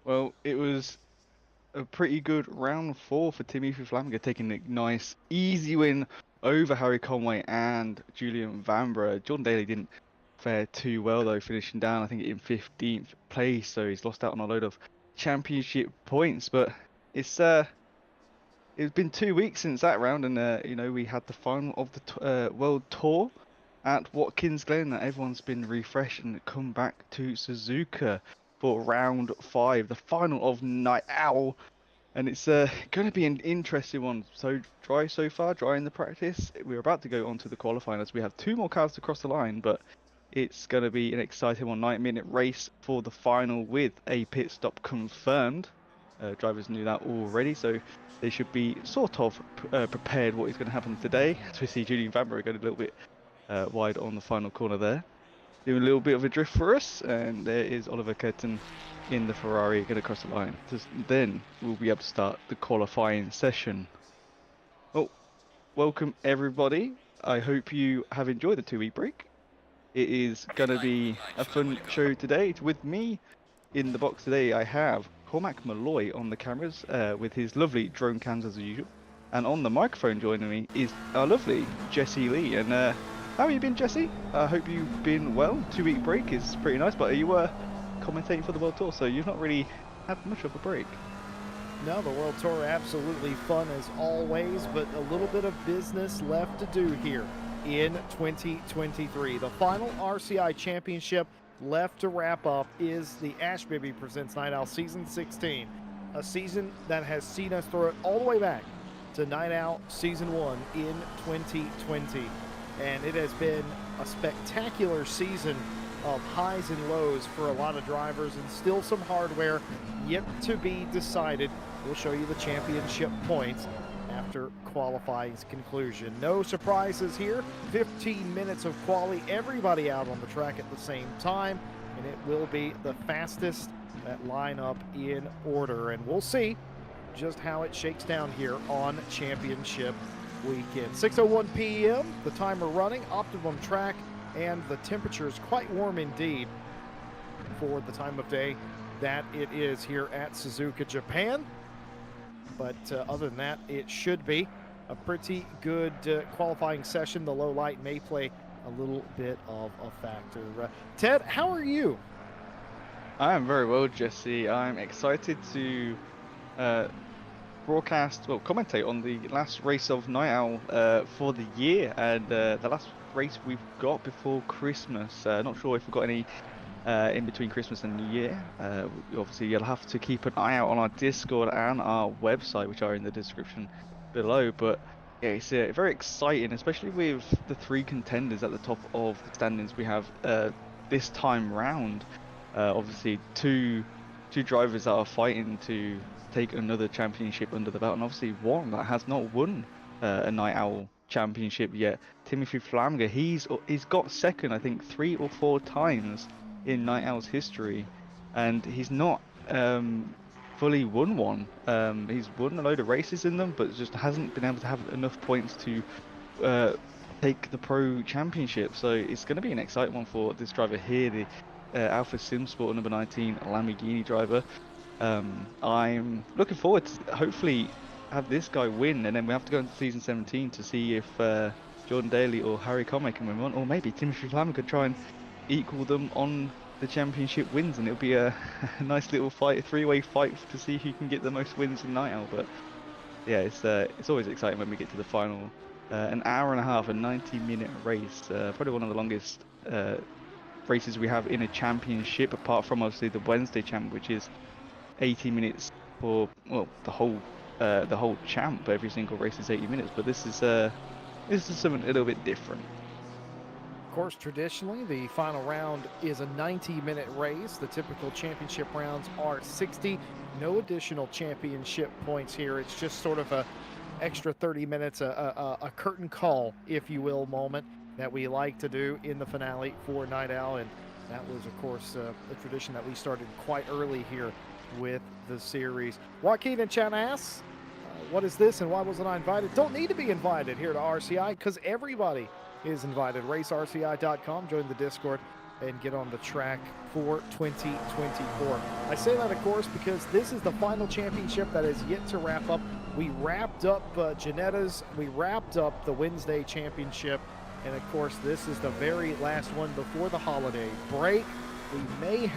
Well, it was a pretty good round four for Timothy Flanagan, taking a nice, easy win over Harry Conway and Julian Vanbrugh. Jordan Daly didn't fare too well though, finishing down I think in 15th place, so he's lost out on a load of championship points. But it's it's been 2 weeks since that round, and we had the final of the World Tour at Watkins Glen. That everyone's been refreshed and come back to Suzuka for round five, the final of Night Owl. And it's going to be an interesting one. So dry so far, dry in the practice. We're about to go on to the qualifying as we have two more cars to cross the line, but it's going to be an exciting one. 9-minute race for the final with a pit stop confirmed. Drivers knew that already, so they should be sort of prepared what is going to happen today. As we see Julian Vanbrugh going a little bit wide on the final corner there, doing a little bit of a drift for us, and there is Oliver Curtin in the Ferrari going to cross the line. Then we'll be able to start the qualifying session. Well, welcome everybody. I hope you have enjoyed the 2 week break. It is going to be a fun show today. With me in the box today, I have Cormac Malloy on the cameras with his lovely drone cams as usual. And on the microphone joining me is our lovely Jesse Lee. And how have you been, Jesse? I hope you've been well. 2 week break is pretty nice, but are you commentating for the World Tour, so you've not really had much of a break? No, the World Tour absolutely fun as always, but a little bit of business left to do here in 2023. The final RCI Championship left to wrap up is the Bibby Presents Night Owl Season 16, a season that has seen us throw it all the way back to Night Owl Season 1 in 2020. And it has been a spectacular season of highs and lows for a lot of drivers, and still some hardware yet to be decided. We'll show you the championship points after qualifying's conclusion. No surprises here. 15 minutes of quali, everybody out on the track at the same time, and it will be the fastest that line up in order. And we'll see just how it shakes down here on championship weekend. 6:01 p.m., the timer running, optimum track, and the temperature is quite warm indeed for the time of day that it is here at Suzuka, Japan. But other than that, it should be a pretty good qualifying session. The low light may play a little bit of a factor. Ted, how are you? I am very well, Jesse. I'm excited to commentate on the last race of Night Owl for the year, and the last race we've got before Christmas. Not sure if we've got any in between Christmas and New Year. Obviously, you'll have to keep an eye out on our Discord and our website, which are in the description below. But yeah, it's very exciting, especially with the three contenders at the top of the standings we have this time round. Obviously, two drivers that are fighting to take another championship under the belt, and obviously one that has not won a Night Owl championship yet. Timothy Flanagan, he's got second, I think, 3 or 4 times in Night Owl's history, and he's not fully won one. He's won a load of races in them, but just hasn't been able to have enough points to take the Pro Championship. So it's going to be an exciting one for this driver here, the Alpha Sim Sport number 19 Lamborghini driver. I'm looking forward to hopefully have this guy win, and then we have to go into season 17 to see if Jordan Daly or Harry Conway can win one, or maybe Timothy Flanagan could try and equal them on the championship wins, and it'll be a nice little fight, a three-way fight to see who can get the most wins in Night Owl. But yeah, it's always exciting when we get to the final. An hour and a half, a 90-minute race, probably one of the longest races we have in a championship, apart from obviously the Wednesday champ, which is 80 minutes for the whole champ. Every single race is 80 minutes, but this is something a little bit different. Of course, traditionally, the final round is a 90-minute race. The typical championship rounds are 60. No additional championship points here. It's just sort of a extra 30 minutes, a curtain call, if you will, moment that we like to do in the finale for Night Owl. And that was, of course, a tradition that we started quite early here with the series. Joaquin and Chan asks, what is this and why wasn't I invited? Don't need to be invited here to RCI because everybody is invited. RaceRCI.com, join the Discord, and get on the track for 2024. I say that, of course, because this is the final championship that is yet to wrap up. We wrapped up Janetta's, we wrapped up the Wednesday championship, and of course, this is the very last one before the holiday break. We may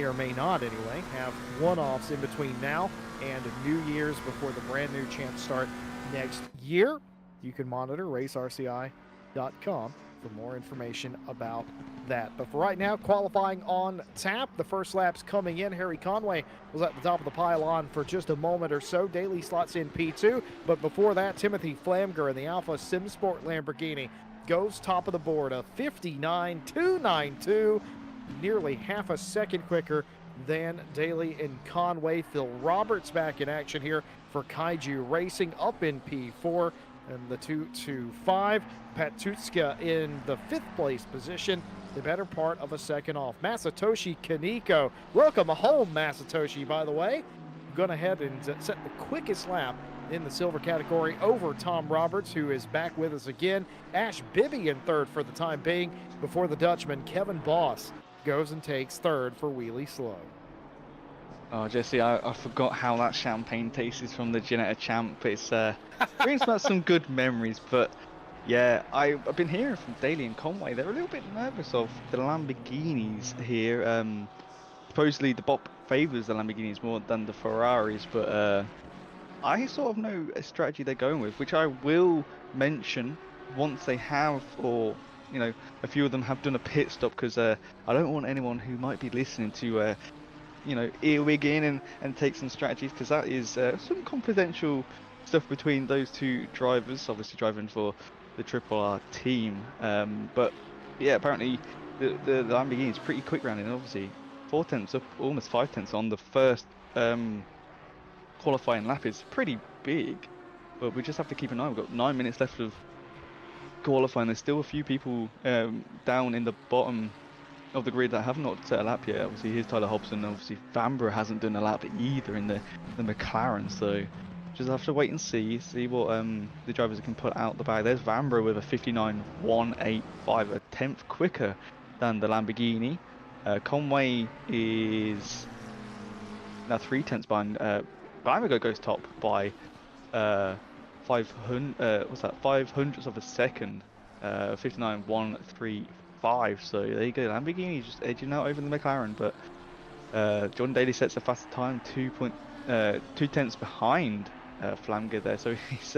or may not anyway, have one-offs in between now and New Year's before the brand new champs start next year. You can monitor racerci.com for more information about that. But for right now, qualifying on tap. The first lap's coming in. Harry Conway was at the top of the pylon for just a moment or so. Daly slots in P2. But before that, Timothy Flamger in the Alpha SimSport Lamborghini goes top of the board, a 59.292, nearly half a second quicker than Daly and Conway. Phil Roberts back in action here for Kaiju Racing, up in P4. And the 2-5, Pat Tutska in the 5th place position, the better part of a second off. Masatoshi Kaneko, welcome home, Masatoshi, by the way. Gone ahead and set the quickest lap in the silver category over Tom Roberts, who is back with us again. Ash Bibby in 3rd for the time being, before the Dutchman Kevin Boss goes and takes 3rd for Wheelie Slow. Oh, Jesse, I forgot how that champagne tastes from the Ginetta Champ. It's brings back some good memories, but yeah, I've been hearing from Daly and Conway. They're a little bit nervous of the Lamborghinis here. Supposedly the BOP favours the Lamborghinis more than the Ferraris, but I sort of know a strategy they're going with, which I will mention once they have, or you know, a few of them have done a pit stop, because I don't want anyone who might be listening to you know, earwig in and take some strategies, because that is some confidential stuff between those two drivers, obviously driving for the Triple R team. But yeah, apparently the Lamborghini is pretty quick round, and obviously 4 tenths up, almost 5 tenths on the first qualifying lap is pretty big. But we just have to keep an eye. We've got 9 minutes left of qualifying. There's still a few people down in the bottom of the grid that have not set a lap yet. Obviously here's Tyler Hobson, obviously Vanbrugh hasn't done a lap either in the McLaren, so just have to wait and see what the drivers can put out the bag. There's Vanbrugh with a 59.185, a tenth quicker than the Lamborghini. Conway is now 3 tenths behind. Vanbrugh goes top by 500 what's that, 500ths of a second, 59.135. So there you go, Lamborghini just edging out over the McLaren, but John Daly sets a faster time, 2 tenths behind Flamger there, so he's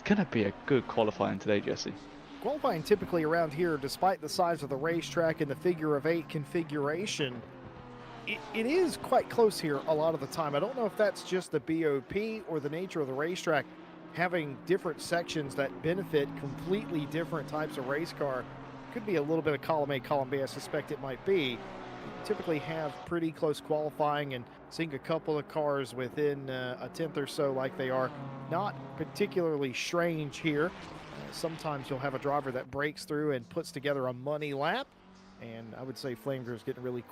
gonna be a good qualifying today, Jesse. Qualifying typically around here, despite the size of the racetrack and the figure of 8 configuration, it is quite close here a lot of the time. I don't know if that's just the BOP or the nature of the racetrack having different sections that benefit completely different types of race car. Could be a little bit of column A, column B. I suspect it might be. Typically have pretty close qualifying, and seeing a couple of cars within a tenth or so like they are, not particularly strange here. Sometimes you'll have a driver that breaks through and puts together a money lap, and I would say Flanger is getting really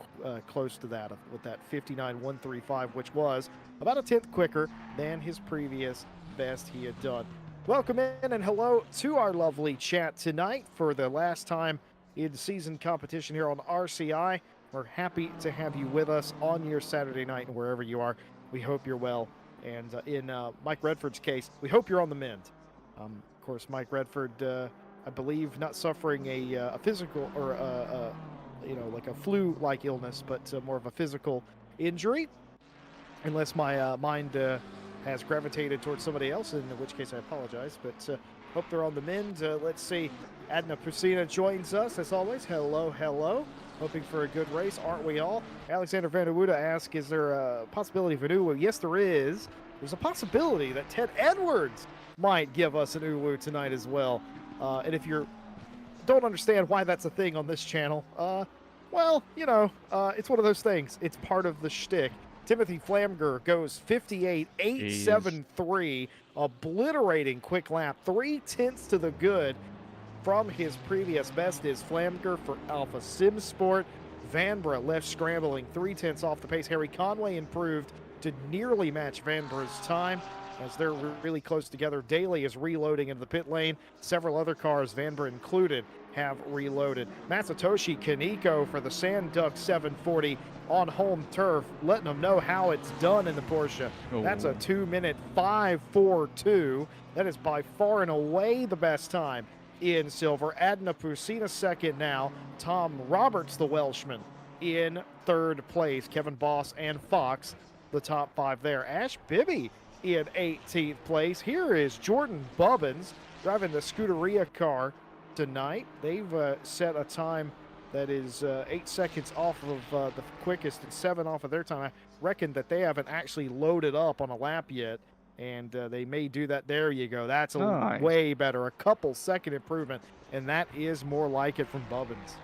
close to that with that 59.135, which was about a tenth quicker than his previous best he had done. Welcome in and hello to our lovely chat tonight for the last time in season competition here on RCI. We're happy to have you with us on your Saturday night, and wherever you are, we hope you're well. And in Mike Redford's case, we hope you're on the mend. Of course, Mike Redford, I believe, not suffering a physical or you know, like a flu-like illness, but more of a physical injury, unless my mind has gravitated towards somebody else, in which case I apologize, but hope they're on the mend. Let's see, Adna Pusina joins us as always. Hello, hello. Hoping for a good race, aren't we all? Alexander Vanderwoude asks, is there a possibility of an Uwu? Yes, there is. There's a possibility that Ted Edwards might give us an Uwu tonight as well. And if you don't understand why that's a thing on this channel, well, you know, it's one of those things. It's part of the shtick. Timothy Flamger goes 58.873, obliterating quick lap, 3 tenths to the good from his previous best is Flamger for Alpha SimSport. Vanbrugh left scrambling 3 tenths off the pace. Harry Conway improved to nearly match Vanbrugh's time as they're really close together. Daly is reloading into the pit lane. Several other cars, Vanbrugh included, have reloaded. Masatoshi Kaneko for the Sand Duck 740 on home turf, letting them know how it's done in the Porsche. That's a 2-minute 5:42. That is by far and away the best time in silver. Adna Pusina second now. Tom Roberts, the Welshman, in third place. Kevin Boss and Fox, the top 5 there. Ash Bibby in 18th place. Here is Jordan Bubbins driving the Scuderia car tonight. They've set a time that is 8 seconds off of the quickest and 7 off of their time. I reckon that they haven't actually loaded up on a lap yet, and they may do that. There you go. That's a way better. A couple second improvement, and that is more like it from Bubbins.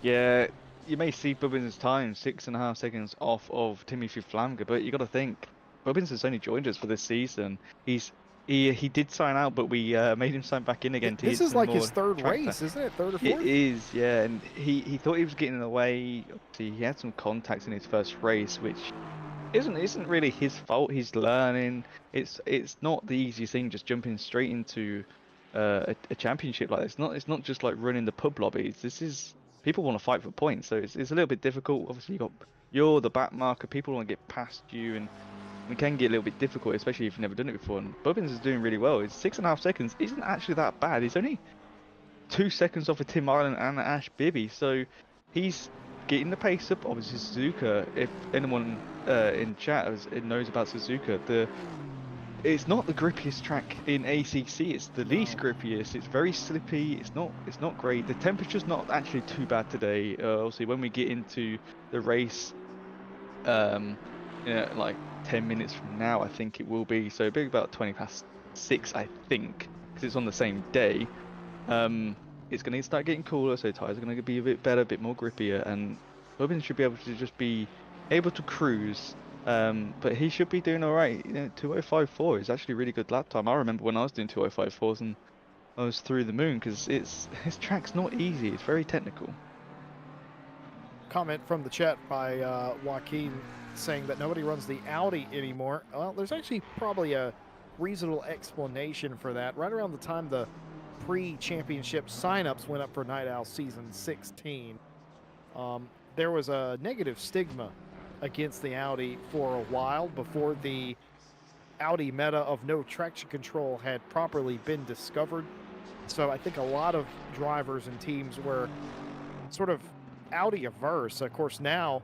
Yeah, you may see Bubbins' time 6.5 seconds off of Timothy Flamger, but you got to think Bubbins has only joined us for this season. He did sign out, but we made him sign back in again. This is like his third race, isn't it? Third or fourth? It is, yeah. And he thought he was getting in the way. Obviously, he had some contacts in his first race, which isn't really his fault. He's learning. It's not the easiest thing just jumping straight into a championship like this. It's not just like running the pub lobbies. This is people want to fight for points, so it's a little bit difficult. Obviously, you're the back marker. People want to get past you, and it can get a little bit difficult, especially if you've never done it before. And Bubbins is doing really well. It's 6.5 seconds. Isn't actually that bad. He's only 2 seconds off of Tim Island and Ash Bibby, so he's getting the pace up. Obviously, Suzuka. If anyone in chat knows about Suzuka, it's not the grippiest track in ACC. It's the least grippiest. It's very slippy. It's not great. The temperature's not actually too bad today. Obviously, when we get into the race, like 10 minutes from now, I think it will be. So it'll be about 6, I think, because it's on the same day. It's going to start getting cooler, so tires are going to be a bit better, a bit more grippier, and Bubbins should be able to just be able to cruise. But he should be doing all right. 2054 is actually a really good lap time. I remember when I was doing 2054s and I was through the moon, because his track's not easy. It's very technical. Comment from the chat by Joaquin saying that nobody runs the Audi anymore. Well, there's actually probably a reasonable explanation for that. Right around the time the pre-championship signups went up for Night Owl season 16, there was a negative stigma against the Audi for a while before the Audi meta of no traction control had properly been discovered. So I think a lot of drivers and teams were sort of Audi averse. Of course, now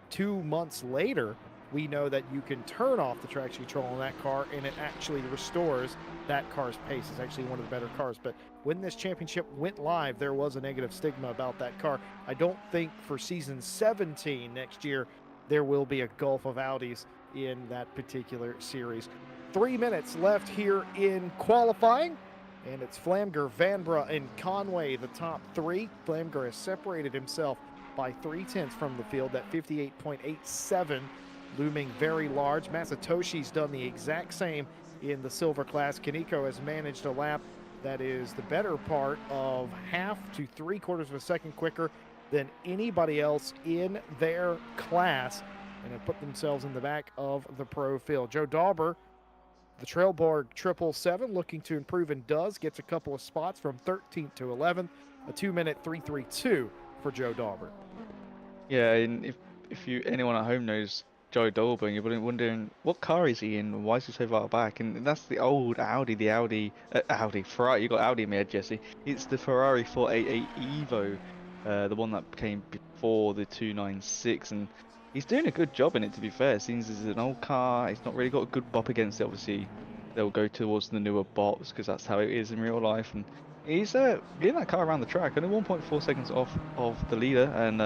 2 months later, we know that you can turn off the traction control on that car and it actually restores that car's pace. It's actually one of the better cars. But when this championship went live, there was a negative stigma about that car. I don't think for season 17 next year there will be a gulf of Audis in that particular series. 3 minutes left here in qualifying, and it's Flamger, Vanbrugh, and Conway, the top 3. Flamger has separated himself by 0.3 from the field, that 58.87 looming very large. Masatoshi's done the exact same in the silver class. Kaneko has managed a lap that is the better part of 1/2 to 3/4 of a second quicker than anybody else in their class, and have put themselves in the back of the pro field. Joe Dauber, the Trailborg 777, looking to improve and does, gets a couple of spots from 13th to 11th, a 2-minute 3:32 for Joe Dauber. Yeah, and if anyone at home knows Joe Dauber, and you're wondering what car is he in, why is he so far back, and that's the old Audi, Ferrari. You got Audi in my head, Jesse. It's the Ferrari 488 Evo, the one that came before the 296, and he's doing a good job in it, to be fair. Seems it's an old car. It's not really got a good bop against it. Obviously, they'll go towards the newer bops because that's how it is in real life, and he's getting that car around the track, only 1.4 seconds off of the leader, and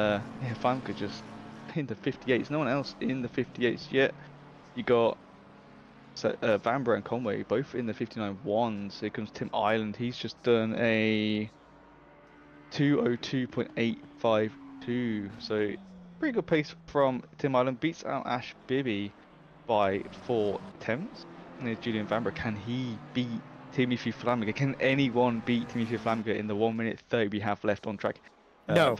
Famke just in the 58s. No one else in the 58s yet. You got Vanbrugh and Conway both in the 59.1s. Here comes Tim Island. He's just done a 2:02.852. So pretty good pace from Tim Island. Beats out Ash Bibby by 4 tenths. And there's Julian Vanbrugh. Can he beat Timothy Flamger? Can anyone beat Timothy Flamger in the 1:30 we have left on track? No.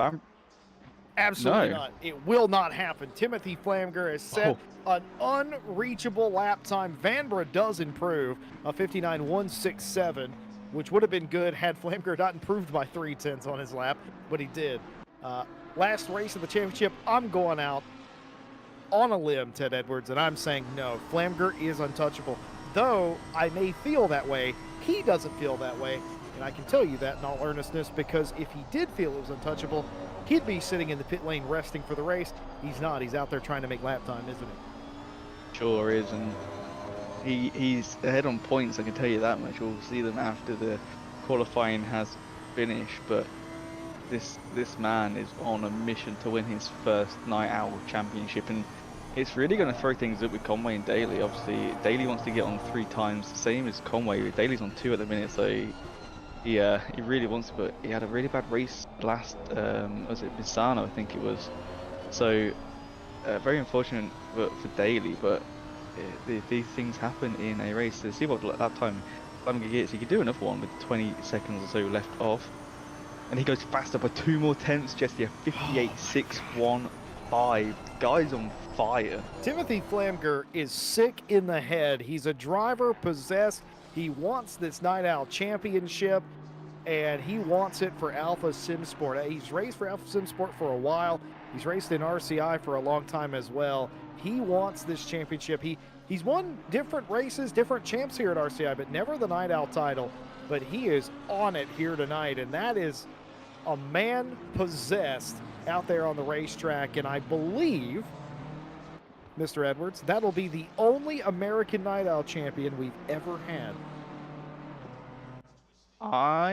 Absolutely not. It will not happen. Timothy Flamger has set an unreachable lap time. Vanbrugh does improve, a 59.167. which would have been good had Flamger not improved by 3/10 on his lap, but he did. Last race of the championship, I'm going out on a limb, Ted Edwards, and I'm saying no, Flamger is untouchable. Though I may feel that way, he doesn't feel that way, and I can tell you that in all earnestness, because if he did feel it was untouchable, he'd be sitting in the pit lane resting for the race. He's not. He's out there trying to make lap time, isn't he? Sure is, and he's ahead on points, I can tell you that much. We'll see them after the qualifying has finished, but this man is on a mission to win his first Night Owl championship, and it's really going to throw things up with Conway and Daly. Obviously, Daly wants to get on 3 times, the same as Conway. Daly's on 2 at the minute, so he really wants to, but he had a really bad race last, was it Misano, I think it was. So, very unfortunate for Daly, but these things happen in a race. So see what that time Flamger gets. He could do another one with 20 seconds or so left off. And he goes faster by 2 more tenths, Jesse, a 58.615. Guy's on fire. Timothy Flamger is sick in the head. He's a driver possessed. He wants this Night Owl championship, and he wants it for Alpha Sim Sport. He's raced for Alpha Sim Sport for a while. He's raced in RCI for a long time as well. He wants this championship. He's won different races, different champs here at RCI, but never the Night Owl title. But he is on it here tonight, and that is a man possessed out there on the racetrack. And I believe, Mr. Edwards, that'll be the only American Night Owl champion we've ever had.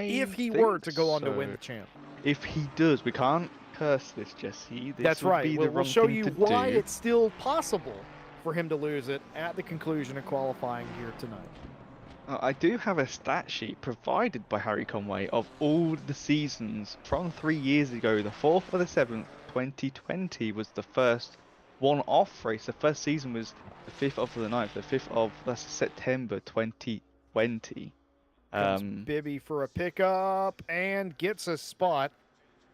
If he were to go on to win the champ. If he does, we can't curse this, Jesse. That's right. We'll show you why it's still possible for him to lose it at the conclusion of qualifying here tonight. I do have a stat sheet provided by Harry Conway of all the seasons from 3 years ago. The 4th of the 7th, 2020 was the first one-off race. The first season was the 5th of the 9th, the 5th of September 2020. Bibby for a pickup and gets a spot.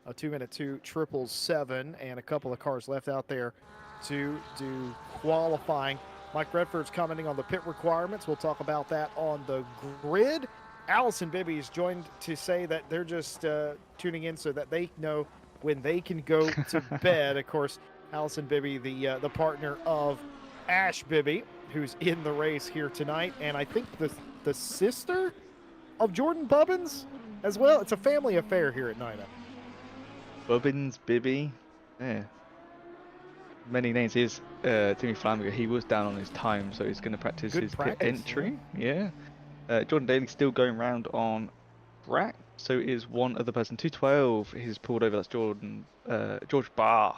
A 2-minute 2.777 and a couple of cars left out there to do qualifying. Mike Redford's commenting on the pit requirements. We'll talk about that on the grid. Allison Bibby is joined to say that they're just tuning in so that they know when they can go to bed. Of course, Allison Bibby, the partner of Ash Bibby, who's in the race here tonight, and I think the sister of Jordan Bubbins as well. It's a family affair here at NIDA. Bubbins, Bibby, yeah. Many names. Here's Timmy Flamger. He was down on his time, so he's going to practice his pit entry. Yeah. Jordan Daly still going round on track. So is one other person. 212 he's pulled over. That's George Barr.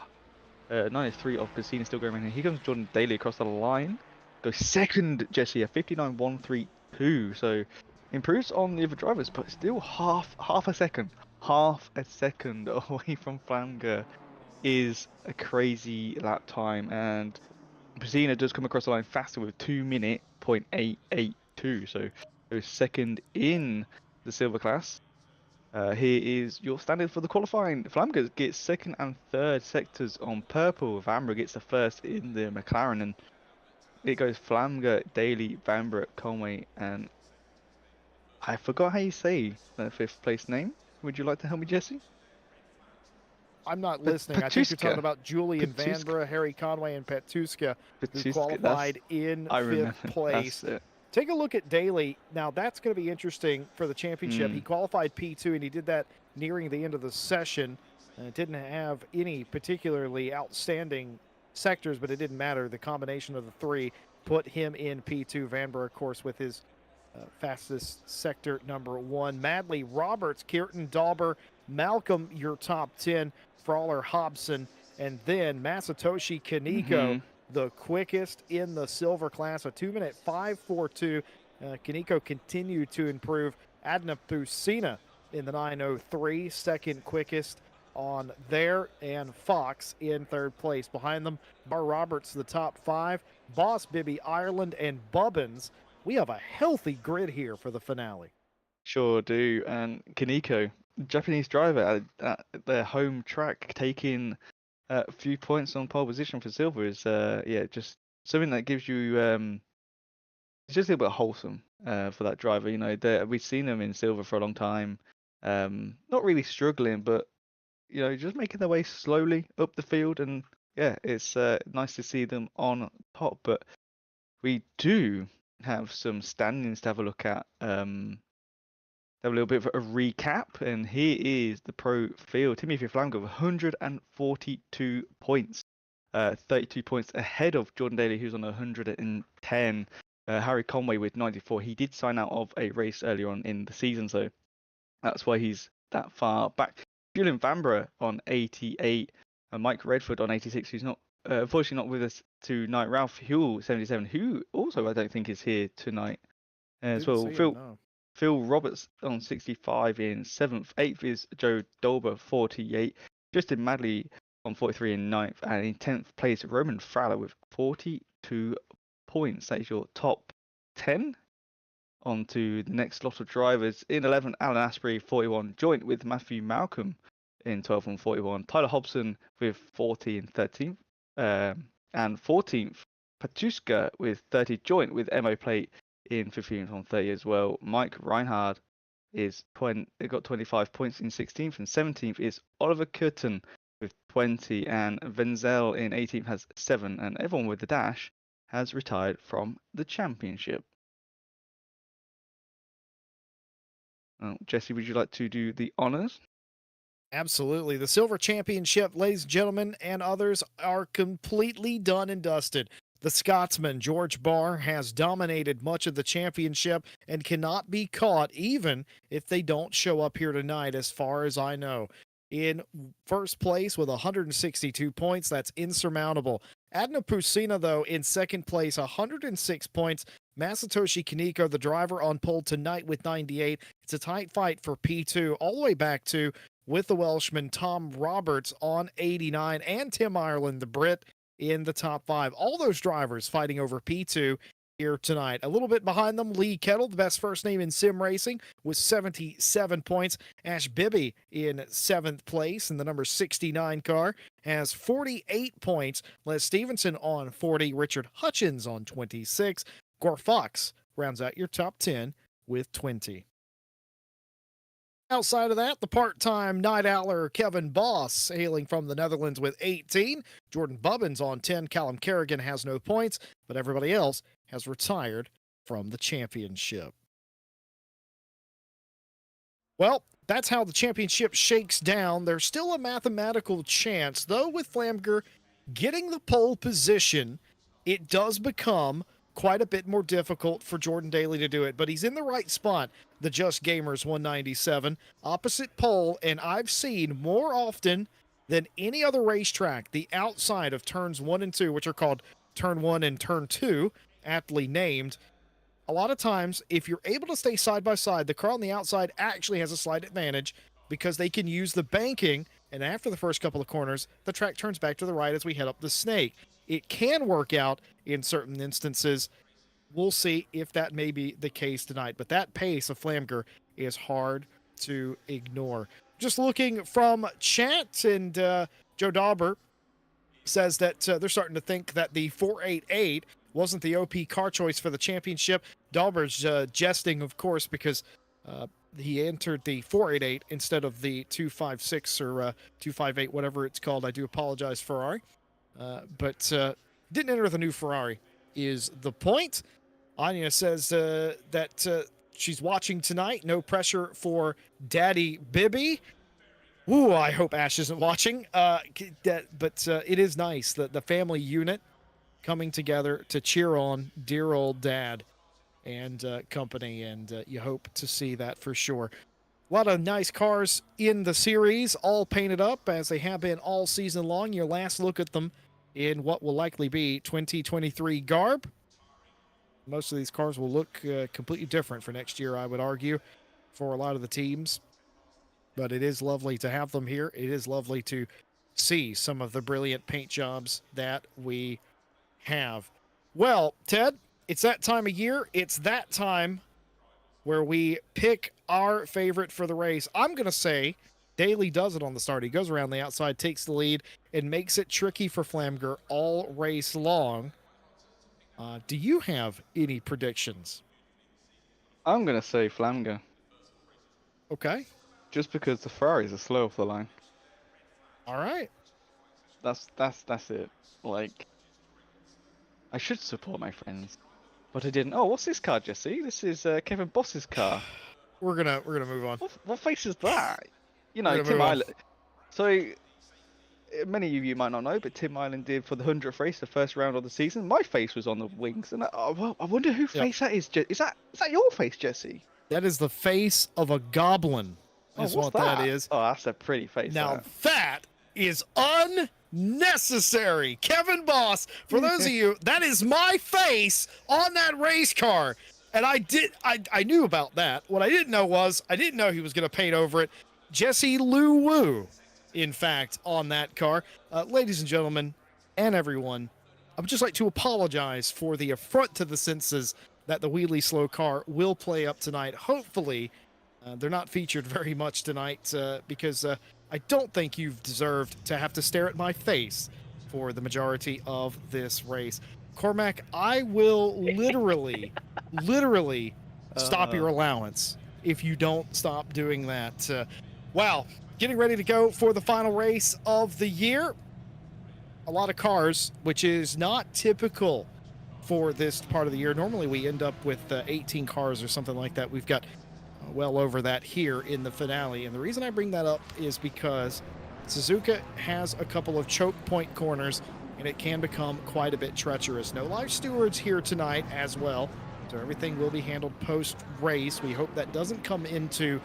93 of Piscina still going around here. Here comes Jordan Daly across the line. Goes second, Jesse, a 59.132. So improves on the other drivers, but still half a second. Half a second away from Flamger is a crazy lap time, and Piscina does come across the line faster with 2:08.882. So goes second in the silver class. Here is your standard for the qualifying. Flamger gets second and third sectors on purple. Vanbrugh gets the first in the McLaren, and it goes Flamger, Daly, Vanbrugh, Conway, and I forgot how you say the 5th place name. Would you like to help me, Jesse? I'm not listening. I think you're talking about Julian Vanbrugh, Harry Conway, and Petuska, who qualified in 5th place. Take a look at Daly. Now, that's going to be interesting for the championship. He qualified P2, and he did that nearing the end of the session. And it didn't have any particularly outstanding sectors, but it didn't matter. The combination of the 3 put him in P2. Vanbrugh, of course, with his fastest sector number 1. Madley, Roberts, Kierton, Dauber, Malcolm, your top 10. Frawler, Hobson, and then Masatoshi Kaneko, the quickest in the silver class, a 2:05.42. Kaneko continued to improve. Adna Pusina in the 9:03, second quickest on there, and Fox in 3rd place. Behind them, Bar Roberts, the top 5, Boss, Bibby, Ireland, and Bubbins. We have a healthy grid here for the finale. Sure do, and Kaneko, Japanese driver at their home track, taking a few points on pole position for silver is yeah, just something that gives you it's just a little bit wholesome for that driver. You know, we've seen them in silver for a long time, not really struggling, but you know, just making their way slowly up the field, and yeah, it's nice to see them on top. But we do have some standings to have a look at. Have a little bit of a recap, and here is the pro field. Timothy Flamgo with 142 points, 32 points ahead of Jordan Daly, who's on 110. Harry Conway with 94. He did sign out of a race earlier on in the season, so that's why he's that far back. Julian Vanbrugh on 88, and Mike Redford on 86, who's not unfortunately not with us tonight. Ralph Huell 77, who also I don't think is here tonight as Didn't well. see him, no. Phil Roberts on 65 in 7th. 8th is Joe Dolber, 48. Justin Madley on 43 in 9th. And in 10th place, Roman Fowler with 42 points. That is your top 10. On to the next lot of drivers. In 11th, Alan Asprey, 41. Joint with Matthew Malcolm in 12th and 41. Tyler Hobson with 40 and 13th. And 14th, Patuska with 30. Joint with Mo Plate in 15th on 30 as well. Mike Reinhard is got 25 points in 16th, and 17th is Oliver Curtin with 20, and Wenzel in 18th has 7, and everyone with the dash has retired from the championship. Jesse, would you like to do the honors? Absolutely. The Silver Championship, ladies and gentlemen, and others are completely done and dusted. The Scotsman, George Barr, has dominated much of the championship and cannot be caught even if they don't show up here tonight, as far as I know. In first place with 162 points, that's insurmountable. Adna Pusina, though, in second place, 106 points. Masatoshi Kaneko, the driver, on pole tonight with 98. It's a tight fight for P2, all the way back to with the Welshman Tom Roberts on 89, and Tim Ireland, the Brit, in the top 5. All those drivers fighting over P2 here tonight. A little bit behind them, Lee Kettle, the best first name in sim racing, with 77 points. Ash Bibby in 7th place in the number 69 car has 48 points. Les Stevenson on 40. Richard Hutchins on 26. Gore Fox rounds out your top 10 with 20. Outside of that, the part-time night owler Kevin Boss, hailing from the Netherlands with 18. Jordan Bubbins on 10. Callum Kerrigan has no points, but everybody else has retired from the championship. Well, that's how the championship shakes down. There's still a mathematical chance, though, with Flamger getting the pole position, it does become quite a bit more difficult for Jordan Daly to do it, but he's in the right spot. The Just Gamers 197, opposite pole, and I've seen more often than any other racetrack the outside of turns 1 and 2, which are called turn 1 and turn 2, aptly named. A lot of times, if you're able to stay side by side, the car on the outside actually has a slight advantage because they can use the banking, and after the first couple of corners, the track turns back to the right as we head up the snake. It can work out in certain instances. We'll see if that may be the case tonight. But that pace of Flamger is hard to ignore. Just looking from chat, and Joe Dauber says that they're starting to think that the 488 wasn't the OP car choice for the championship. Dauber's jesting, of course, because he entered the 488 instead of the 256 or 258, whatever it's called. I do apologize, Ferrari. But didn't enter the new Ferrari is the point. Anya says that she's watching tonight. No pressure for Daddy Bibby. Ooh, I hope Ash isn't watching. But it is nice that the family unit coming together to cheer on dear old Dad and company, and you hope to see that for sure. A lot of nice cars in the series, all painted up as they have been all season long. Your last look at them in what will likely be 2023 garb. Most of these cars will look completely different for next year, I would argue, for a lot of the teams. But it is lovely to have them here. It is lovely to see some of the brilliant paint jobs that we have. Well, Ted, it's that time of year. It's that time where we pick our favorite for the race. I'm going to say Daly does it on the start. He goes around the outside, takes the lead, and makes it tricky for Flamger all race long. Do you have any predictions? I'm gonna say Flamga, Okay. just because the Ferraris are slow off the line. All right. That's it. Like, I should support my friends, but I didn't. Oh, what's this car, Jesse? This is Kevin Boss's car. We're gonna move on. What face is that? You We're know, gonna move Tim on. Island. So many of you might not know, but Tim Island did for the 100th race, the first round of the season. My face was on the wings, and well, I wonder who Yep. face that is. Is that your face, Jesse? That is the face of a goblin. Oh, Is what's what that that? is. Oh, that's a pretty face. Now That. that is unnecessary. Kevin Boss, for those of you, that is my face on that race car. And I knew about that. What I didn't know was, I didn't know he was going to paint over it Jesse Lou Woo, in fact, on that car. Ladies and gentlemen, and everyone, I would just like to apologize for the affront to the senses that the Wheelie Slow car will play up tonight. Hopefully, they're not featured very much tonight because I don't think you've deserved to have to stare at my face for the majority of this race. Cormac, I will literally stop your allowance if you don't stop doing that. Wow, getting ready to go for the final race of the year. A lot of cars, which is not typical for this part of the year. Normally we end up with 18 cars or something like that. We've got well over that here in the finale. And the reason I bring that up is because Suzuka has a couple of choke point corners and it can become quite a bit treacherous. No live stewards here tonight as well, so everything will be handled post-race. We hope that doesn't come into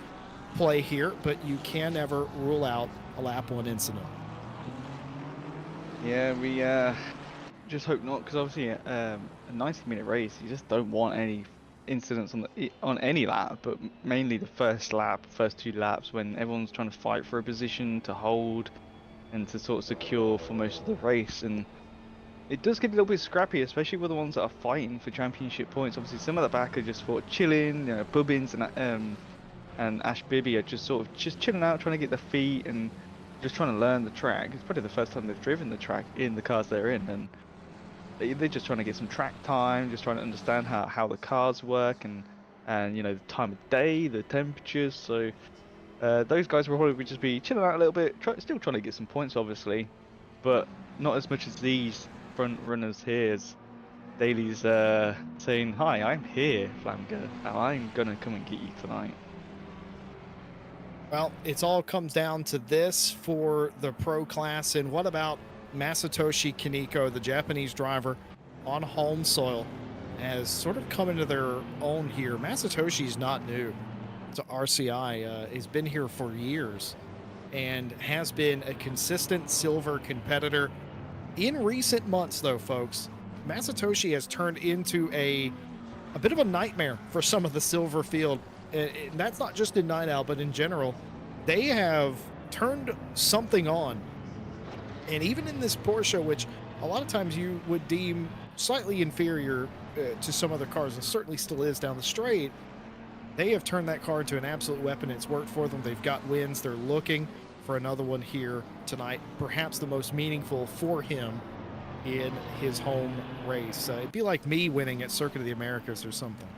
play here, but you can never rule out a lap one incident. Yeah, we just hope not, because obviously a 90-minute race, you just don't want any incidents on any lap, but mainly the first two laps, when everyone's trying to fight for a position to hold and to sort of secure for most of the race. And it does get a little bit scrappy, especially with the ones that are fighting for championship points. Obviously some of the back are just sort of chilling, you know, Bubbins and Ash Bibby are just sort of just chilling out, trying to get their feet and just trying to learn the track. It's probably the first time they've driven the track in the cars they're in, and they're just trying to get some track time, just trying to understand how the cars work and you know, the time of day, the temperatures. So those guys will probably just be chilling out a little bit, still trying to get some points, obviously, but not as much as these front runners here. As Daly's saying, "Hi, I'm here, Flamga, and I'm gonna come and get you tonight." Well, it all comes down to this for the pro class. And what about Masatoshi Kaneko, the Japanese driver on home soil, has sort of come into their own here. Masatoshi's not new to RCI. He's been here for years and has been a consistent silver competitor. In recent months, though, folks, Masatoshi has turned into a bit of a nightmare for some of the silver field. And that's not just in Night Owl, but in general. They have turned something on. And even in this Porsche, which a lot of times you would deem slightly inferior to some other cars, and certainly still is down the straight, they have turned that car into an absolute weapon. It's worked for them. They've got wins. They're looking for another one here tonight, perhaps the most meaningful for him in his home race. It'd be like me winning at Circuit of the Americas or something.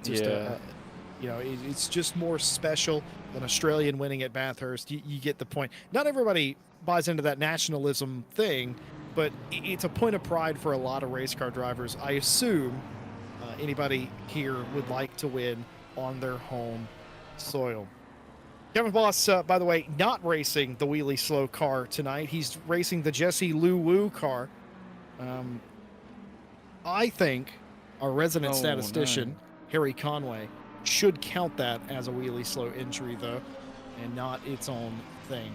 You know, it's just more special than Australian winning at Bathurst. You get the point. Not everybody buys into that nationalism thing, but it's a point of pride for a lot of race car drivers. I assume anybody here would like to win on their home soil. Kevin Boss, by the way, not racing the Wheelie Slow car tonight. He's racing the Jesse Lou Woo car. I think our resident statistician, Harry Conway, should count that as a Wheelie Slow injury, though, and not its own thing.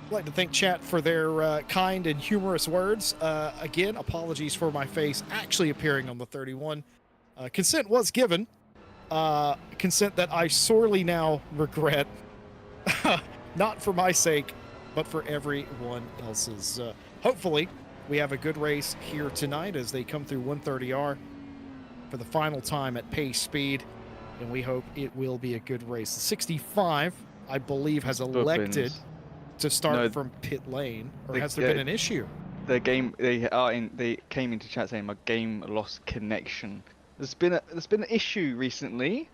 I'd like to thank chat for their kind and humorous words. Again, apologies for my face actually appearing on the 31. Consent was given. Consent that I sorely now regret. Not for my sake, but for everyone else's. Hopefully, we have a good race here tonight as they come through 130R for the final time at pace speed, and we hope it will be a good race. The 65, I believe, has elected to start from pit lane, or has there been an issue? They came into chat saying my game lost connection. There's been an issue recently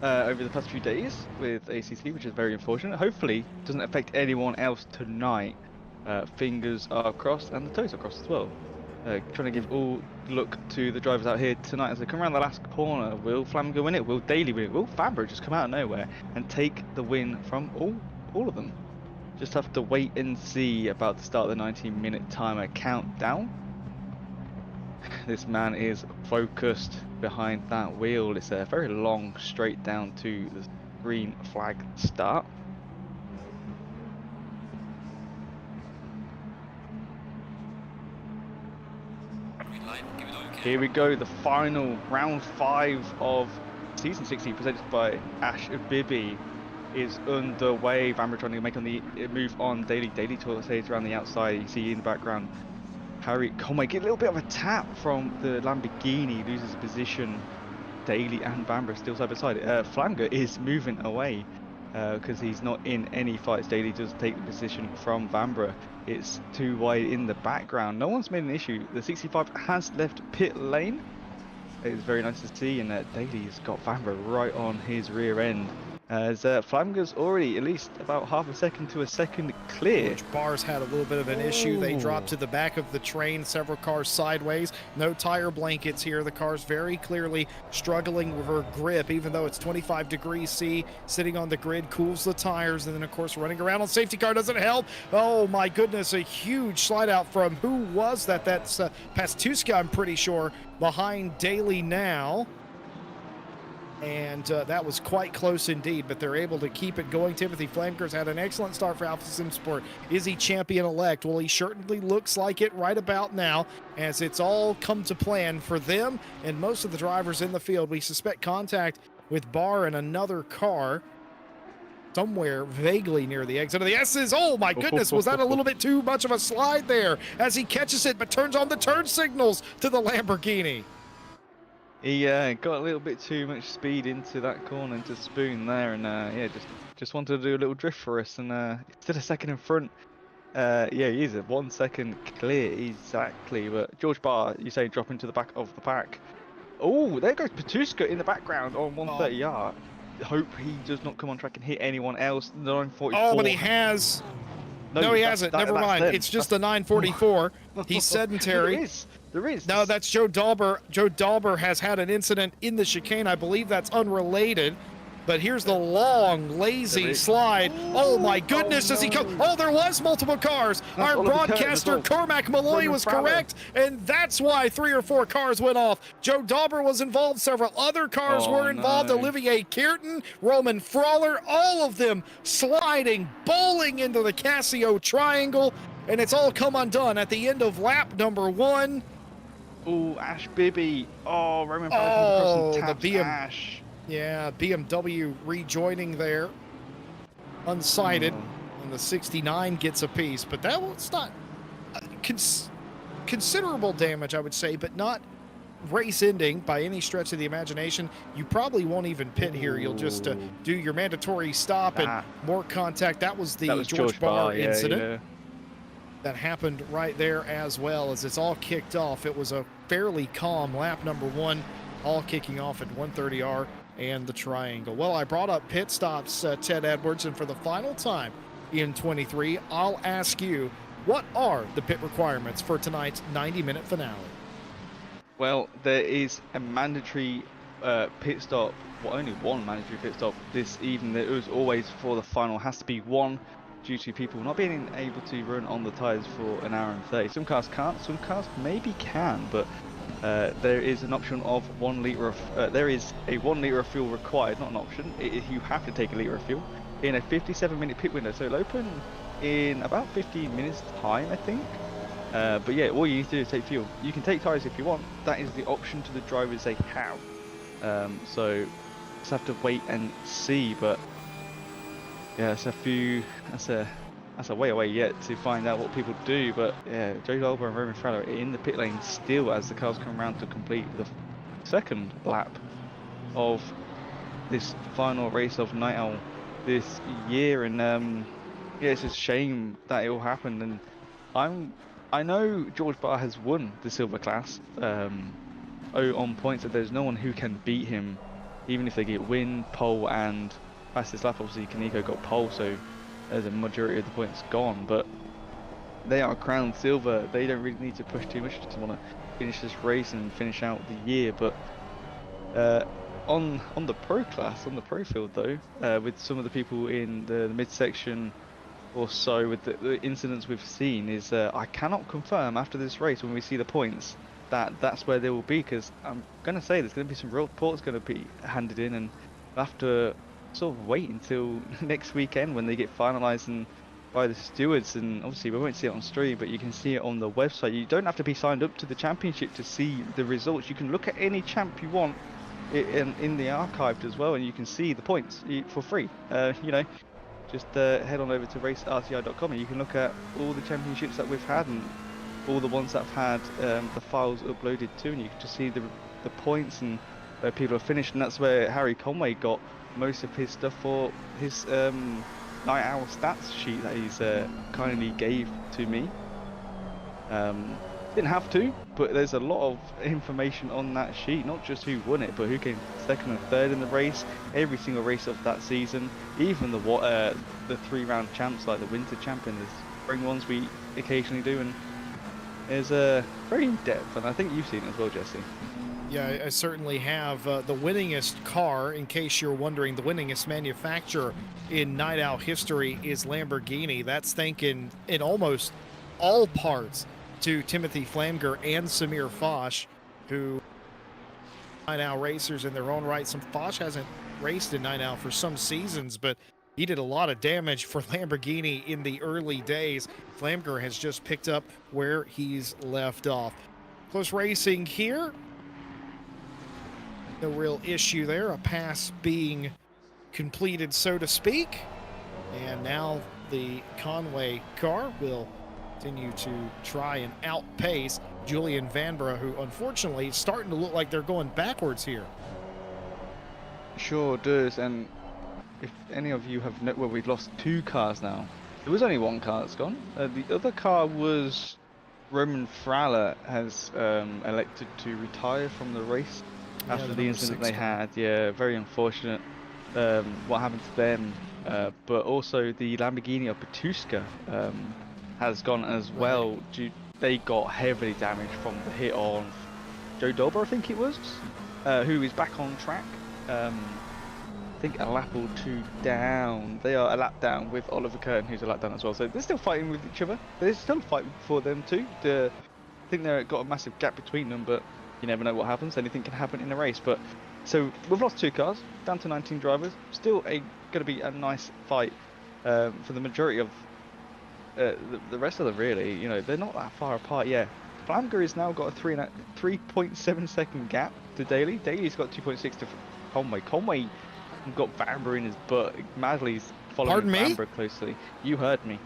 over the past few days with ACC, which is very unfortunate. Hopefully, doesn't affect anyone else tonight. Fingers are crossed and the toes are crossed as well. Trying to give all luck to the drivers out here tonight as they come around the last corner. Will Flamgo win it? Will Daly win it? Will Fabro just come out of nowhere and take the win from all of them? Just have to wait and see about the start of the 19-minute timer countdown. This man is focused behind that wheel. It's a very long straight down to the green flag start. Here we go, the final round 5 of season 16 presented by Ash Bibby is underway. Vanbrugh trying to make on the move on Daly. Daly toilet stage around the outside. You see in the background Harry Conway get a little bit of a tap from the Lamborghini, loses position. Daly and Vanbrugh still side by side. Flanger is moving away because he's not in any fights. Daly does take the position from Vanbrugh. It's too wide in the background. No one's made an issue. The 65 has left pit lane. It's very nice to see, and Daly's got Vanbrugh right on his rear end. As Flamger's already at least about half a second to a second clear. George Barr's had a little bit of an issue. They dropped to the back of the train, several cars sideways. No tire blankets here. The car's very clearly struggling with her grip, even though it's 25 degrees C. Sitting on the grid cools the tires, and then of course running around on safety car doesn't help. Oh my goodness, a huge slide out from who was that? That's Pastuska, I'm pretty sure, behind Daly now. And that was quite close indeed, but they're able to keep it going. Timothy Flamker's had an excellent start for Alpha Sim Sport. Is he champion-elect? Well, he certainly looks like it right about now, as it's all come to plan for them and most of the drivers in the field. We suspect contact with Barr and another car somewhere vaguely near the exit of the S's. Oh my goodness, was that a little bit too much of a slide there as he catches it but turns on the turn signals to the Lamborghini? He got a little bit too much speed into that corner, into Spoon there, and yeah, just wanted to do a little drift for us, and instead of second in front, yeah, he is a 1 second clear exactly. But George Barr, you say dropping to the back of the pack. Oh, there goes Patuska in the background on 130R. Hope he does not come on track and hit anyone else. 944. Oh, but he has. No, he hasn't. Never mind. It's just a 944. He's sedentary. There is. No, that's Joe Dauber. Joe Dauber has had an incident in the chicane. I believe that's unrelated. But here's the long, lazy slide. Oh my goodness, does he come? Oh, there was multiple cars. Our broadcaster, Cormac Malloy, was correct, and that's why 3 or 4 cars went off. Joe Dauber was involved. Several other cars were involved. Olivier Kierton, Roman Frawler, all of them sliding, bowling into the Casio triangle, and it's all come undone at the end of lap number 1. Oh, Ash Bibby. Oh, Roman Frawler the taps Ash. Yeah, BMW rejoining there, unsighted, and the 69 gets a piece. But that was not considerable damage, I would say, but not race-ending by any stretch of the imagination. You probably won't even pit here. You'll just do your mandatory stop and more contact. That was the George Barr incident. Yeah. That happened right there as well as it's all kicked off. It was a fairly calm lap number 1, all kicking off at 130R. And the triangle. Well, I brought up pit stops, Ted Edwards, and for the final time in 23, I'll ask you, what are the pit requirements for tonight's 90-minute finale? Well, there is a mandatory pit stop, well, only one mandatory pit stop this evening. There is always for the final, has to be one due to people not being able to run on the tyres for an hour and 30. Some cars can't, some cars maybe can, but there is an option of 1 litre of, there is a 1 litre of fuel required, not an option. You have to take a litre of fuel in a 57-minute pit window. So it'll open in about 15 minutes time, I think. But yeah, all you need to do is take fuel. You can take tyres if you want. That is the option to the drivers they have. So just have to wait and see. But yeah, that's a way away yet to find out what people do. But yeah, Joe Dolber and Roman Frawler in the pit lane still as the cars come around to complete the second lap of this final race of Night Owl this year. And yeah, it's a shame that it all happened, and I'm I know George Barr has won the silver class on points, that there's no one who can beat him, even if they get win, pole, and fastest lap. Obviously, Kaneko got pole, so there's a majority of the points gone. But they are crowned silver. They don't really need to push too much. Just want to finish this race and finish out the year. But uh, on the pro class, on the pro field though, with some of the people in the midsection or so, with the incidents we've seen, is I cannot confirm after this race when we see the points that that's where they will be, because I'm gonna say there's gonna be some real reports gonna be handed in, and we'll have to sort of wait until next weekend when they get finalised and by the stewards. And obviously we won't see it on stream, but you can see it on the website. You don't have to be signed up to the championship to see the results. You can look at any champ you want in the archived as well, and you can see the points for free. You know, just head on over to racerci.com and you can look at all the championships that we've had and all the ones that have had the files uploaded to, and you can just see the points and where people have finished. And that's where Harry Conway got most of his stuff for his night owl stats sheet that he's kindly gave to me. Didn't have to, but there's a lot of information on that sheet, not just who won it, but who came second and third in the race, every single race of that season, even the 3-round champs like the winter champion, the spring ones we occasionally do, and it's very in depth, and I think you've seen it as well, Jesse. Yeah, I certainly have. The winningest car, in case you're wondering, the winningest manufacturer in Night Owl history is Lamborghini. That's thanking in almost all parts to Timothy Flamger and Samir Foch, who Night Owl racers in their own right. Foch hasn't raced in Night Owl for some seasons, but he did a lot of damage for Lamborghini in the early days. Flamger has just picked up where he's left off. Close racing here. No real issue there. A pass being completed, so to speak. And now the Conway car will continue to try and outpace Julian Vanbrugh, who unfortunately is starting to look like they're going backwards here. Sure does. And if any of you have well, we've lost 2 cars now. There was only 1 car that's gone. The other car was Roman Frala has elected to retire from the race after the incident they had. Yeah, very unfortunate what happened to them. But also the Lamborghini of Petuska has gone as well. They got heavily damaged from the hit on Joe Dober, I think it was, who is back on track. I think a lap or 2 down. They are a lap down with Oliver Curtin, who's a lap down as well. So they're still fighting with each other. They're still fighting for them too. I think they've got a massive gap between them, but you never know what happens. Anything can happen in a race. But so we've lost 2 cars, down to 19 drivers. Still going to be a nice fight for the majority of the rest of them. Really, you know, they're not that far apart. Yeah, Flamger has now got a 3.7 second gap to Daly. Daly's got 2.6 to Conway. Conway got Vanbrugh in his butt. Madley's following Vanbrugh closely. You heard me.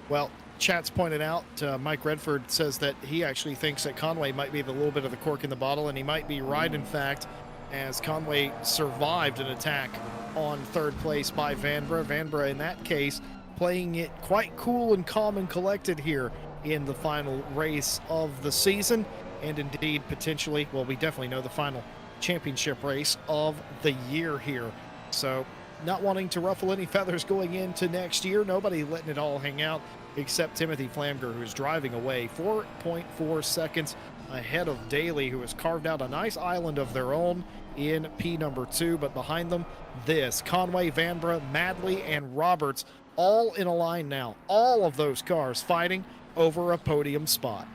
Well, chat's pointed out, Mike Redford says that he actually thinks that Conway might be the little bit of the cork in the bottle, and he might be right, in fact, as Conway survived an attack on 3rd place by Vanbrugh. Vanbrugh, in that case, playing it quite cool and calm and collected here in the final race of the season, and indeed, potentially, well, we definitely know the final championship race of the year here. So, not wanting to ruffle any feathers going into next year, nobody letting it all hang out except Timothy Flamger, who's driving away 4.4 seconds ahead of Daly, who has carved out a nice island of their own in P number 2. But behind them, this Conway, Vanbrugh, Madley, and Roberts all in a line now. All of those cars fighting over a podium spot.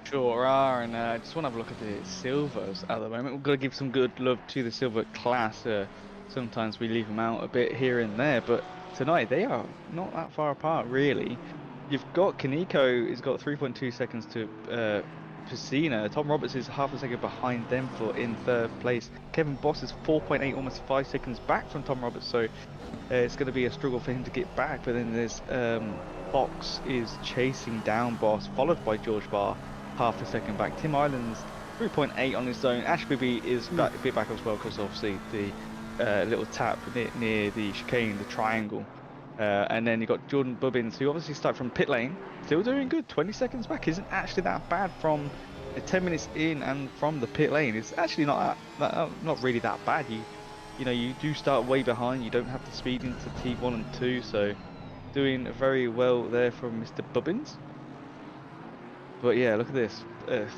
Sure are, and I just want to have a look at the silvers at the moment. We've got to give some good love to the silver class. Sometimes we leave them out a bit here and there, but tonight they are not that far apart, really. You've got Kaneko, he's got 3.2 seconds to Pacina. Tom Roberts is half a second behind them in 3rd place. Kevin Boss is 4.8, almost 5 seconds back from Tom Roberts, so it's going to be a struggle for him to get back. But then there's Fox is chasing down Boss, followed by George Barr, half a second back. Tim Island's 3.8 on his own. Ash Bibby is a bit back as well, because obviously the little tap near the chicane, the triangle, And then you got Jordan Bubbins, who obviously started from pit lane, still doing good. 20 seconds back isn't actually that bad from 10 minutes in and from the pit lane. It's actually not really that bad. You know, you do start way behind. You don't have to speed into T1 and 2, so doing very well there from Mr. Bubbins. But yeah, look at this,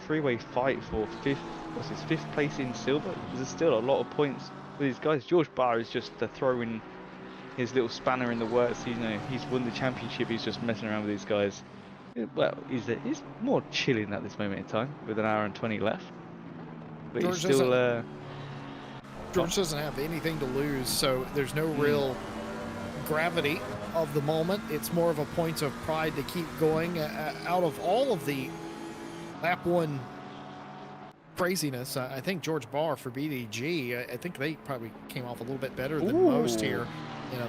three-way fight for fifth place in silver. There's still a lot of points for these guys. George Barr is just throwing his little spanner in the works. You know, he's won the championship. He's just messing around with these guys. Well, he's more chilling at this moment in time with an hour and 20 left. But George he's still. George doesn't have anything to lose, so there's no real gravity of the moment. It's more of a point of pride to keep going. Out of all of the lap one craziness, I think George Barr for BDG, I think they probably came off a little bit better than most here. In a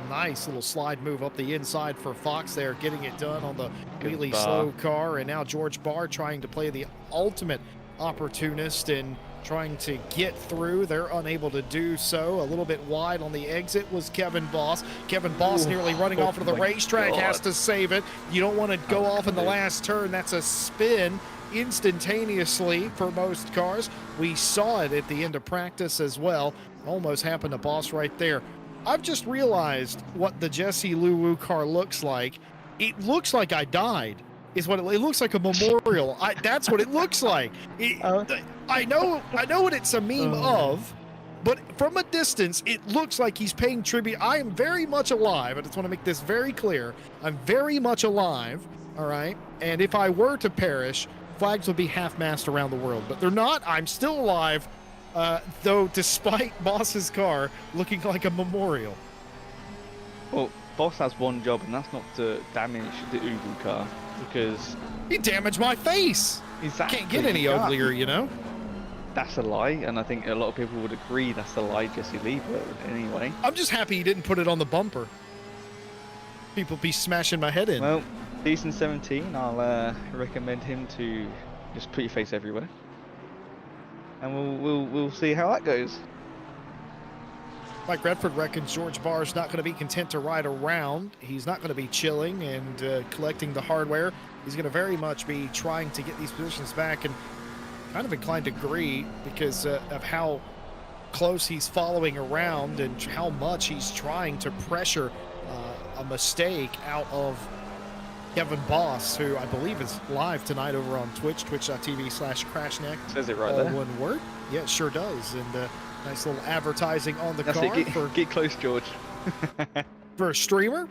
nice little slide move up the inside for Fox there, getting it done on the really slow car. And now George Barr trying to play the ultimate opportunist and trying to get through. They're unable to do so. A little bit wide on the exit was Kevin Boss. Kevin Boss nearly running off into the racetrack, has to save it. You don't want to go off in the last turn. That's a spin instantaneously for most cars. We saw it at the end of practice as well. Almost happened to Boss right there. I've just realized what the Jesse Luwu car looks like. It looks like I died. Is what it looks like, a memorial. That's what it looks like. I know what it's a meme of, but from a distance, it looks like he's paying tribute. I am very much alive. I just want to make this very clear. I'm very much alive, all right? And if I were to perish, flags would be half-mast around the world, but they're not. I'm still alive, though, despite Boss's car looking like a memorial. Well, Boss has one job, and that's not to damage the Ubu car, because he damaged my face. Exactly. Can't get any uglier, you know. That's a lie, and I think a lot of people would agree that's a lie, Jesse Lee, but anyway. I'm just happy he didn't put it on the bumper. People be smashing my head in. Well, season 17, I'll recommend him to just put your face everywhere, and we'll see how that goes. Mike Redford reckons George Barr's not going to be content to ride around. He's not going to be chilling and collecting the hardware. He's going to very much be trying to get these positions back, and kind of inclined to agree because of how close he's following around and how much he's trying to pressure a mistake out of Kevin Boss, who I believe is live tonight over on Twitch, twitch.tv/crashneck. Says it right all there. One word. Yeah, it sure does. And nice little advertising on the car. Get close, George. For a streamer.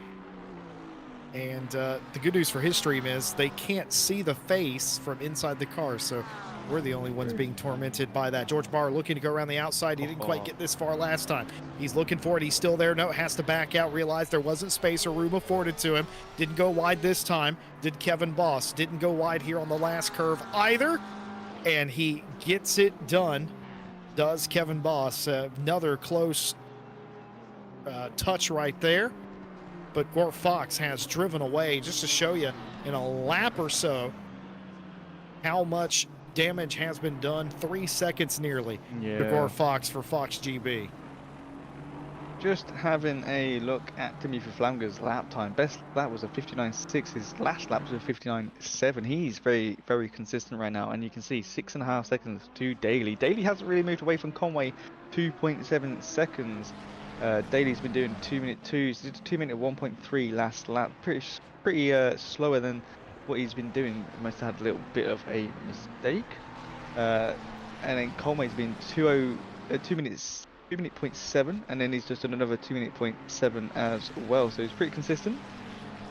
And the good news for his stream is they can't see the face from inside the car, so we're the only ones being tormented by that. George Barr looking to go around the outside. He didn't quite get this far last time. He's looking for it. He's still there. No, has to back out. Realized there wasn't space or room afforded to him. Didn't go wide this time. Did Kevin Boss. Didn't go wide here on the last curve either. And he gets it done. Does Kevin Boss. Another close touch right there. But Gort Fox has driven away, just to show you in a lap or so how much damage has been done. 3 seconds nearly to Gort Fox for Fox GB. Just having a look at Dimitri Flamga's lap time. Best lap was a 59.6. His last lap was a 59.7. He's very, very consistent right now, and you can see 6.5 seconds to Daly. Daly hasn't really moved away from Conway. 2.7 seconds. Daly's been doing 2-minute 2s. Did 2-minute 1.3 last lap. Pretty slower than what he's been doing. Must have had a little bit of a mistake. And then Conway's been 2-minute 0.7, and then he's just done another 2-minute 0.7 as well. So he's pretty consistent.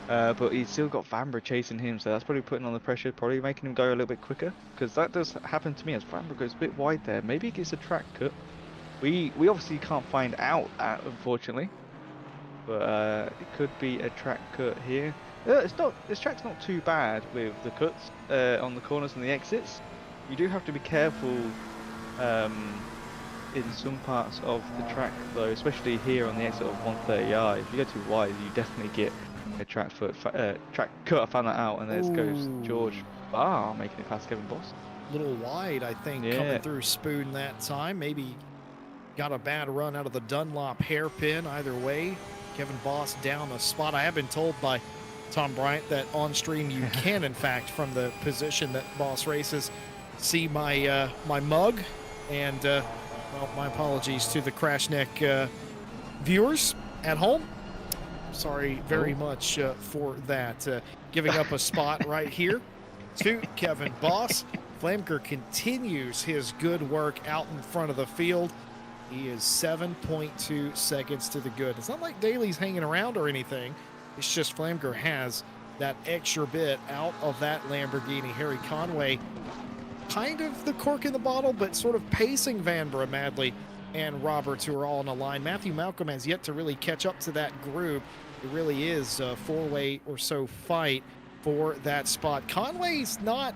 But he's still got Vanbrugh chasing him, so that's probably putting on the pressure, probably making him go a little bit quicker. Because that does happen to me as Vanbrugh goes a bit wide there. Maybe he gets a track cut. We obviously can't find out that, unfortunately, but it could be a track cut here. This track's not too bad with the cuts on the corners and the exits. You do have to be careful in some parts of the track though, especially here on the exit of 130i. If you go too wide, you definitely get a track cut. I found that out, and there goes George Barr making it past Kevin Boss. A little wide, I think, coming through Spoon that time. Maybe got a bad run out of the Dunlop hairpin. Either way, Kevin Boss down a spot. I have been told by Tom Bryant that on stream you can, in fact, from the position that Boss races, see my my mug. And, well, my apologies to the Crash Neck viewers at home. Sorry very much for that. Giving up a spot right here to Kevin Boss. Flamker continues his good work out in front of the field. He is 7.2 seconds to the good. It's not like Daly's hanging around or anything. It's just Flamker has that extra bit out of that Lamborghini. Harry Conway, kind of the cork in the bottle, but sort of pacing Vanbrugh, Madley, and Roberts, who are all in a line. Matthew Malcolm has yet to really catch up to that group. It really is a four-way or so fight for that spot. Conway's not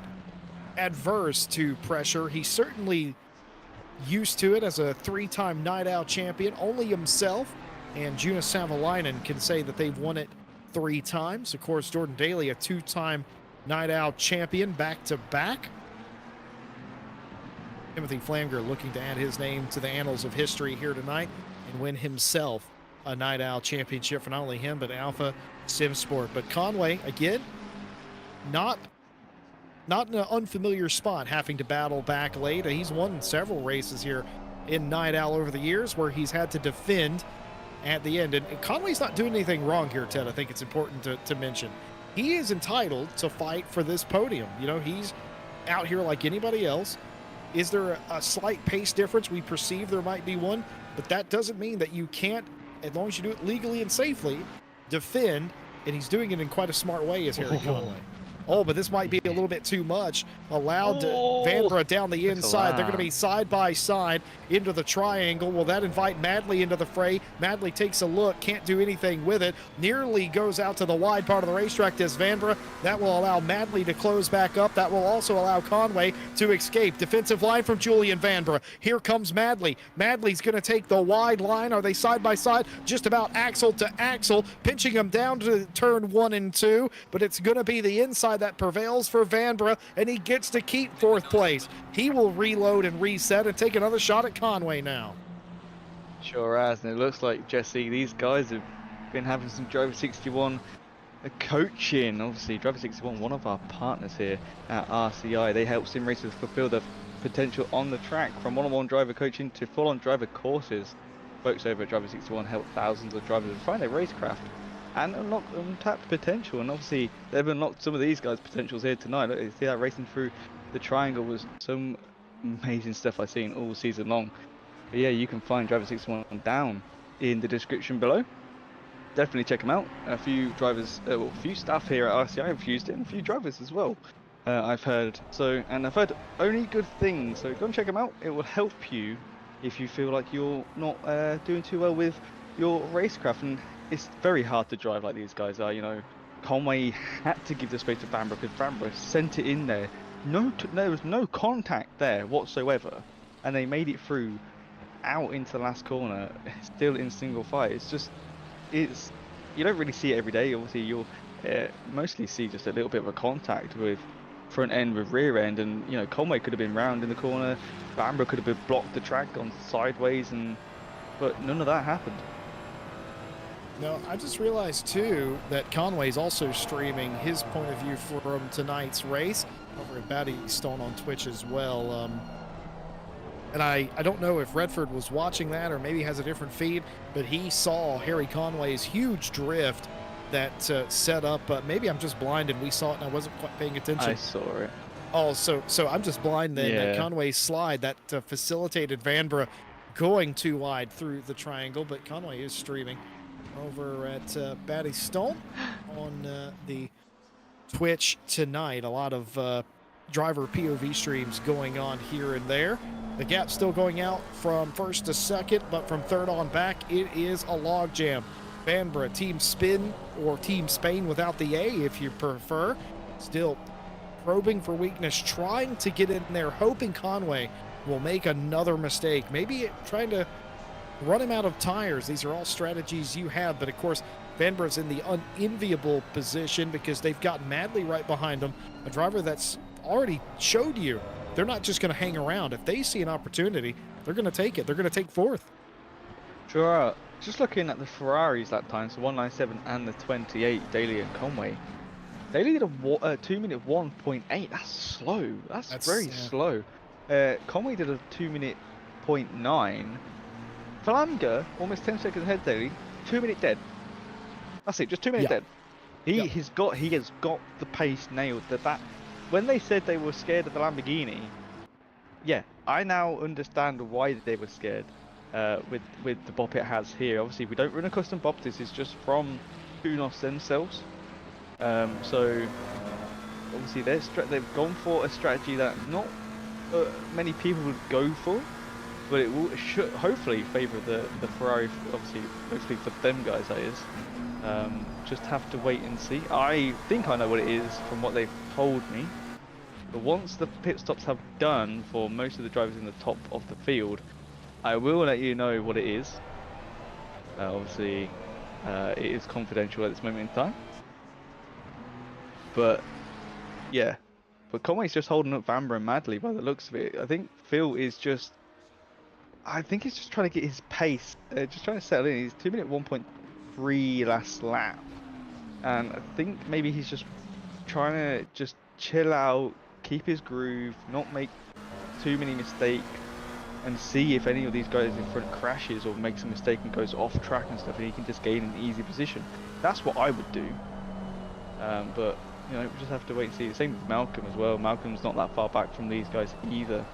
adverse to pressure. He's certainly used to it as a three-time Night Owl champion. Only himself and Juna Savalainen can say that they've won it 3 times. Of course, Jordan Daly, a 2-time Night Owl champion back-to-back. Timothy Flamger looking to add his name to the annals of history here tonight and win himself a Night Owl championship for not only him, but Alpha Sim Sport. But Conway, again, not in an unfamiliar spot, having to battle back late. He's won several races here in Night Owl over the years where he's had to defend at the end. And Conway's not doing anything wrong here, Ted. I think it's important to mention. He is entitled to fight for this podium. You know, he's out here like anybody else. Is there a slight pace difference? We perceive there might be one, but that doesn't mean that you can't, as long as you do it legally and safely, defend, and he's doing it in quite a smart way as Harry Conway. Oh, but this might be a little bit too much. Allowed Vanbrugh down the inside. They're going to be side by side into the triangle. Will that invite Madley into the fray? Madley takes a look, can't do anything with it. Nearly goes out to the wide part of the racetrack as Vanbrugh. That will allow Madley to close back up. That will also allow Conway to escape. Defensive line from Julian Vanbrugh. Here comes Madley. Madley's going to take the wide line. Are they side by side? Just about axle to axle, pinching him down to turn 1 and 2, but it's going to be the inside that prevails for Vanbrugh, and he gets to keep 4th place. He will reload and reset and take another shot at Conway now. Sure has, and it looks like, Jesse, these guys have been having some Driver 61 coaching. Obviously, Driver 61, one of our partners here at RCI, they help sim racers fulfill their potential on the track, from one-on-one driver coaching to full-on driver courses. Folks over at Driver 61 help thousands of drivers find their racecraft and unlock untapped potential. And obviously they've unlocked some of these guys' potentials here tonight. Look, you see that racing through the triangle was some amazing stuff I've seen all season long. But yeah, you can find Driver 61 down in the description below. Definitely check them out. A few drivers, well, a few staff here at RCI have used it, and a few drivers as well, I've heard. And I've heard only good things, so go and check them out. It will help you if you feel like you're not doing too well with your racecraft. And it's very hard to drive like these guys are, you know. Conway had to give the space to Vanbrugh because Vanbrugh sent it in there. There was no contact there whatsoever, and they made it through out into the last corner, still in single fight. It's you don't really see it every day. Obviously, you'll mostly see just a little bit of a contact with front end with rear end, and you know, Conway could have been round in the corner, Vanbrugh could have been blocked the track, gone sideways, but none of that happened. No, I just realized too that Conway's also streaming his point of view from tonight's race over at Batty Stone on Twitch as well. And I don't know if Redford was watching that or maybe has a different feed, but he saw Harry Conway's huge drift that set up. Maybe I'm just blind and we saw it and I wasn't quite paying attention. I saw it. Oh, so I'm just blind then. Yeah. Conway's slide that facilitated Vanbrugh going too wide through the triangle, but Conway is streaming over at Batty Stone on the Twitch tonight. A lot of driver POV streams going on here and there. The gap still going out from first to second, but from third on back, it is a logjam. Vanbrugh, Team Spin, or Team Spain without the A if you prefer, still probing for weakness, trying to get in there, hoping Conway will make another mistake. Maybe trying to run him out of tires. These are all strategies you have, but of course, Vanbrugh's in the unenviable position because they've got Madley right behind him, a driver that's already showed you they're not just going to hang around. If they see an opportunity, they're going to take it. They're going to take 4th. Sure are. just looking at the Ferraris that time, so 197 and the 28, Daly and Conway. Daly did a 2-minute 1.8. That's slow. That's very Yeah. slow. Conway did a 2-minute 0.9. Flamga, almost 10 seconds ahead, Daly. 2-minute dead. That's it, just 2 minutes dead. He has got the pace nailed. That when they said they were scared of the Lamborghini, yeah, I now understand why they were scared. With the bop it has here. Obviously, we don't run a custom bop. This is just from Unos themselves. So obviously they've gone for a strategy that not many people would go for, but it should hopefully favour the Ferrari. Obviously, mostly for them guys, that is. Just have to wait and see. I think I know what it is from what they've told me. But once the pit stops have done for most of the drivers in the top of the field, I will let you know what it is. Obviously, it is confidential at this moment in time. But yeah, but Conway's just holding up Vanbrugh madly by the looks of it. I think Phil is just, he's just trying to get his pace, just trying to settle in. He's 2-minute 1.3 last lap, and I think maybe he's just trying to just chill out, keep his groove, not make too many mistakes, and see if any of these guys in front crashes or makes a mistake and goes off track and stuff, and he can just gain an easy position. That's what I would do. But you know, we just have to wait and see. Same with Malcolm as well. Malcolm's not that far back from these guys either.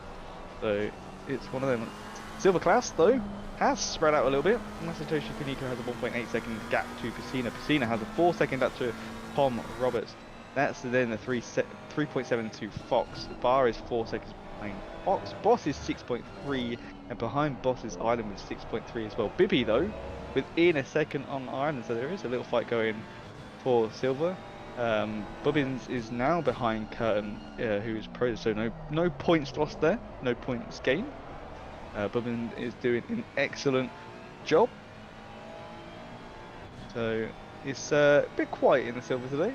So it's one of them. Silver class though has spread out a little bit. Masatoshi Kaneko has a 1.8 second gap to Piscina. Piscina has a 4-second gap to Tom Roberts. That's then the 3.7 to Fox. Bar is 4 seconds behind Fox. Boss is 6.3, and behind Boss is Island with 6.3 as well. Bibby though, within a second on Island, so there is a little fight going for silver. Bubbins is now behind Curtin, who is pro, so no points lost there, no points gained. Bubbins is doing an excellent job. So it's a bit quiet in the silver today.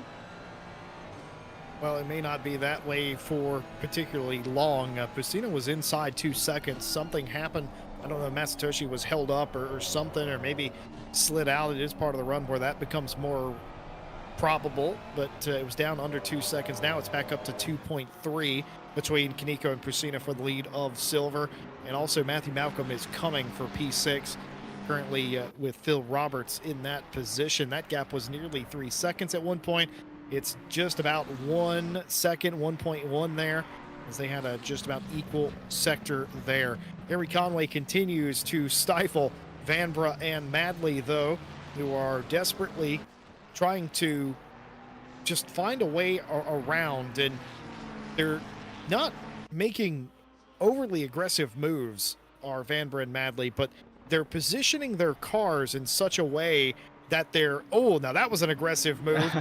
Well, it may not be that way for particularly long. Piscina was inside 2 seconds. Something happened. I don't know, Masatoshi was held up or something, or maybe slid out. It is part of the run where that becomes more probable, but it was down under 2 seconds. Now it's back up to 2.3 between Kaneko and Piscina for the lead of silver. And also Matthew Malcolm is coming for P6, currently with Phil Roberts in that position. That gap was nearly 3 seconds at one point. It's just about 1 second, 1.1 there, as they had a just about equal sector there. Harry Conway continues to stifle Vanbrugh and Madley, though, who are desperately trying to just find a way around, and they're not making overly aggressive moves, are Vanbrugh and Madley, but they're positioning their cars in such a way that they're, oh, now that was an aggressive move.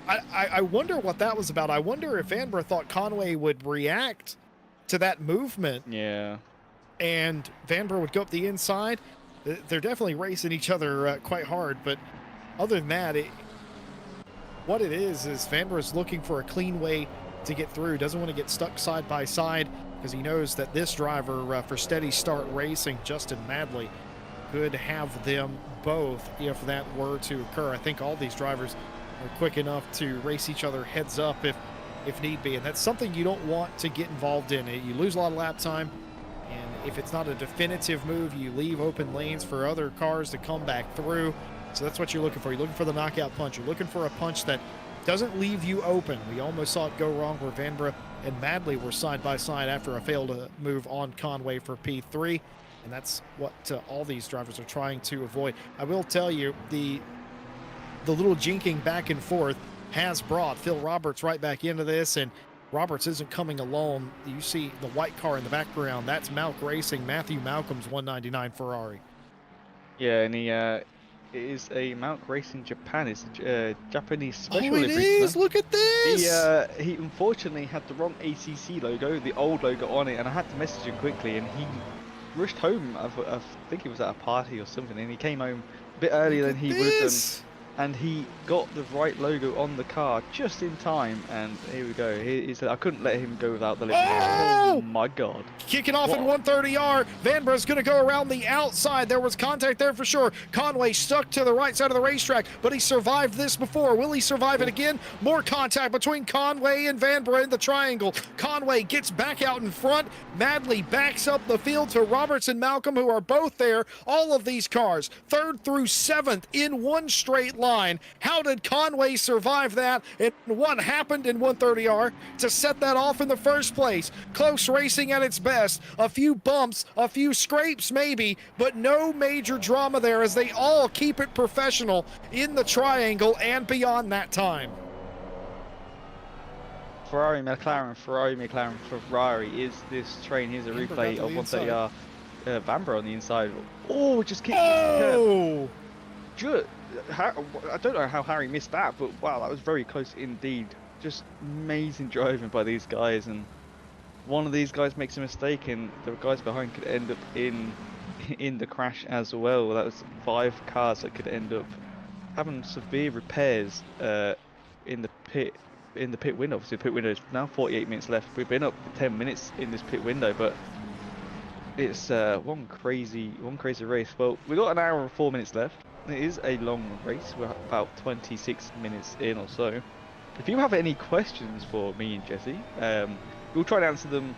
I wonder what that was about. I wonder if Vanbrugh thought Conway would react to that movement. Yeah. And Vanbrugh would go up the inside. They're definitely racing each other quite hard, but other than that, what it is Vanbrugh looking for a clean way to get through. Doesn't want to get stuck side by side because he knows that this driver for Steady Start Racing, Justin Madley, could have them both if that were to occur. I think all these drivers are quick enough to race each other heads up if need be, and that's something you don't want to get involved in. You lose a lot of lap time, and if it's not a definitive move, you leave open lanes for other cars to come back through. So that's what you're looking for. You're looking for the knockout punch. You're looking for a punch that doesn't leave you open. We almost saw it go wrong where Vanbrugh and Madley were side by side after a failed move on Conway for P3, and that's what all these drivers are trying to avoid. I will tell you, the little jinking back and forth has brought Phil Roberts right back into this, and Roberts isn't coming alone. You see the white car in the background. That's Malk Racing, Matthew Malcolm's 199 Ferrari. Yeah, and he is a Malk Racing Japan. It's a Japanese special livery. Oh, it is! Look at this! He unfortunately had the wrong ACC logo, the old logo on it, and I had to message him quickly, and he rushed home. I think he was at a party or something, and he came home a bit earlier than he would have done and he got the right logo on the car just in time. And here we go. He said, I couldn't let him go without the lip. Oh my God. Kicking off What? in 130R. Vanbrugh's going to go around the outside. There was contact there for sure. Conway stuck to the right side of the racetrack, but he survived this before. Will he survive it again? More contact between Conway and Vanbrugh in the triangle. Conway gets back out in front. Madly backs up the field to Roberts and Malcolm, who are both there. All of these cars, 3rd through 7th in one straight line. How did Conway survive that? And what happened in 130R to set that off in the first place? Close racing at its best. A few bumps, a few scrapes maybe, but no major drama there as they all keep it professional in the triangle and beyond that time. Ferrari, McLaren, Ferrari, McLaren, Ferrari is this train. Here's a replay of 130R. Vanbrugh on the inside. Oh, just kicked Oh! I don't know how Harry missed that, but wow, that was very close indeed. Just amazing driving by these guys, and one of these guys makes a mistake and the guys behind could end up in the crash as well. That was 5 cars that could end up having severe repairs in the pit window. Obviously the pit window is now 48 minutes left. We've been up for 10 minutes in this pit window, but it's one crazy race. Well, we've got an hour and 4 minutes left. It is a long race. We're about 26 minutes in or so. If you have any questions for me and Jesse, we'll try to answer them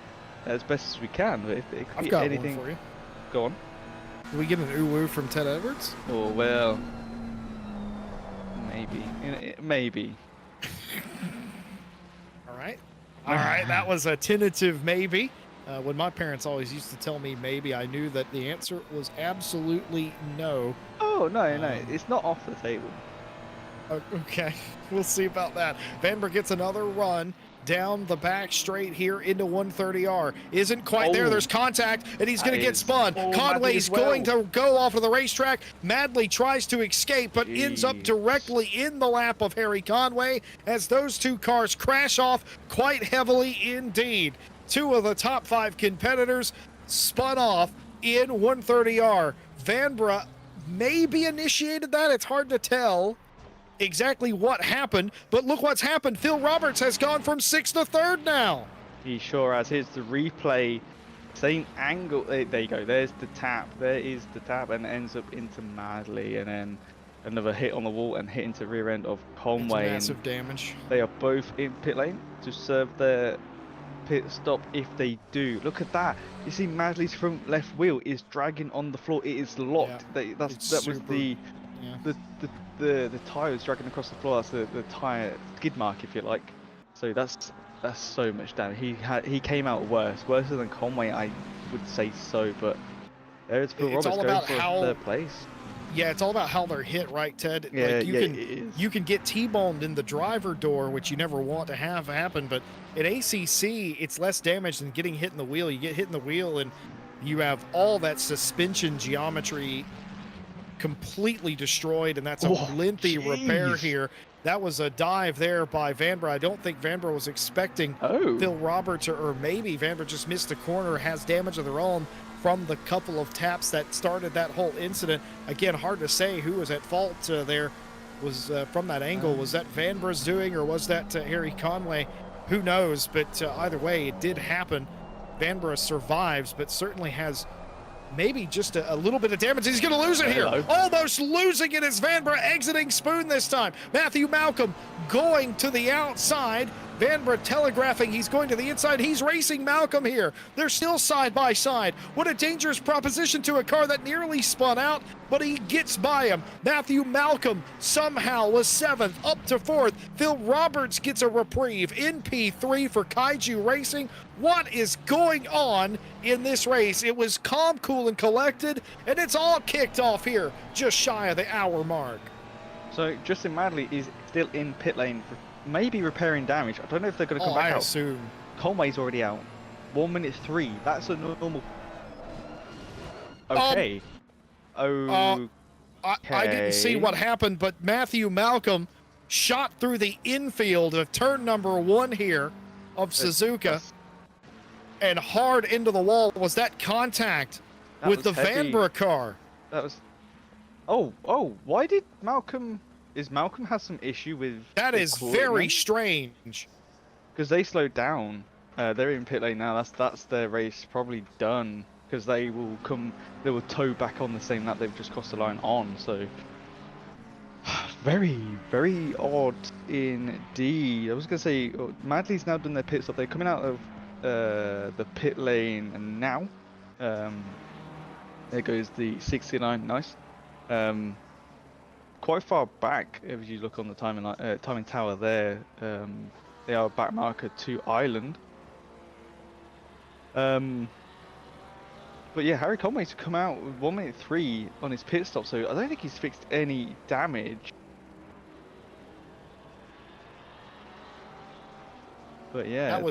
as best as we can. But if I've got anything, one for you. Go on. Do we get an ooh-woo from Ted Edwards? Oh well, maybe. All right, that was a tentative maybe. When my parents always used to tell me maybe, I knew that the answer was absolutely no. Oh no, it's not off the table. Okay, we'll see about that. Vanbrugh gets another run down the back straight here into 130R. Isn't quite there. There's contact, and he's going to get spun. Conway's going to go off of the racetrack. Madly tries to escape, but ends up directly in the lap of Harry Conway as those two cars crash off quite heavily indeed. 2 of the top 5 competitors spun off in 130R. Vanbrugh maybe initiated that. It's hard to tell exactly what happened, but look what's happened. Phil Roberts has gone from 6th to 3rd now. He sure has. Here's the replay. Same angle. There you go. There's the tap. There is the tap, and ends up into Madly, and then another hit on the wall and hit into rear end of Conway. That's massive damage. They are both in pit lane to serve their pit stop if they do. Look at that. You see Madly's front left wheel is dragging on the floor. It is locked. Yeah, that was the the tyre was dragging across the floor. That's the tyre skid mark, if you like. So that's so much damage. He came out worse than Conway, I would say so. But there's Phil Roberts going for third place. Yeah, it's all about how they're hit, right, Ted? Yeah, like you can get T-boned in the driver door, which you never want to have happen. But at ACC, it's less damage than getting hit in the wheel. You get hit in the wheel, and you have all that suspension geometry completely destroyed, and that's a lengthy repair here. That was a dive there by Vanbrugh. I don't think Vanbrugh was expecting Phil Roberts, or maybe Vanbrugh just missed a corner, has damage of their own from the couple of taps that started that whole incident. Again, hard to say who was at fault there. Was from that angle, was that Vanbrugh's doing, or was that Harry Conway? Who knows? But either way, it did happen. Vanbrugh survives, but certainly has maybe just a little bit of damage. He's going to lose it here. Almost losing it as Vanbrugh exiting Spoon this time. Matthew Malcolm going to the outside. Vanbrugh telegraphing he's going to the inside. He's racing Malcolm here. They're still side by side. What a dangerous proposition to a car that nearly spun out, but he gets by him. Matthew Malcolm somehow was 7th, up to 4th. Phil Roberts gets a reprieve in P3 for Kaiju Racing. What is going on in this race? It was calm, cool, and collected, and it's all kicked off here, just shy of the hour mark. So Justin Madly is still in pit lane for maybe repairing damage. I don't know if they're going to come back out. I assume. Conway's already out. 1:03. That's a normal. Okay. I didn't see what happened, but Matthew Malcolm shot through the infield of turn number 1 here of Suzuka and hard into the wall. Was that contact with the Vanbrugh car? That was. Oh! Why did Malcolm is Malcolm has some issue with That is very equipment strange. because they slowed down. They're in pit lane now. That's their race probably done because they will come. They will tow back on the same lap they've just crossed the line on. So very, very odd indeed. I was gonna say Madley's now done their pit stop. They're coming out of the pit lane and now. There goes the 69. Nice. Quite far back if you look on the timing tower there. They are back marker to Island. But yeah, Harry Conway's come out with 1:03 on his pit stop, so I don't think he's fixed any damage. But yeah,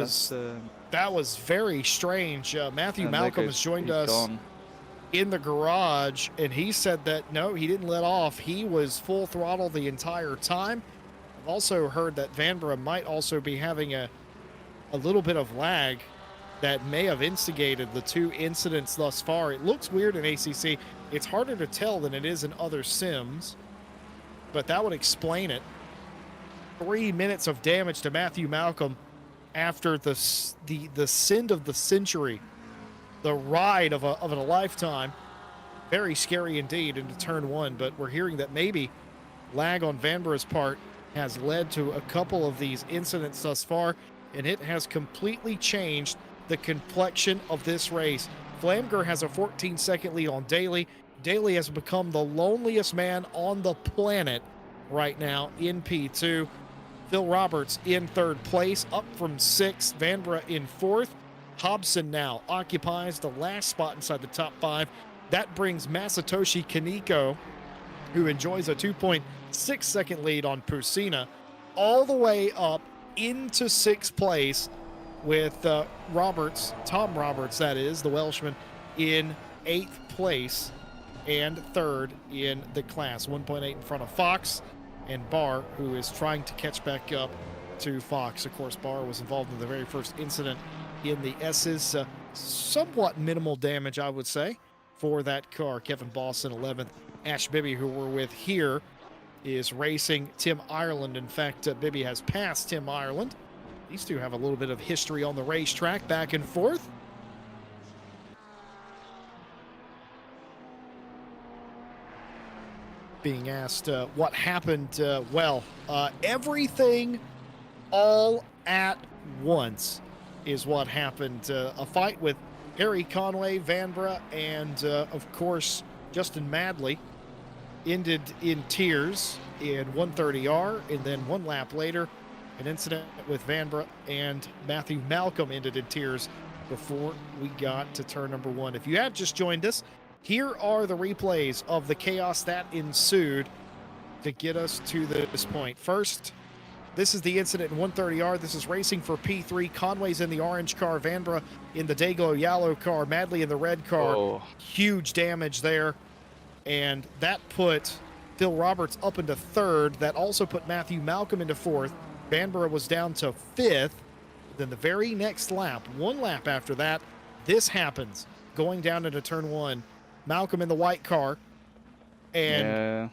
that was very strange. Matthew Malcolm has joined us in the garage, and he said that no, he didn't let off. He was full throttle the entire time. I've also heard that Vanbrugh might also be having a little bit of lag that may have instigated the two incidents thus far. It looks weird in ACC. It's harder to tell than it is in other sims, but that would explain it. 3 minutes of damage to Matthew Malcolm after the sin of the century, the ride of a lifetime. Very scary indeed into turn one, but we're hearing that maybe lag on Vanbrug's part has led to a couple of these incidents thus far, and it has completely changed the complexion of this race. Flamger has a 14-second lead on Daly. Daly has become the loneliest man on the planet right now in P2. Phil Roberts in third place, up from 6th. Vanbrugh in 4th. Hobson now occupies the last spot inside the top 5. That brings Masatoshi Kaneko, who enjoys a 2.6-second lead on Pusina, all the way up into 6th place with Roberts, Tom Roberts, that is, the Welshman, in 8th place and 3rd in the class. 1.8 in front of Fox and Barr, who is trying to catch back up to Fox. Of course, Barr was involved in the very first incident in the S's. Somewhat minimal damage, I would say, for that car. Kevin Boston, 11th. Ash Bibby, who we're with here, is racing Tim Ireland. In fact, Bibby has passed Tim Ireland. These two have a little bit of history on the racetrack, back and forth. Being asked what happened, everything all at once is what happened. A fight with Harry Conway, Vanbrugh, and of course Justin Madley ended in tears in 130R, and then 1 lap later, an incident with Vanbrugh and Matthew Malcolm ended in tears before we got to turn number 1. If you have just joined us, here are the replays of the chaos that ensued to get us to this point. First, this is the incident in 130R. This is racing for P3. Conway's in the orange car, Vanbrugh in the Dayglow yellow car, Madley in the red car. Oh. Huge damage there. And that put Phil Roberts up into 3rd. That also put Matthew Malcolm into 4th. Vanbrugh was down to 5th. Then the very next lap, 1 lap after that, this happens. Going down into turn 1. Malcolm in the white car. And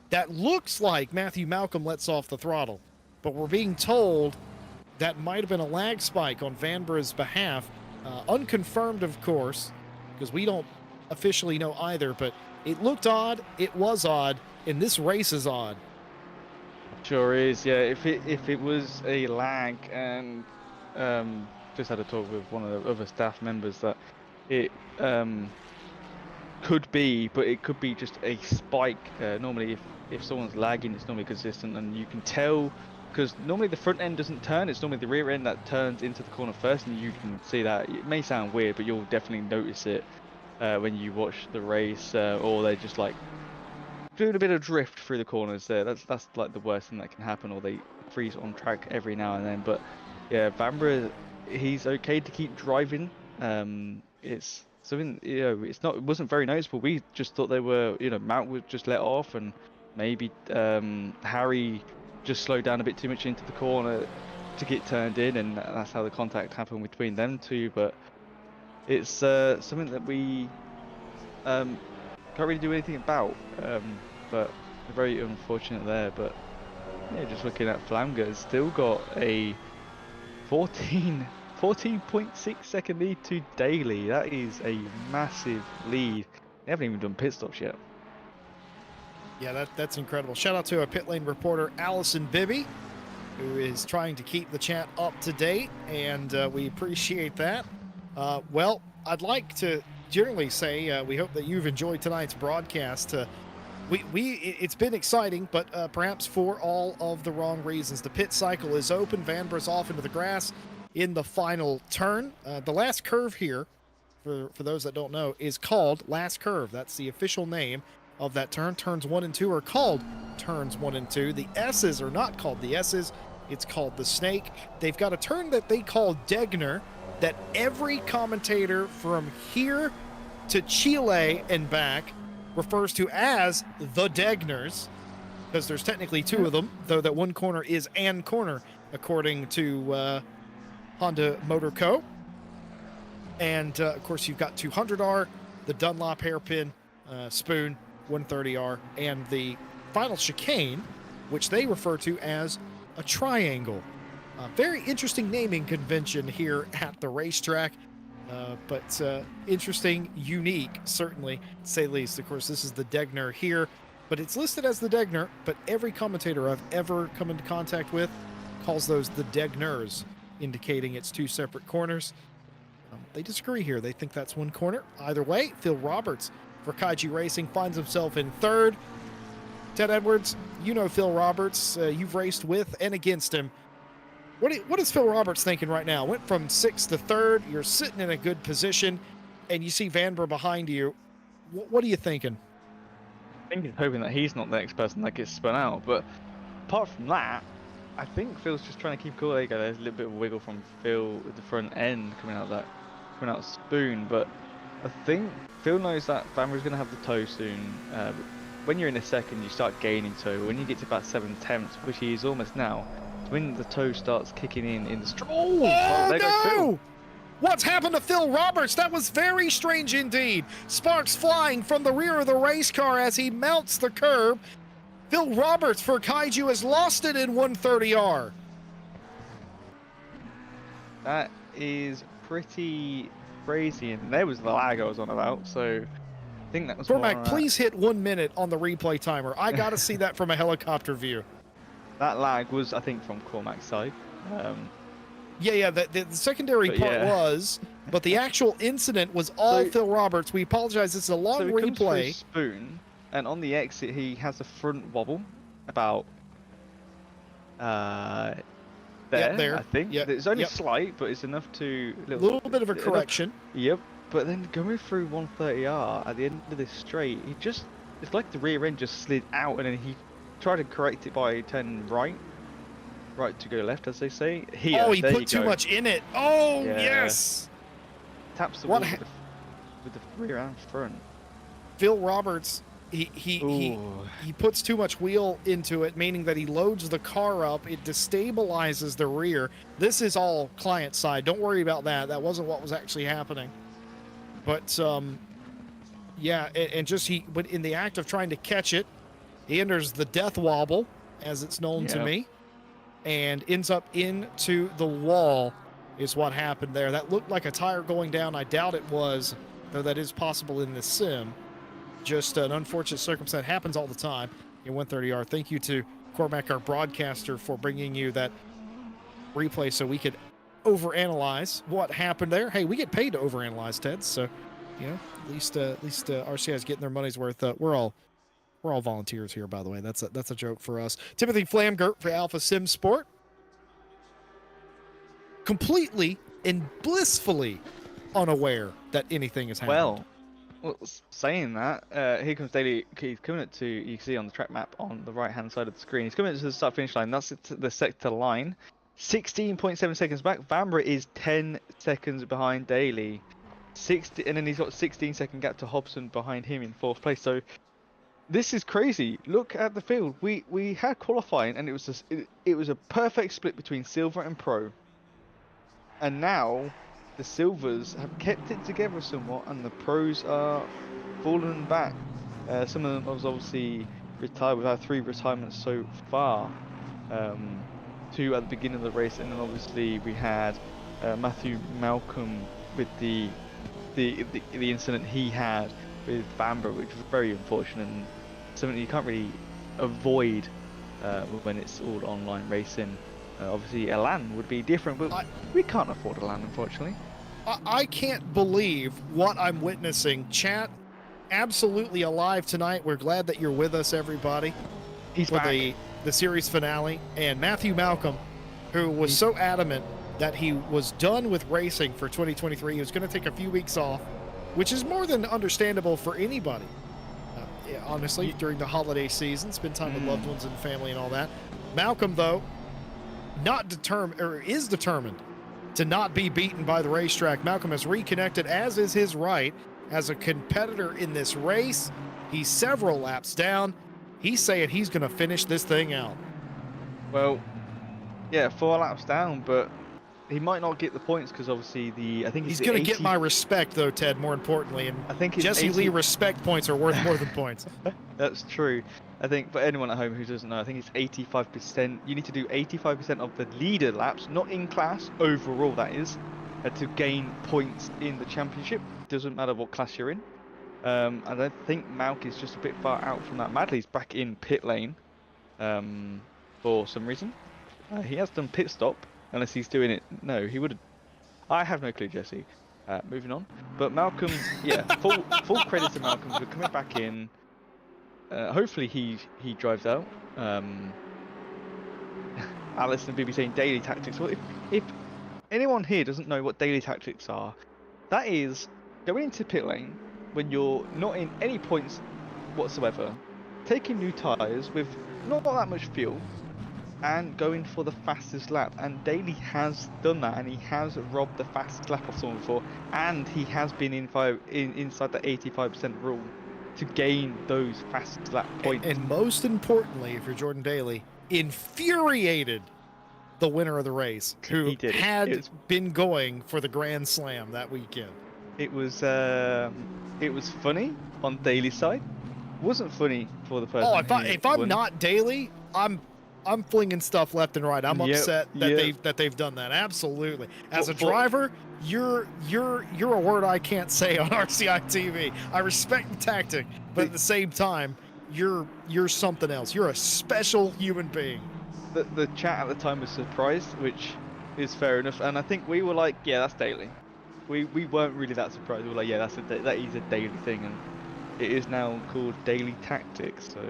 that looks like Matthew Malcolm lets off the throttle. But we're being told that might have been a lag spike on Vanbrug's behalf. Unconfirmed, of course, because we don't officially know either. But it looked odd, it was odd, and this race is odd. Sure is, yeah. If it was a lag, and just had a talk with one of the other staff members that it could be, but it could be just a spike. Normally, if someone's lagging, it's normally consistent, and you can tell because normally the front end doesn't turn. It's normally the rear end that turns into the corner first, and you can see that. It may sound weird, but you'll definitely notice it when you watch the race, or they're just like doing a bit of drift through the corners there. That's like the worst thing that can happen, or they freeze on track every now and then. But yeah, Vanbrugh, he's okay to keep driving. It's something, it wasn't very noticeable. We just thought they were, Mount would just let off, and maybe Harry just slowed down a bit too much into the corner to get turned in, and that's how the contact happened between them two. But it's something that we can't really do anything about. But very unfortunate there. But yeah, just looking at Flamga, has still got a 14.6 second lead to Daly. That is a massive lead. They haven't even done pit stops yet. Yeah, that's incredible. Shout out to a pit lane reporter, Allison Bibby, who is trying to keep the chat up to date, and we appreciate that. Well, I'd like to generally say we hope that you've enjoyed tonight's broadcast. It's been exciting, but perhaps for all of the wrong reasons. The pit cycle is open. Vanbra's off into the grass in the final turn. The last curve here, for those that don't know, is called Last Curve. That's the official name of that turn. Turns 1 and 2 are called turns 1 and 2. The S's are not called the S's. It's called the Snake. They've got a turn that they call Degner that every commentator from here to Chile and back refers to as the Degners, because there's technically 2 of them, though that one corner is an corner, according to Honda Motor Co. And, of course, you've got 200R, the Dunlop hairpin, spoon, 130R, and the final chicane, which they refer to as a triangle. Very interesting naming convention here at the racetrack, but interesting, unique, certainly, to say the least. Of course, this is the Degner here, but it's listed as the Degner, but every commentator I've ever come into contact with calls those the Degners, indicating it's 2 separate corners. They disagree here. They think that's one corner. Either way, Phil Roberts for Kaiji Racing finds himself in 3rd. Ted Edwards, you know Phil Roberts. You've raced with and against him. What is Phil Roberts thinking right now? Went from 6th to 3rd. You're sitting in a good position, and you see Vanbrugh behind you. What are you thinking? I think he's hoping that he's not the next person that gets spun out. But apart from that, I think Phil's just trying to keep cool. There you go. There's a little bit of wiggle from Phil with the front end coming out of spoon. But I think Phil knows that Vanbraugh's going to have the toe soon. When you're in a second, you start gaining toe. When you get to about 7/10, which he is almost now, when the toe starts kicking in the oh there goes Phil. What's happened to Phil Roberts? That was very strange indeed. Sparks flying from the rear of the race car as he mounts the curb. Phil Roberts for Kaiju has lost it in 130R. That is pretty crazy, and there was the lag I was on about, so I think that was Cormac, please hit 1 minute on the replay timer. I got to see that from a helicopter view. That lag was, I think, from Cormac's side. Yeah, the secondary part was, but the actual incident was all Phil Roberts. We apologize, it's a long replay. Comes through spoon, and on the exit, he has a front wobble about there, I think. Yep. It's only slight, but it's enough to... A little bit of a correction. Yep, but then going through 130R at the end of this straight, it's like the rear end just slid out, and then he tried to correct it by turning right to go left, as they say. Here, he put too much in it. Oh, yeah. Yes! Taps the wall with the rear and front. Phil Roberts... He puts too much wheel into it, meaning that he loads the car up. It destabilizes the rear. This is all client side. Don't worry about that. That wasn't what was actually happening. But, yeah, and just but in the act of trying to catch it, he enters the death wobble, as it's known to me, and ends up into the wall is what happened there. That looked like a tire going down. I doubt it was, though that is possible in this sim. Just an unfortunate circumstance. Happens all the time in 130R. Thank you to Cormac, our broadcaster, for bringing you that replay so we could overanalyze what happened there. Hey, we get paid to overanalyze, Ted, so you know, at least RCI is getting their money's worth. We're all volunteers here, by the way. That's a joke for us. Timothy Flamgert for Alpha Sim Sport. Completely and blissfully unaware that anything has happened. Well, saying that, here comes Daly. He's coming up to, you can see on the track map on the right-hand side of the screen. He's coming to the start-finish line. That's the sector line. 16.7 seconds back. Vanbrugh is 10 seconds behind Daly. And then he's got 16-second gap to Hobson behind him in 4th place. So this is crazy. Look at the field. We had qualifying, and it was a perfect split between Silver and Pro. And now the Silvers have kept it together somewhat, and the Pros are falling back. Some of them was obviously retired. We've had 3 retirements so far. 2 at the beginning of the race, and then obviously we had Matthew Malcolm with the incident he had with Bamber, which was very unfortunate and something you can't really avoid when it's all online racing. Obviously, a LAN would be different, but we can't afford a LAN, unfortunately. I can't believe what I'm witnessing. Chat, absolutely alive tonight. We're glad that you're with us, everybody. He's for back. the series finale. And Matthew Malcolm, who was so adamant that he was done with racing for 2023, he was going to take a few weeks off, which is more than understandable for anybody. Honestly, during the holiday season, spend time with loved ones and family and all that. Malcolm, though, is determined to not be beaten by the racetrack. Malcolm has reconnected, as is his right, as a competitor in this race. He's several laps down. He's saying he's going to finish this thing out. Well, yeah, 4 laps down, but he might not get the points because obviously I think he's going to get my respect, though, Ted. More importantly, and I think Jesse Lee respect points are worth more than points. That's true. I think for anyone at home who doesn't know, I think it's 85%. You need to do 85% of the leader laps, not in class, overall that is, to gain points in the championship. Doesn't matter what class you're in. And I think Malk is just a bit far out from that. Madley's back in pit lane for some reason. He has done pit stop, unless he's doing it. No, he would. I have no clue, Jesse. Moving on. But Malcolm, yeah, full credit to Malcolm for coming back in. Hopefully he drives out. Alice and Bibby saying daily tactics. Well, if anyone here doesn't know what daily tactics are, that is going into pit lane when you're not in any points whatsoever, taking new tyres with not that much fuel, and going for the fastest lap. And Daly has done that, and he has robbed the fastest lap of someone before, and he has been inside the 85% rule to gain those fastest lap points. And most importantly, if you're Jordan Daly, infuriated the winner of the race, who had been going for the Grand Slam that weekend. It was funny on Daly's side. It wasn't funny for the person. Oh, if I'm not Daly, I'm flinging stuff left and right. I'm upset that they've done that. Absolutely. As a driver, you're a word I can't say on RCI TV. I respect the tactic, but at the same time, you're something else. You're a special human being. The chat at the time was surprised, which is fair enough, and I think we were like, yeah, that's Daly. We weren't really that surprised. We were like, yeah, that is a Daly thing, and it is now called Daily Tactics. So,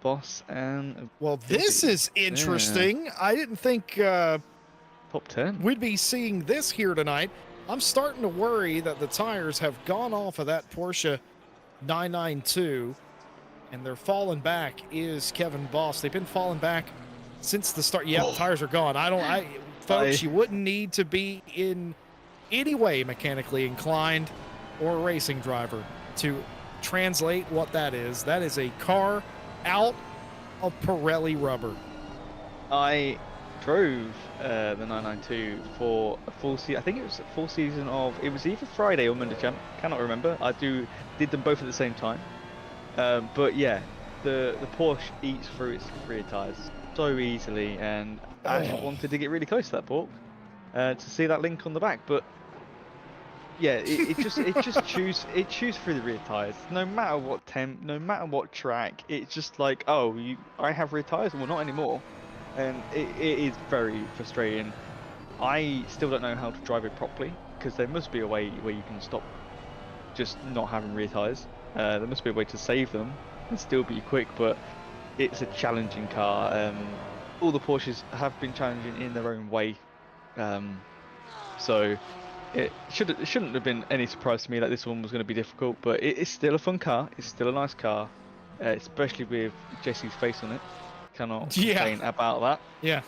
boss and well, this is interesting. Yeah. I didn't think top 10 we'd be seeing this here tonight. I'm starting to worry that the tires have gone off of that Porsche 992, and they're falling back. Is Kevin Boss? They've been falling back since the start. Yeah, the tires are gone. Folks, you wouldn't need to be in any way mechanically inclined or a racing driver to translate what that is. That is a car out of Pirelli rubber. I drove the 992 for a full season. I think it was a full season of. It was either Friday or Monday Champ. Cannot remember. Did them both at the same time. But yeah, the Porsche eats through its rear tires so easily, and I wanted to get really close to that pork to see that link on the back. But yeah, it just chews through the rear tires. No matter what temp, no matter what track, it's just like, I have rear tires. Well, not anymore, and it is very frustrating. I still don't know how to drive it properly, because there must be a way where you can stop just not having rear tires. There must be a way to save them and still be quick, but it's a challenging car. All the Porsches have been challenging in their own way, so it shouldn't have been any surprise to me that this one was going to be difficult. But it's still a fun car. It's still a nice car, especially with Jesse's face on it. Cannot complain about that. Yeah.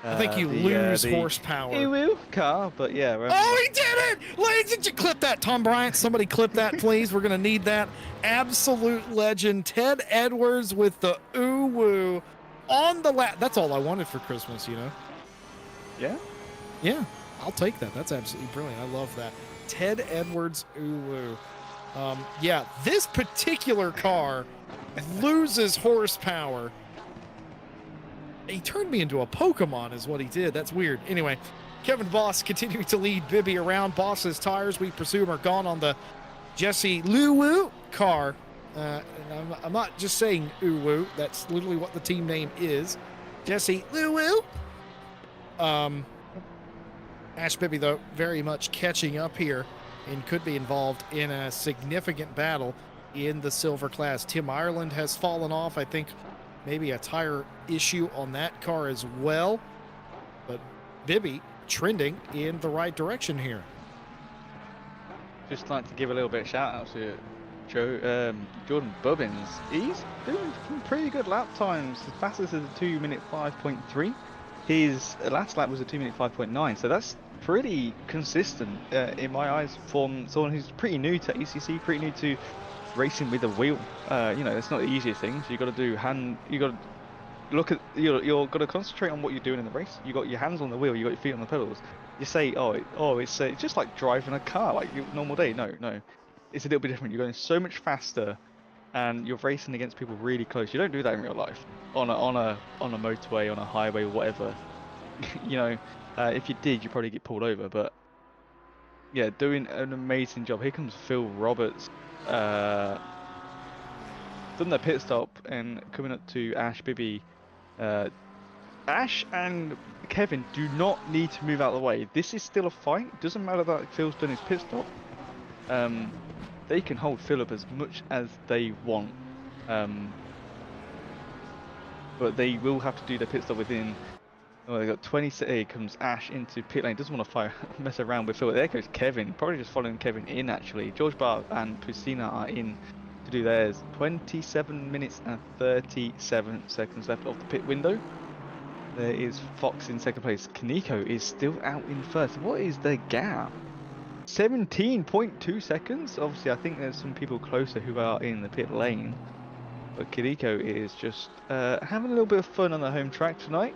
I think you lose horsepower. You will car, but yeah. Oh, he did it! Ladies, did you clip that, Tom Bryant? Somebody clip that, please. We're going to need that. Absolute legend, Ted Edwards with the ooh-woo on the lap. That's all I wanted for Christmas, you know? Yeah? Yeah, I'll take that. That's absolutely brilliant. I love that. Ted Edwards ooh-woo. Yeah, this particular car loses horsepower. He turned me into a Pokemon is what he did. That's weird. Anyway, Kevin Boss continuing to lead Bibby around. Boss's tires, we presume, are gone on the Jesse Luwu car. And I'm not just saying Uwu. That's literally what the team name is. Jesse Luwu. Ash Bibby, though, very much catching up here and could be involved in a significant battle in the silver class. Tim Ireland has fallen off. I think maybe a tire issue on that car as well. But Bibby trending in the right direction here. Just like to give a little bit of shout out to Jordan Bubbins. He's doing some pretty good lap times. His fastest is a 2-minute 5.3. His last lap was a 2-minute 5.9. So that's pretty consistent in my eyes from someone who's pretty new to ACC, pretty new to racing with a wheel. You know, it's not the easiest thing. So you got to do you got to look at, you're got to concentrate on what you're doing in the race. You got your hands on the wheel, you got your feet on the pedals. You say, it's just like driving a car, like your normal day. No, it's a little bit different. You're going so much faster, and you're racing against people really close. You don't do that in real life on a motorway, on a highway, whatever. You know, if you did, you'd probably get pulled over. But yeah, doing an amazing job. Here comes Phil Roberts. Done their pit stop and coming up to Ash Bibby. Ash and Kevin do not need to move out of the way. This is still a fight. Doesn't matter that Phil's done his pit stop. They can hold Phil up as much as they want. But they will have to do their pit stop within. Oh, they got 20. Here comes Ash into pit lane. Doesn't want to mess around with Phil. There goes Kevin. Probably just following Kevin in actually. George Bar and Pusina are in to do theirs. 27 minutes and 37 seconds left of the pit window. There is Fox in second place. Kaneko is still out in first. What is the gap? 17.2 seconds. Obviously, I think there's some people closer who are in the pit lane. But Kaneko is just having a little bit of fun on the home track tonight,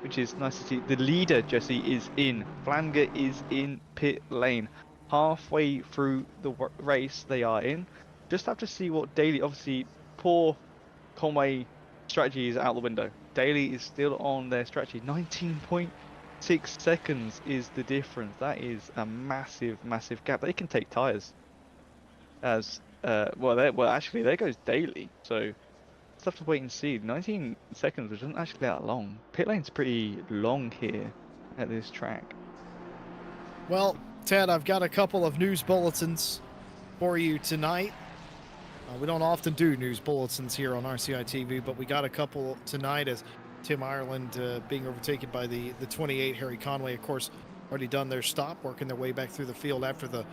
which is nice to see. The leader, Jesse, is in. Flamger is in pit lane. Halfway through the race they are in. Just have to see what Daly, obviously, poor Conway strategy is out the window. Daly is still on their strategy. 19.6 seconds is the difference. That is a massive gap. They can take tyres. As actually there goes Daly. So just have to wait and see. 19 seconds, which isn't actually that long. Pit lane's pretty long here at this track. Well, Ted, I've got a couple of news bulletins for you tonight. We don't often do news bulletins here on RCI TV, but we got a couple tonight as Tim Ireland being overtaken by the 28 Harry Conway, of course, already done their stop, working their way back through the field after the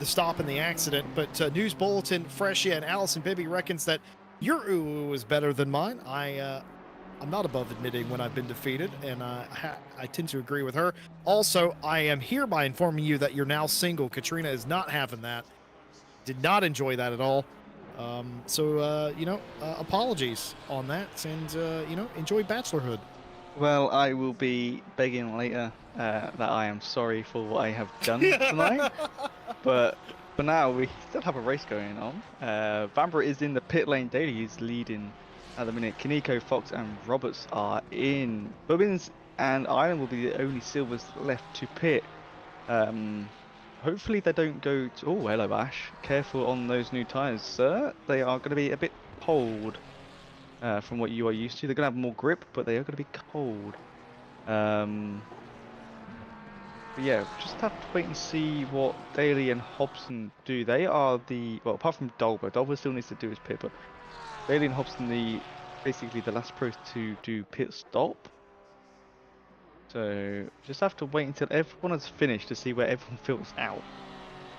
stop and the accident. But news bulletin fresh in. Allison Bibby reckons that your UU is better than mine. I'm not above admitting when I've been defeated, and I tend to agree with her. Also, I am hereby informing you that you're now single. Katrina is not having that. Did not enjoy that at all. Apologies on that, and enjoy bachelorhood. Well, I will be begging later that I am sorry for what I have done tonight. But for now, we still have a race going on. Bamber is in the pit lane. Daly is leading at the minute. Kaneko, Fox, and Roberts are in. Bubbins and Ireland will be the only silvers left to pit. Hopefully they don't go to... Oh, hello, Ash. Careful on those new tyres, sir. They are going to be a bit cold from what you are used to. They're going to have more grip, but they are going to be cold. But yeah, just have to wait and see what Daly and Hobson do. They are the... Well, apart from Dolber. Dolber still needs to do his pit, but Daly and Hobson, basically the last pros to do pit stop. So just have to wait until everyone has finished to see where everyone fills out,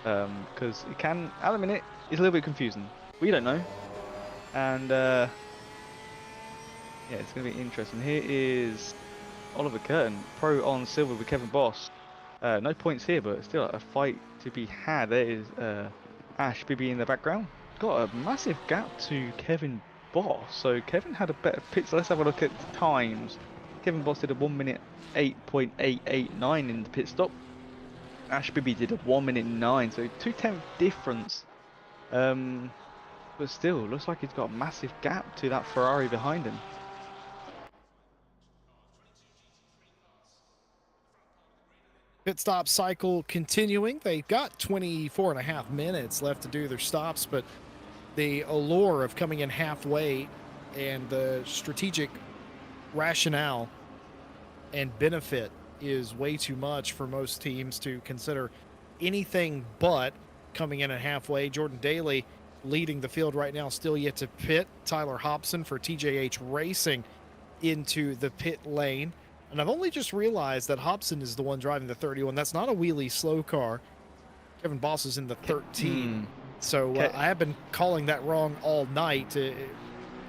because it can, at the minute, it's a little bit confusing. We don't know, and yeah, it's going to be interesting. Here is Oliver Curtin, pro on silver with Kevin Boss. No points here, but still a fight to be had. There is Ash Bibby in the background. Got a massive gap to Kevin Boss. So Kevin had a better pit. So let's have a look at the times. Kevin Boss did a 1 minute 8.889 in the pit stop. Ash Bibby did a 1 minute 9, so 2/10 difference. but still, looks like he's got a massive gap to that Ferrari behind him. Pit stop cycle continuing. They've got 24.5 minutes left to do their stops, but the allure of coming in halfway and the strategic rationale and benefit is way too much for most teams to consider anything but coming in at halfway. Jordan Daly leading the field right now, still yet to pit. Tyler Hobson for TJH Racing into the pit lane. And I've only just realized that Hobson is the one driving the 31. That's not a wheelie slow car. Kevin Boss is in the 13. So I have been calling that wrong all night. The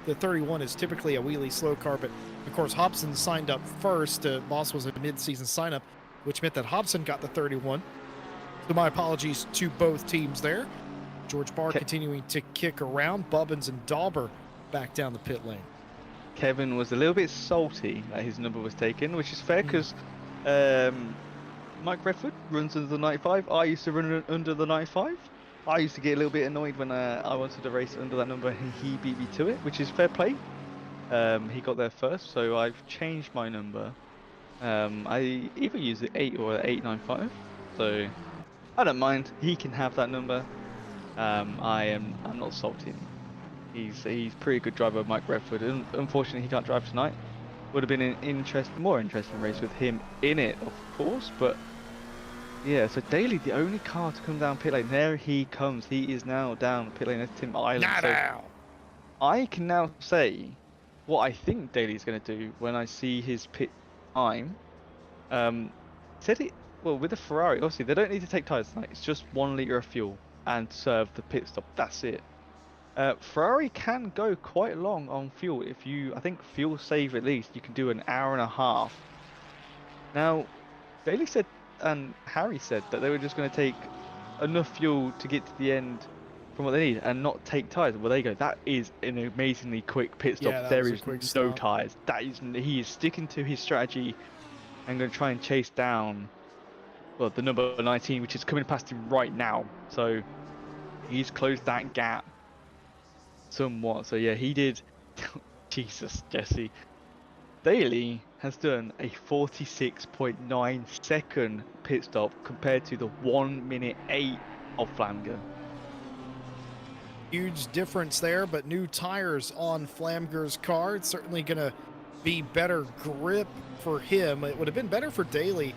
31 is typically a wheelie slow car, but of course Hobson signed up first. Boss was a mid-season sign-up, which meant that Hobson got the 31. So my apologies to both teams there. George Barr continuing to kick around. Bubbins and Dauber back down the pit lane. Kevin was a little bit salty that his number was taken, which is fair because Mike Redford runs under the 95. I used to run under the 95. I used to get a little bit annoyed when I wanted to race under that number and he beat me to it, which is fair play. He got there first, so I've changed my number. I either use the 8 or the 895, so I don't mind. He can have that number. I'm not salty. He's pretty good driver, Mike Redford. Unfortunately, he can't drive tonight. Would have been an more interesting race with him in it, of course. But yeah, so Daly, the only car to come down pit lane. There he comes. He is now down pit lane. That's Tim Island. So I can now say what I think Daly's going to do when I see his pit time. Said it well with the Ferrari. Obviously, they don't need to take tyres tonight. It's just 1 litre of fuel and serve the pit stop. That's it. Ferrari can go quite long on fuel. If you, I think fuel save at least, you can do an hour and a half. Now, Daly said and Harry said that they were just going to take enough fuel to get to the end from what they need and not take tyres. Well, there you go. That is an amazingly quick pit stop. Yeah, there is no tyres. He is sticking to his strategy and going to try and chase down, well, the number 19, which is coming past him right now. So he's closed that gap somewhat. So yeah, he did. Jesus, Jesse. Daly has done a 46.9 second pit stop compared to the 1 minute 8 of Flamger. Huge difference there, but new tires on Flamger's car. It's certainly going to be better grip for him. It would have been better for Daly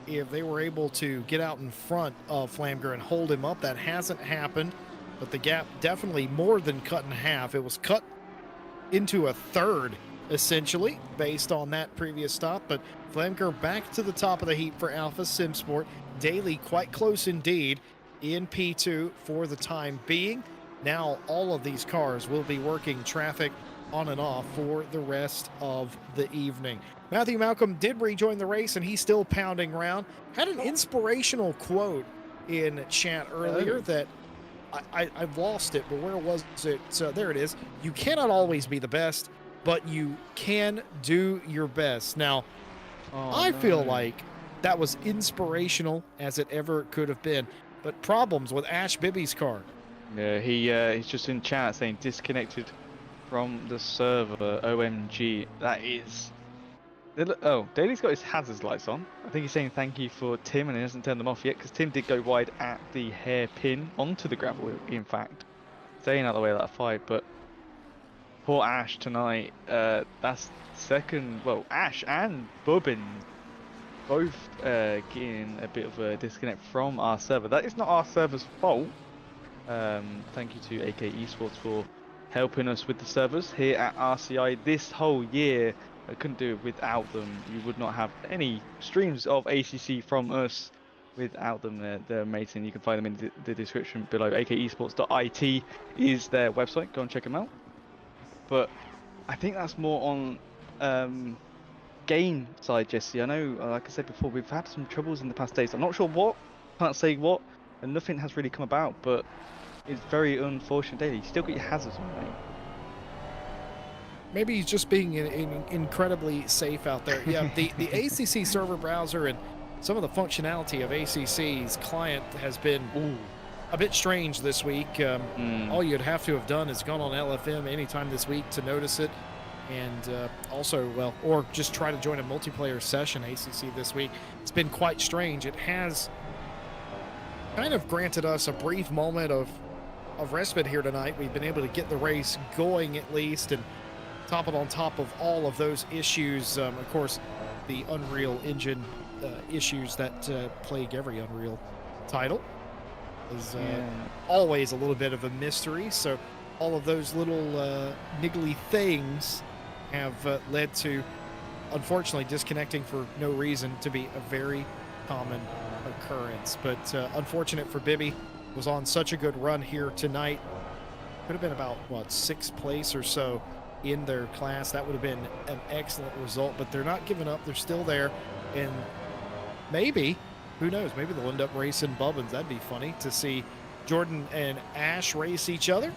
if they were able to get out in front of Flamger and hold him up. That hasn't happened, but the gap definitely more than cut in half. It was cut into a third, essentially, based on that previous stop. But Flamger back to the top of the heap for Alpha Simsport. Daly quite close indeed in P2 for the time being. Now all of these cars will be working traffic on and off for the rest of the evening. Matthew Malcolm did rejoin the race, and he's still pounding around. Had an inspirational quote in chat earlier that I've lost it, but where was it? There it is. You cannot always be the best, but you can do your best. Now, I feel like that was inspirational as it ever could have been, but problems with Ash Bibby's car. Yeah, he's just in chat saying disconnected from the server. OMG, that is. Oh, Daly's got his hazards lights on. I think he's saying thank you for Tim, and he hasn't turned them off yet because Tim did go wide at the hairpin onto the gravel. In fact, staying out of the way of that fight. But poor Ash tonight. That's second. Well, Ash and Bubbin both getting a bit of a disconnect from our server. That is not our server's fault. Thank you to AK Esports for helping us with the servers here at RCI this whole year. I couldn't do it without them. You would not have any streams of ACC from us without them. They're amazing. You can find them in the description below. akesports.it is their website. Go and check them out. But I think that's more on game side, Jesse. I know, like I said before, we've had some troubles in the past days. I'm not sure what, can't say what, and nothing has really come about, but it's very unfortunate. Daily, you still got your hazards on, mate. Maybe he's just being incredibly safe out there. Yeah, the ACC server browser and some of the functionality of ACC's client has been a bit strange this week. Mm. All you'd have to have done is gone on LFM anytime this week to notice it. And also, well, or just try to join a multiplayer session, ACC, this week. It's been quite strange. It has kind of granted us a brief moment of respite here tonight. We've been able to get the race going at least and top it on top of all of those issues. Of course, the Unreal Engine issues that plague every Unreal title is always a little bit of a mystery. So all of those little niggly things have led to, unfortunately, disconnecting for no reason to be a very common occurrence. But unfortunate for Bibby, was on such a good run here tonight. Could have been about, what, 6th place or so in their class. That would have been an excellent result, but they're not giving up. They're still there. And maybe, who knows, maybe they'll end up racing Bubbins. That'd be funny to see Jordan and Ash race each other.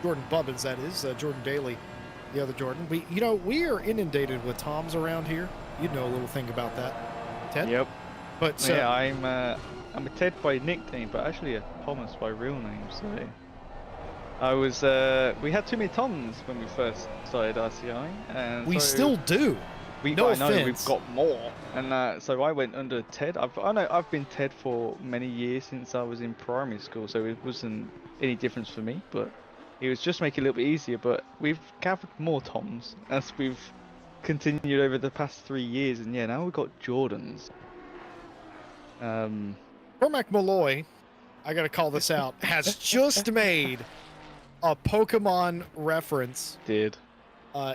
Jordan Bubbins, that is. Jordan Daly, the other Jordan. We are inundated with Toms around here. You'd know a little thing about that, Ted. Yep. But yeah, I'm a Ted by nickname, but actually a Thomas by real name. So I was we had too many Toms when we first started RCI, and we so still do. I know we've got more, and so I went under Ted. I've been Ted for many years since I was in primary school, so it wasn't any difference for me. But it was just making it a little bit easier. But we've gathered more Toms as we've continued over the past 3 years, and yeah, now we've got Jordans. Cormac Malloy, I gotta call this out, has just made a Pokemon reference. Did.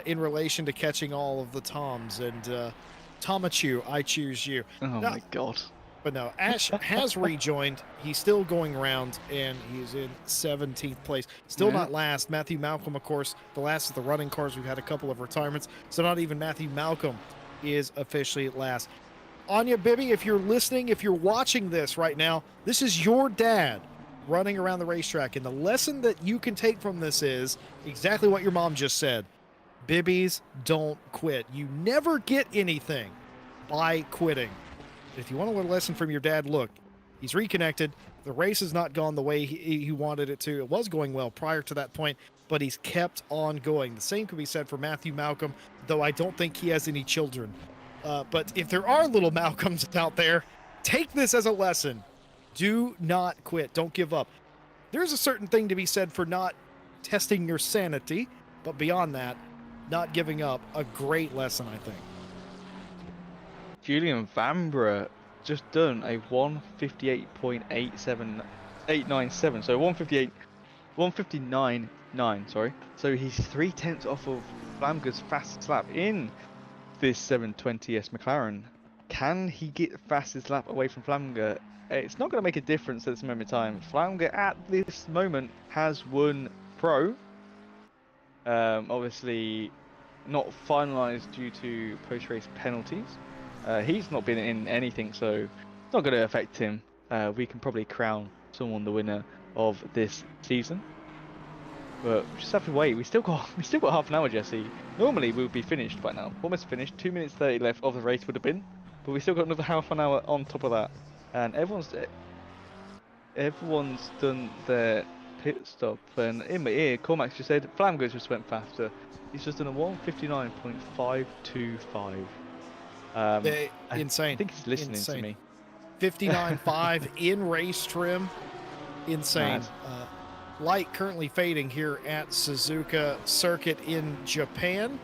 In relation to catching all of the Toms, and Tomachu, I choose you. Oh my god. But no, Ash has rejoined. He's still going around, and he's in 17th place. Still not last. Matthew Malcolm, of course, the last of the running cars. We've had a couple of retirements, so not even Matthew Malcolm is officially last. Anya, Bibby, if you're listening, if you're watching this right now, this is your dad running around the racetrack, and the lesson that you can take from this is exactly what your mom just said. Bibbies don't quit. You never get anything by quitting. If you want to learn a lesson from your dad, look, he's reconnected. The race has not gone the way he wanted it to. It was going well prior to that point, but he's kept on going. The same could be said for Matthew Malcolm, though I don't think he has any children. But if there are little Malcolms out there, take this as a lesson. Do not quit. Don't give up. There's a certain thing to be said for not testing your sanity, but beyond that, not giving up. A great lesson, I think. Julian Vanbrugh just done a 158.897, so 159.9, sorry. So he's 3/10 off of Flamga's fastest lap in this 720S McLaren. Can he get the fastest lap away from Flamga? It's not going to make a difference at this moment in time. Flamga at this moment has won Pro. Obviously not finalised due to post-race penalties. He's not been in anything, so it's not going to affect him. We can probably crown someone the winner of this season. But we just have to wait. We still got half an hour, Jesse. Normally we would be finished by now. Almost finished. 2 minutes 30 left of the race would have been, but we still got another half an hour on top of that. And everyone's done their pit stop. And in my ear, Cormac just said Flamgo just went faster. He's just done a 159.525. Insane. I think he's listening to me. 59.5 in race trim. Insane. Mad. Light currently fading here at Suzuka Circuit in Japan.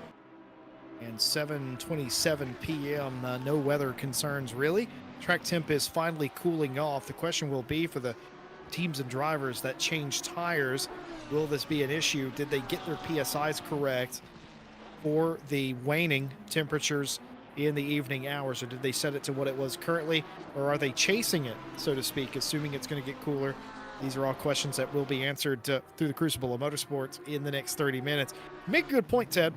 And 7:27 p.m. No weather concerns really. Track temp is finally cooling off. The question will be for the teams and drivers that change tires, will this be an issue? Did they get their PSIs correct for the waning temperatures in the evening hours, or did they set it to what it was currently, or are they chasing it, so to speak, assuming it's going to get cooler? These are all questions that will be answered through the Crucible of Motorsports in the next 30 minutes. Make a good point, Ted,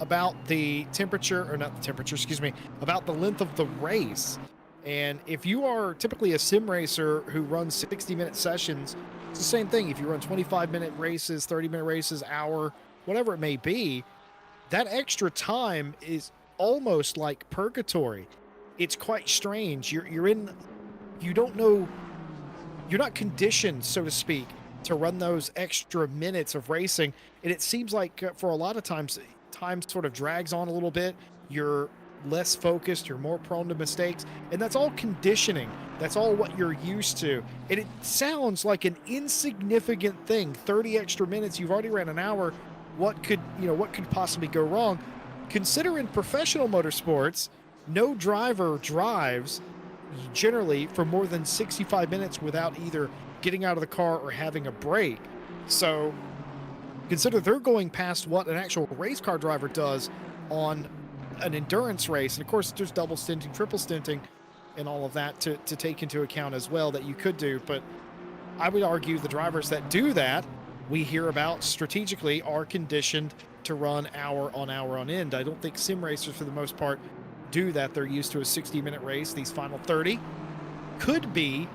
about the temperature, or not the temperature, excuse me, about the length of the race. And if you are typically a sim racer who runs 60-minute sessions, it's the same thing. If you run 25-minute races, 30-minute races, hour, whatever it may be, that extra time is almost like purgatory. It's quite strange. You don't know you're not conditioned, so to speak, to run those extra minutes of racing. And it seems like for a lot of times, time sort of drags on a little bit. You're less focused, you're more prone to mistakes, and that's all conditioning. That's all what you're used to. And it sounds like an insignificant thing. 30 extra minutes, you've already ran an hour. What could possibly go wrong? Consider in professional motorsports, no driver drives generally for more than 65 minutes without either getting out of the car or having a break. So consider they're going past what an actual race car driver does on an endurance race. And of course, there's double stinting, triple stinting, and all of that to take into account as well that you could do. But I would argue the drivers that do that, we hear about strategically, are conditioned to run hour on end. I don't think sim racers, for the most part, do that. They're used to a 60-minute race. These final 30 could be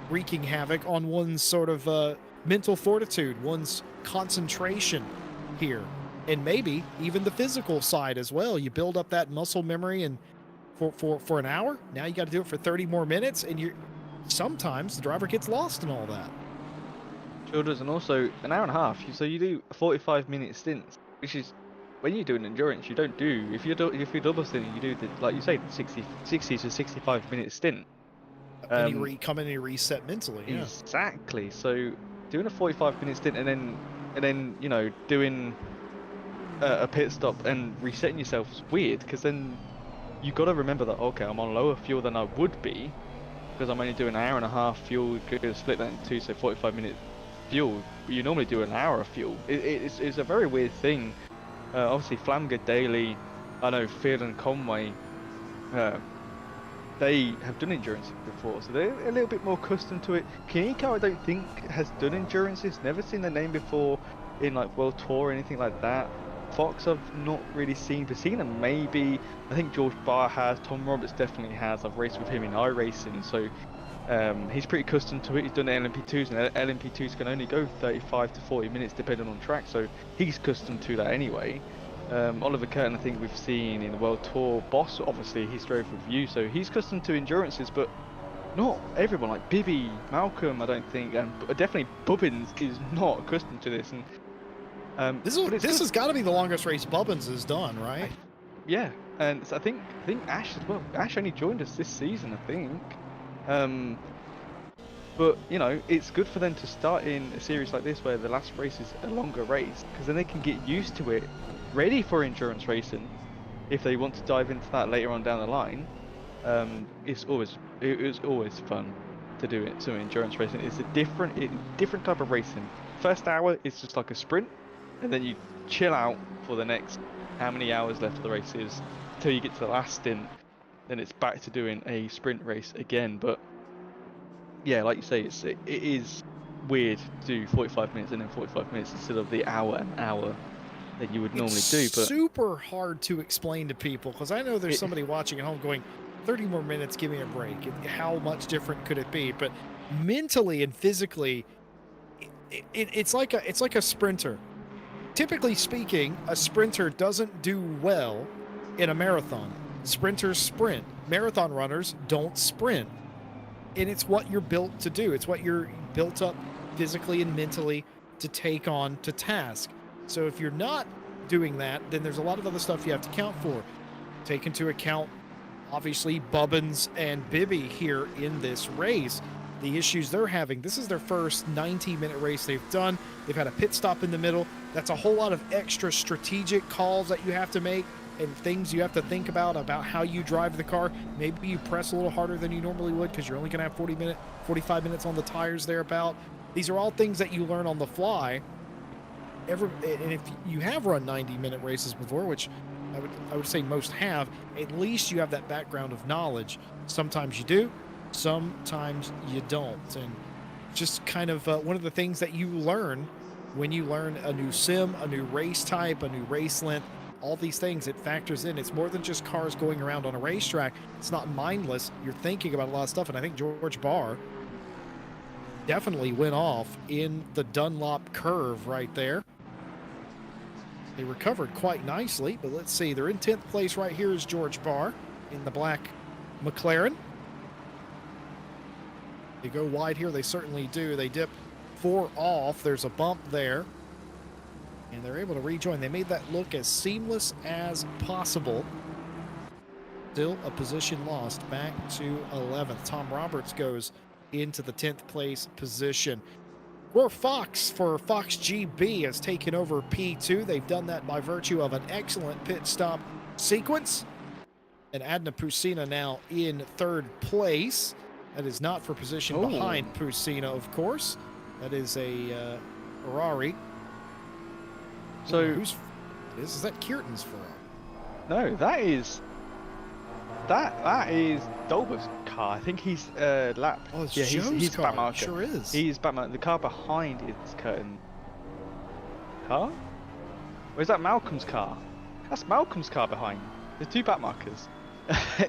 wreaking havoc on one's sort of mental fortitude, one's concentration here, and maybe even the physical side as well. You build up that muscle memory, and for an hour, now you got to do it for 30 more minutes, and sometimes the driver gets lost in all that. Sure does, and also an hour and a half. So you do 45-minute stints, which is when you do an endurance, you don't do. If you're double stinting, you do like you say, the 60 to 65-minute stint. And you come in and you reset mentally. Yeah. Exactly. So doing a 45-minute stint and then doing a pit stop and resetting yourself is weird, because then you got to remember that, okay, I'm on lower fuel than I would be because I'm only doing an hour and a half fuel. You're going to split that in two, so 45-minute fuel. But you normally do an hour of fuel. It's a very weird thing. Obviously, Flamger, Daly, I know Phil and Conway, they have done endurance before, so they're a little bit more accustomed to it. Kiniko, I don't think, has done endurances. Never seen the name before in like World Tour or anything like that. Fox I've not really seen, but seen them maybe. I think George Barr has, Tom Roberts definitely has. I've raced with him in iRacing, so he's pretty accustomed to it. He's done the LMP2s, and LMP2s can only go 35 to 40 minutes depending on track, so he's accustomed to that anyway. Oliver Curtin, I think we've seen in the World Tour. Boss, obviously, he's drove with you, so he's accustomed to endurances, but not everyone. Like Bibby, Malcolm, I don't think, and definitely Bubbins is not accustomed to this. And this has got to be the longest race Bubbins has done, right? Yeah, and so I think Ash as well. Ash only joined us this season, I think. But it's good for them to start in a series like this where the last race is a longer race, because then they can get used to it, ready for endurance racing if they want to dive into that later on down the line. It was always fun to do it. So endurance racing is a different type of racing. First hour is just like a sprint, and then you chill out for the next how many hours left of the race is until you get to the last stint. Then it's back to doing a sprint race again. But yeah, like you say, it is weird to do 45 minutes and then 45 minutes instead of the hour that you would normally do. But super hard to explain to people, because I know there's somebody watching at home going, 30 more minutes, give me a break. How much different could it be? But mentally and physically, it's like a sprinter. Typically speaking, a sprinter doesn't do well in a marathon. Sprinters sprint. Marathon runners don't sprint. And it's what you're built to do. It's what you're built up physically and mentally to take on to task. So if you're not doing that, then there's a lot of other stuff you have to account for. Take into account, obviously, Bubbins and Bibby here in this race. The issues they're having. This is their first 90-minute race they've done. They've had a pit stop in the middle. That's a whole lot of extra strategic calls that you have to make and things you have to think about how you drive the car. Maybe you press a little harder than you normally would because you're only going to have 45 minutes on the tires thereabout. These are all things that you learn on the fly. And if you have run 90-minute races before, which I would say most have, at least you have that background of knowledge. Sometimes you do, sometimes you don't. And just kind of one of the things that you learn when you learn a new sim, a new race type, a new race length, all these things, it factors in. It's more than just cars going around on a racetrack. It's not mindless. You're thinking about a lot of stuff. And I think George Barr definitely went off in the Dunlop curve right there. They recovered quite nicely, but let's see. They're in 10th place right here is George Barr in the black McLaren. They go wide here. They certainly do. They dip 4 off. There's a bump there. And they're able to rejoin. They made that look as seamless as possible. Still a position lost back to 11th. Tom Roberts goes into the 10th place position. Where Fox for Fox GB has taken over P2. They've done that by virtue of an excellent pit stop sequence. And Adna Pusina now in 3rd place. That is not for position behind Pusina, of course. That is a Ferrari. So who's is that Kierton's Ferrari? No, that is Dolber's car. I think he's lap. Oh, it's he's Joe's car. Batmarker. Sure is. He's Batman. The car behind is Curtin. Car? Or is that Malcolm's car? That's Malcolm's car behind. There's 2 Batmarkers.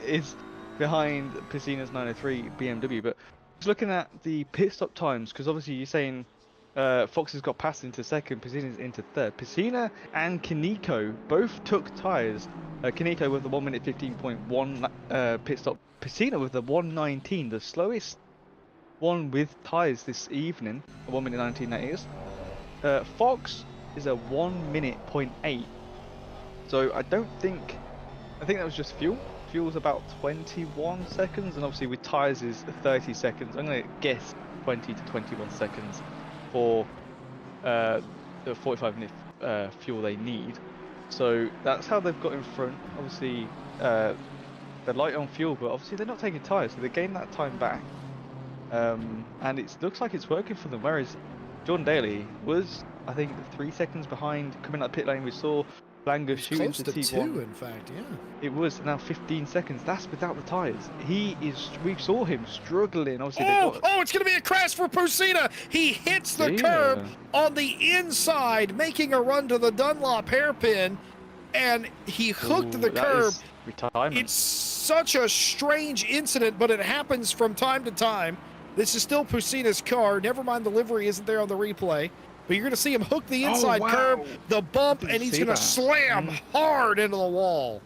Is behind Piscina's 903 BMW. But just looking at the pit stop times, because obviously you're saying Fox has got passed into 2nd, Piscina's into 3rd. Piscina and Kaneko both took tyres. Kaneko with the 1 minute 15.1 pit stop. Piscina with the 1:19, the slowest one with tyres this evening. 1 minute 19 that is. Fox is a 1 minute 0.8. So I think that was just fuel. Fuel's about 21 seconds, and obviously with tyres is 30 seconds. I'm going to guess 20 to 21 seconds for the 45 minute fuel they need. So that's how they've got in front. Obviously they're light on fuel, but obviously they're not taking tyres, so they gain that time back. And it looks like it's working for them, whereas Jordan Daly was, I think, 3 seconds behind coming out the pit lane. We saw Langer shooting to T1. 2, in fact, yeah. It was now 15 seconds. That's without the tyres. We saw him struggling. Obviously, it's going to be a crash for Pusina. He hits the curb on the inside, making a run to the Dunlop hairpin, and he hooked the curb. It's such a strange incident, but it happens from time to time. This is still Pusina's car. Never mind the livery isn't there on the replay. But you're going to see him hook the inside curb, the bump, and he's going to slam hard into the wall.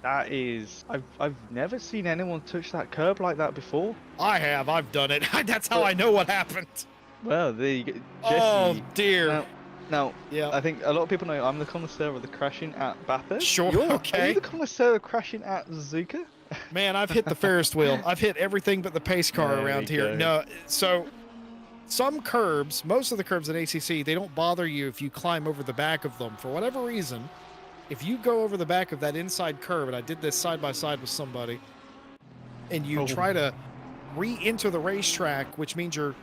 That is... I've never seen anyone touch that curb like that before. I have. I've done it. That's how I know what happened. Well, there you go. Jesse, oh, dear. Now, yeah. I think a lot of people know I'm the connoisseur of the crashing at Bathurst. Sure, okay. Are you the connoisseur of crashing at Suzuka? Man, I've hit the Ferris wheel. I've hit everything but the pace car around here. No, so... Some curbs, most of the curbs at ACC, they don't bother you if you climb over the back of them. For whatever reason, if you go over the back of that inside curb, and I did this side by side with somebody, and you try to re-enter the racetrack, which means your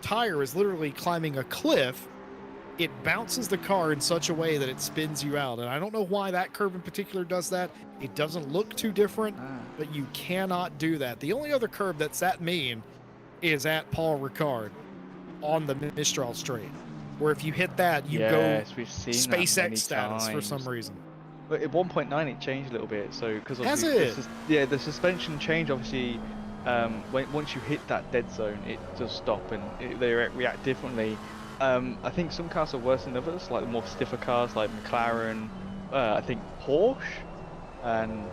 tire is literally climbing a cliff, it bounces the car in such a way that it spins you out. And I don't know why that curb in particular does that. It doesn't look too different, but you cannot do that. The only other curb that's that mean is at Paul Ricard on the Mistral Straight, where if you hit that, you go SpaceX status for some reason. But at 1.9 it changed a little bit, so because the suspension change obviously once you hit that dead zone, it does stop and they react differently. I think some cars are worse than others, like the more stiffer cars like McLaren, I think Porsche, and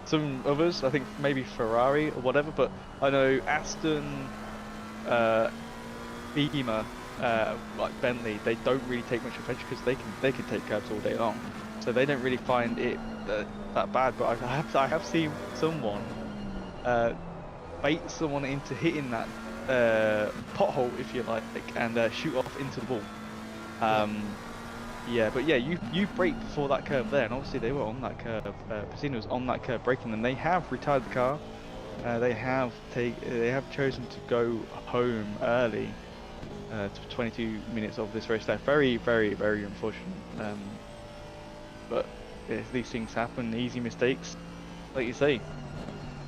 some others, I think maybe Ferrari or whatever. But I know Aston, Beamer, like Bentley, they don't really take much offense because they can take curbs all day long, so they don't really find it that bad. But I have seen someone bait someone into hitting that pothole, if you like, and shoot off into the wall. Yeah, but yeah, you brake before that curve there, and obviously they were on that curve. Piscina was on that curve braking, and they have retired the car. They have chosen to go home early. To 22 minutes of this race left. Very, very, very unfortunate. But these things happen, easy mistakes. Like you say,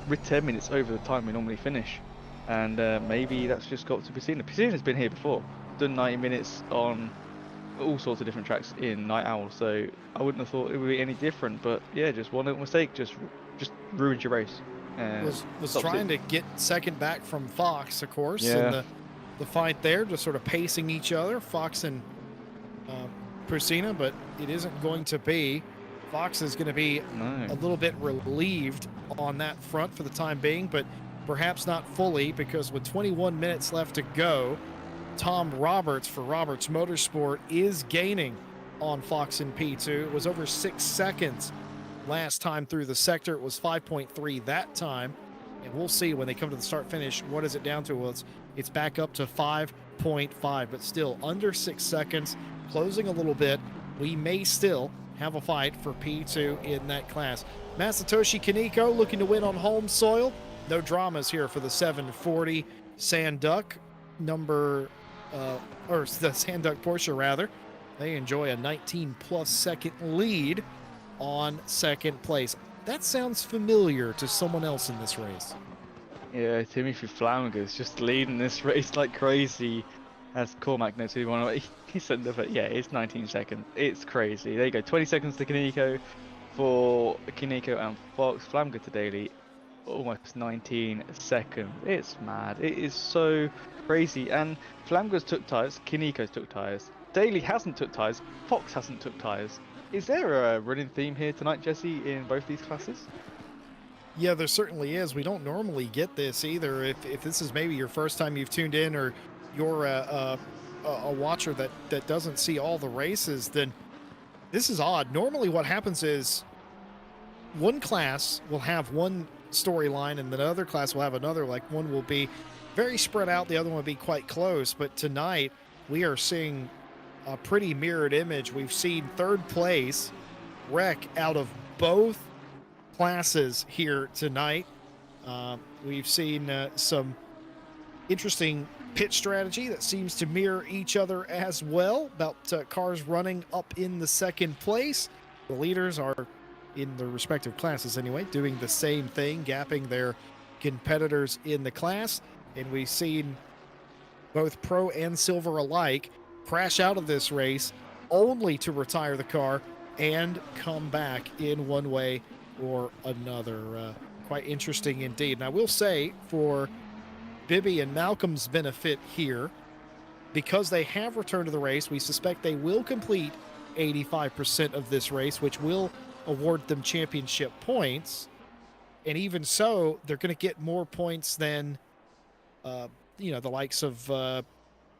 we're 10 minutes over the time we normally finish. And maybe that's just got to Piscina. Piscina's been here before, done 90 minutes on all sorts of different tracks in Night Owl, so I wouldn't have thought it would be any different. But yeah, just one little mistake just ruined your race. Was trying to get second back from Fox, of course. Yeah. And the fight there, just sort of pacing each other, Fox and Piscina, but it isn't going to be. Fox is going to be a little bit relieved on that front for the time being, but perhaps not fully, because with 21 minutes left to go, Tom Roberts for Roberts Motorsport is gaining on Fox in P2. It was over 6 seconds last time through the sector. It was 5.3 that time. And we'll see when they come to the start finish, what is it down to? Well, it's back up to 5.5, but still under 6 seconds, closing a little bit. We may still have a fight for P2 in that class. Masatoshi Kaneko looking to win on home soil. No dramas here for the 740 Sanduck or the Sanduck Porsche rather. They enjoy a 19+ second lead on second place. That sounds familiar to someone else in this race. Yeah, Timothy Flammer's just leading this race like crazy. As Cormac knows, he said that, yeah, it's 19 seconds. It's crazy. There you go, 20 seconds to Kaneko for Kaneko and Fox. Flamger to Daly, almost 19 seconds. It's mad. It is so crazy. And Flamger's took tyres, Kaneko's took tyres. Daly hasn't took tyres, Fox hasn't took tyres. Is there a running theme here tonight, Jesse, in both these classes? Yeah, there certainly is. We don't normally get this either. If this is maybe your first time you've tuned in, or you're a watcher that doesn't see all the races, then this is odd. Normally what happens is one class will have one storyline and the other class will have another. Like, one will be very spread out, the other one will be quite close. But tonight we are seeing a pretty mirrored image. We've seen third place wreck out of both classes here tonight. We've seen some interesting pit strategy that seems to mirror each other as well, about cars running up in the second place. The leaders are, in their respective classes anyway, doing the same thing, gapping their competitors in the class. And we've seen both pro and silver alike crash out of this race only to retire the car and come back in one way or another. Quite interesting indeed. And I will say, for Bibby and Malcolm's benefit here, because they have returned to the race, we suspect they will complete 85% of this race, which will award them championship points. And even so, they're going to get more points than the likes of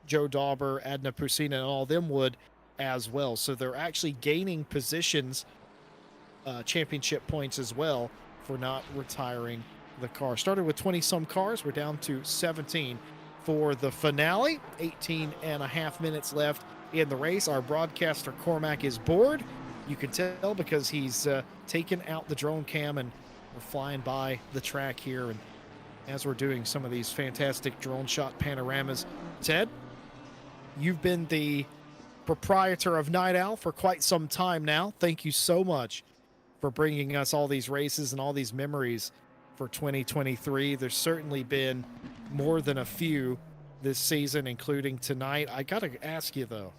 Joe Dauber, Adna Pusina, and all them would as well. So they're actually gaining positions, championship points as well, for not retiring the car. Started with 20-some cars. We're down to 17 for the finale. 18.5 minutes left in the race. Our broadcaster, Cormac, is bored. You can tell because he's taken out the drone cam, and we're flying by the track here. And as we're doing some of these fantastic drone shot panoramas, Ted, you've been the proprietor of Night Owl for quite some time now. Thank you so much for bringing us all these races and all these memories for 2023. There's certainly been more than a few this season, including tonight. I got to ask you, though,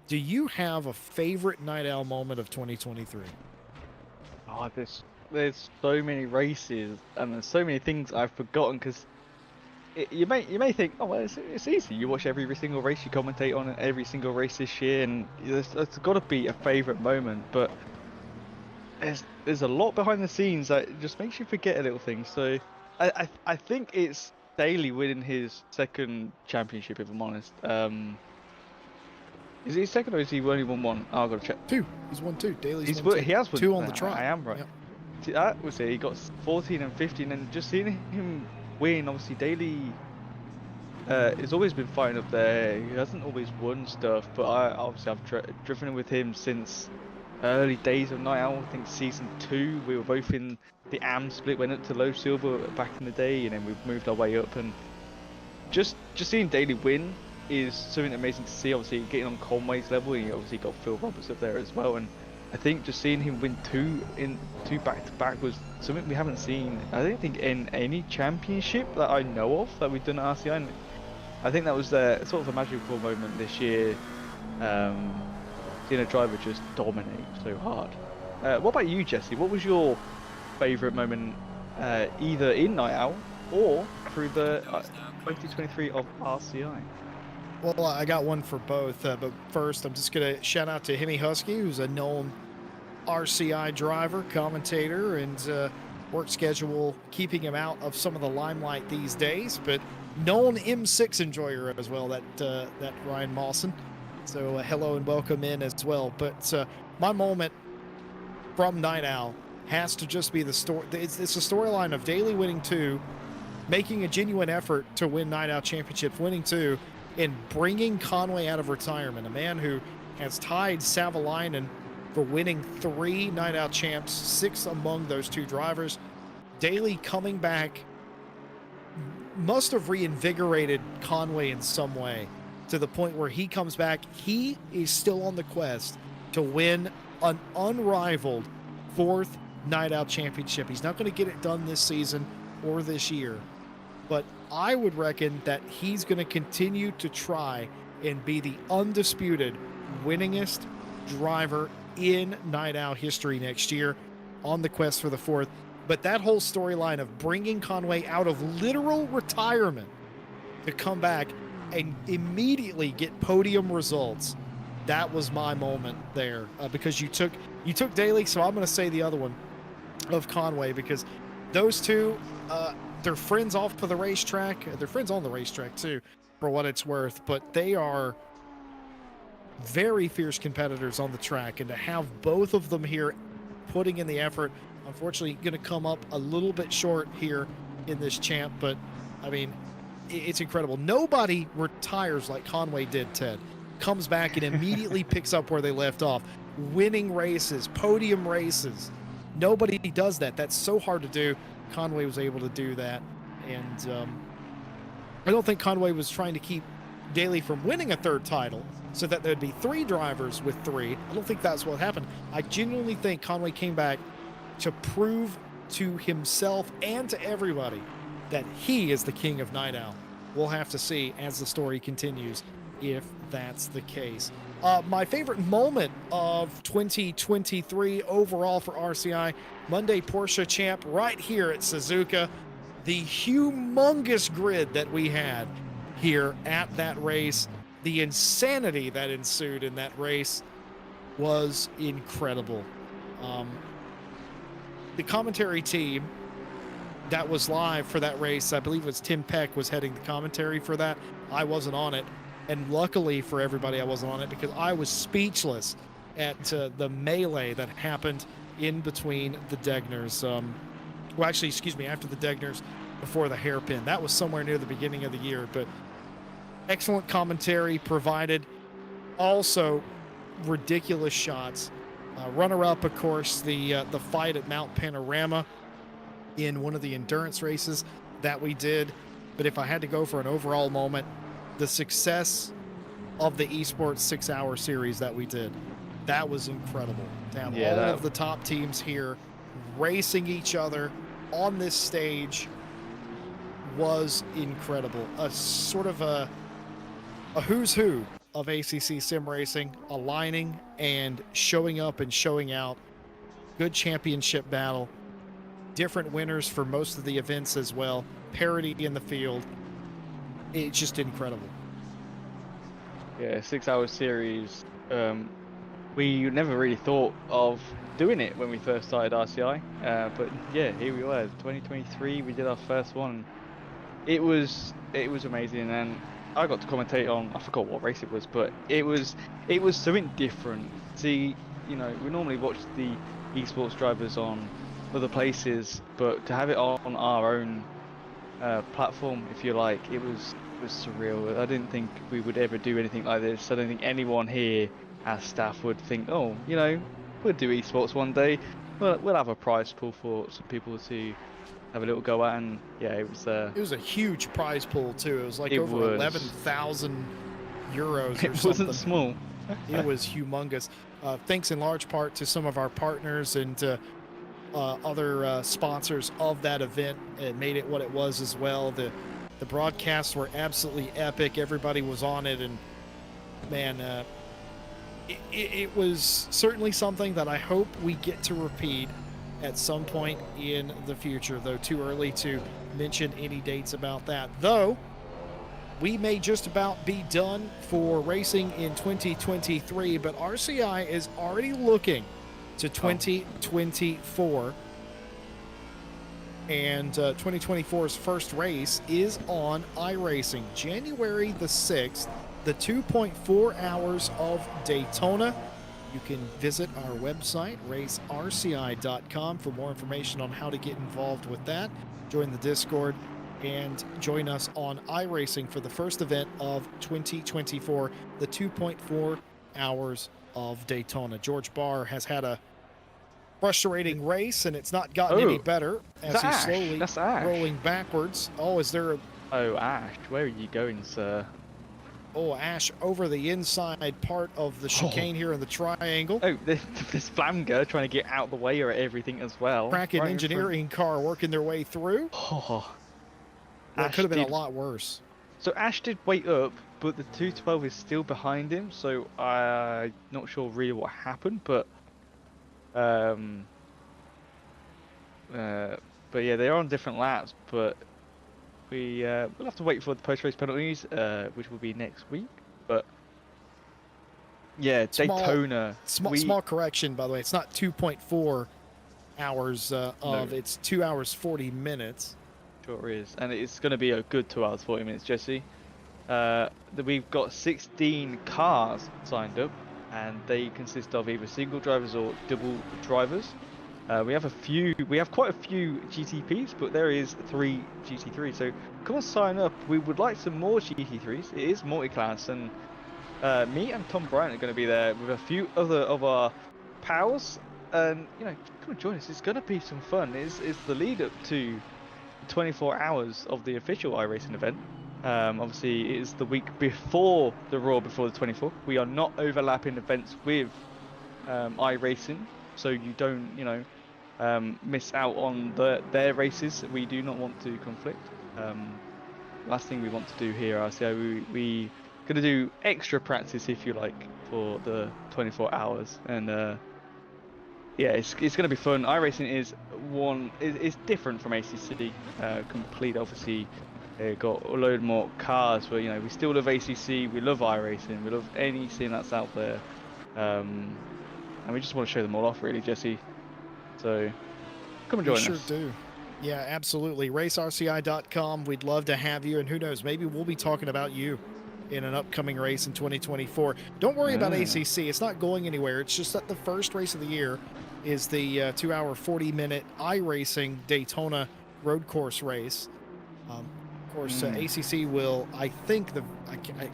do you have a favorite Night Owl moment of 2023? Oh, there's so many races and there's so many things I've forgotten, because you may think, oh well, it's easy. You watch every single race, you commentate on every single race this year, and there's got to be a favorite moment. But there's a lot behind the scenes that just makes you forget a little thing. So I think it's Daly winning his second championship, if I'm honest. Is he second, or is he only won one? Oh, I've got to check. Two. He's won two. Daly's won two. He has won two on the trot. I am right. Yep. That was it. He got 14 and 15, and just seeing him win. Obviously, Daly has always been fighting up there. He hasn't always won stuff, but I've driven with him since early days of Night Owl. I think season 2. We were both in the AM split, went up to low silver back in the day, and then we've moved our way up. And just seeing Daly win is something amazing to see. Obviously, getting on Conway's level, and you obviously got Phil Roberts up there as well. And I think just seeing him win two back-to-back was something we haven't seen, I don't think, in any championship that I know of that we've done at RCI. And I think that was sort of a magical moment this year, seeing a driver just dominate so hard. What about you, Jesse? What was your favourite moment, either in Night Owl or through the 2023 of RCI? Well, I got one for both, but first I'm just going to shout out to Hemi Husky, who's a known RCI driver, commentator, and work schedule keeping him out of some of the limelight these days, but known M6 enjoyer as well, that Ryan Mawson. So hello and welcome in as well. But my moment from Night Owl has to just be the story. It's the storyline of Daly winning 2, making a genuine effort to win Night Owl championships, winning 2, and bringing Conway out of retirement, a man who has tied Savalainen for winning 3 Night Owl champs, 6 among those 2 drivers. Daly coming back must have reinvigorated Conway in some way, to the point where he comes back. He is still on the quest to win an unrivaled 4th Night Owl championship. He's not going to get it done this season or this year, but I would reckon that he's going to continue to try and be the undisputed winningest driver in Night Owl history next year, on the quest for the 4th. But that whole storyline of bringing Conway out of literal retirement to come back and immediately get podium results, that was my moment there. Because you took Daly, so I'm going to say the other one of Conway, because those 2, they're friends off of the racetrack. They're friends on the racetrack too, for what it's worth, but they are very fierce competitors on the track, and to have both of them here putting in the effort, unfortunately going to come up a little bit short here in this champ, but I mean, it's incredible. Nobody retires like Conway did, Ted. Comes back and immediately picks up where they left off, winning races, podium races. Nobody does that. That's so hard to do. Conway was able to do that, and I don't think Conway was trying to keep Daly from winning a 3rd title so that there'd be 3 drivers with 3. I don't think that's what happened. I genuinely think Conway came back to prove to himself and to everybody that he is the king of Night Owl. We'll have to see as the story continues if that's the case. My favorite moment of 2023 overall for RCI, Monday Porsche champ right here at Suzuka. The humongous grid that we had here at that race, the insanity that ensued in that race was incredible. The commentary team that was live for that race, I believe it was Tim Peck was heading the commentary for that. I wasn't on it, and luckily for everybody I wasn't on it, because I was speechless at the melee that happened in between the Degners. Well, actually, excuse me, after the Degners, before the hairpin. That was somewhere near the beginning of the year, but excellent commentary provided. Also, ridiculous shots. Runner-up, of course, the fight at Mount Panorama in one of the endurance races that we did. But if I had to go for an overall moment, the success of the esports 6-hour series that we did, that was incredible. To have all of the top teams here racing each other on this stage was incredible. A sort of a who's who of ACC sim racing, aligning and showing up and showing out. Good championship battle. Different winners for most of the events as well. Parity in the field. It's just incredible. Yeah, 6-hour series. We never really thought of doing it when we first started RCI, but yeah, here we were. 2023, we did our first one. It was amazing, and I got to commentate on, I forgot what race it was, but it was something different. See, you know, we normally watch the esports drivers on other places, but to have it on our own platform, if you like, it was surreal. I didn't think we would ever do anything like this. I don't think anyone here as staff would think, oh, you know, we'll do esports one day. We'll have a prize pool for some people to have a little go at, and yeah, it was a huge prize pool too. It was like over 11,000 euros or something. It wasn't small. It was humongous. Thanks in large part to some of our partners and other sponsors of that event. It made it what it was as well. The broadcasts were absolutely epic. Everybody was on it, and man, it was certainly something that I hope we get to repeat at some point in the future, though too early to mention any dates about that. Though we may just about be done for racing in 2023, but RCI is already looking to 2024. And 2024's first race is on iRacing, January the 6th, the 2.4 hours of Daytona. You can visit our website, racerci.com, for more information on how to get involved with that. Join the Discord and join us on iRacing for the first event of 2024, the 2.4 hours of Daytona. George Barr has had a frustrating race, and it's not gotten any better as he's slowly rolling backwards. Oh, is there a... Oh, Ash, where are you going, sir? Oh, Ash over the inside part of the chicane here in the triangle. Oh, this Flamger trying to get out of the way of everything as well. Kraken engineering car working their way through. Oh, that could have been a lot worse. So Ash did wait up, but the 212 is still behind him, so I'm not sure really what happened, but yeah, they are on different laps, but we'll have to wait for the post-race penalties, which will be next week. But yeah, Daytona. Small correction, by the way. It's not 2.4 hours it's 2 hours 40 minutes. Sure is, and it's going to be a good 2 hours 40 minutes, Jesse. We've got 16 cars signed up, and they consist of either single drivers or double drivers. We have quite a few GTPs, but there is 3 GT3s. So come on, sign up. We would like some more GT3s. It is multi-class, and me and Tom Bryant are going to be there with a few other of our pals. And come and join us. It's going to be some fun. It's the lead up to 24 hours of the official iRacing event. Obviously, it is the week before the Raw, before the 24th. We are not overlapping events with iRacing, so you don't, miss out on their races. We do not want to conflict. Last thing we want to do here, RCI, we gonna do extra practice, if you like, for the 24 hours, and yeah, it's gonna be fun. iRacing is it's different from ACC, complete. Obviously, got a load more cars, but we still love ACC. We love iRacing. We love any scene that's out there, and we just want to show them all off, really, Jesse. So come and join us. We sure do. Yeah, absolutely. RaceRCI.com. We'd love to have you, and who knows, maybe we'll be talking about you in an upcoming race in 2024. Don't worry about ACC. It's not going anywhere. It's just that the first race of the year is the 2 hour 40-minute iRacing Daytona road course race. Of course, ACC will, I think,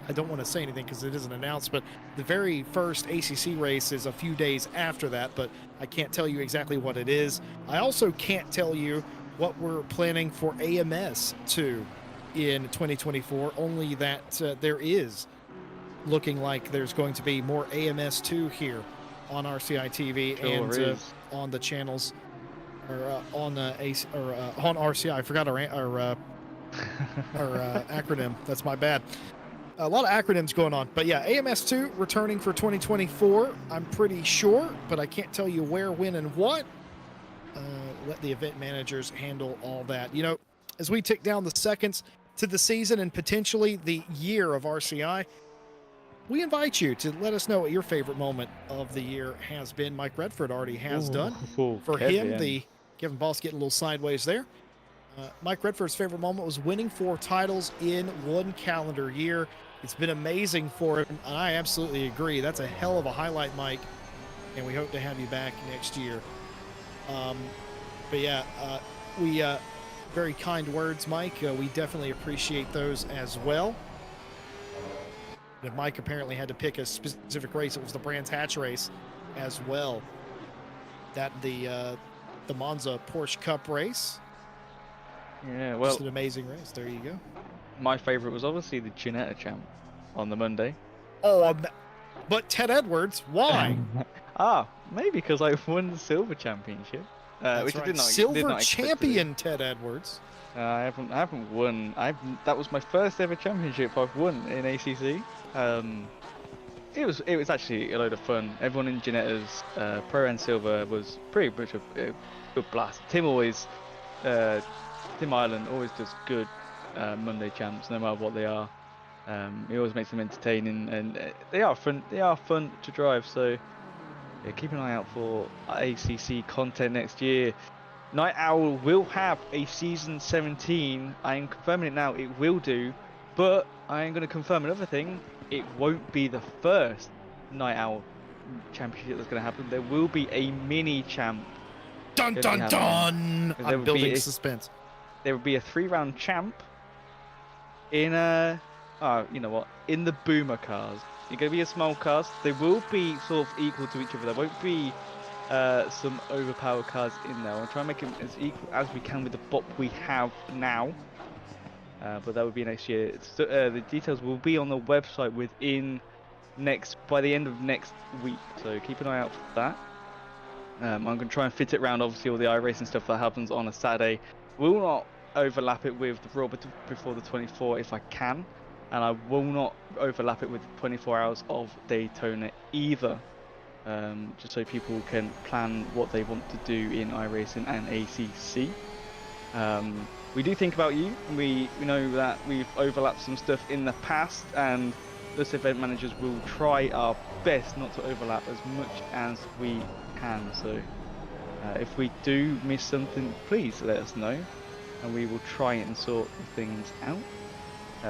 I don't want to say anything because it isn't announced, but the very first ACC race is a few days after that, but I can't tell you exactly what it is. I also can't tell you what we're planning for AMS2 in 2024, only that there is looking like there's going to be more AMS2 here on RCI TV and on the channels, or on RCI. I forgot our acronym. That's my bad. A lot of acronyms going on, but yeah, AMS2 returning for 2024. I'm pretty sure, but I can't tell you where, when, and what. Let the event managers handle all that. As we tick down the seconds to the season and potentially the year of RCI, we invite you to let us know what your favorite moment of the year has been. Mike Redford already has done. For him, the Kevin Boss getting a little sideways there. Mike Redford's favorite moment was winning 4 titles in 1 calendar year. It's been amazing for him, and I absolutely agree. That's a hell of a highlight, Mike, and we hope to have you back next year. But yeah, we very kind words, Mike. We definitely appreciate those as well. And Mike apparently had to pick a specific race. It was the Brands Hatch race as well. That the Monza Porsche Cup race. Yeah, well, just an amazing race. There you go. My favorite was obviously the Ginetta Champ on the Monday. Oh, but Ted Edwards, why? Maybe because I won the Silver Championship. Which right. I Silver did not champion Ted Edwards. I haven't won. That was my first ever championship I've won in ACC. It was actually a load of fun. Everyone in Ginetta's Pro and Silver was pretty much a good blast. Tim Ireland always does good Monday champs, no matter what they are. He always makes them entertaining, and they are fun. They are fun to drive. So yeah, keep an eye out for ACC content next year. Night Owl will have a season 17. I am confirming it now. It will do, but I am going to confirm another thing. It won't be the first Night Owl championship that's going to happen. There will be a mini champ. Dun dun dun! I'm building suspense. There will be a 3-round champ in you know what? In the boomer cars. You're going to be a small cars. They will be sort of equal to each other. There won't be some overpowered cars in there. I'll try and make them as equal as we can with the bot we have now. But that would be next year. The details will be on the website by the end of next week. So keep an eye out for that. I'm going to try and fit it around obviously all the iRacing stuff that happens on a Saturday. Will not overlap it with the Raw before the 24 if I can. And I will not overlap it with 24 hours of Daytona either. Just so people can plan what they want to do in iRacing and ACC. We do think about you. We know that we've overlapped some stuff in the past, and us event managers will try our best not to overlap as much as we can. So if we do miss something, please let us know, and we will try and sort things out.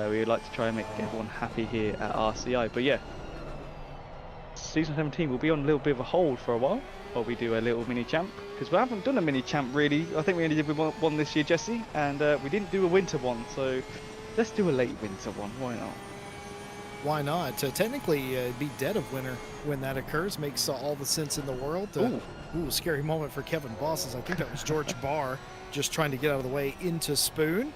We would like to try and make everyone happy here at RCI. But yeah, Season 17 will be on a little bit of a hold for a while we do a little mini champ, because we haven't done a mini champ really. I think we only did one this year, Jesse, and we didn't do a winter one, so let's do a late winter one. Why not? Why not? Technically, it'd be dead of winter when that occurs. Makes all the sense in the world. Ooh, scary moment for Kevin Bosses. I think that was George Barr just trying to get out of the way into Spoon.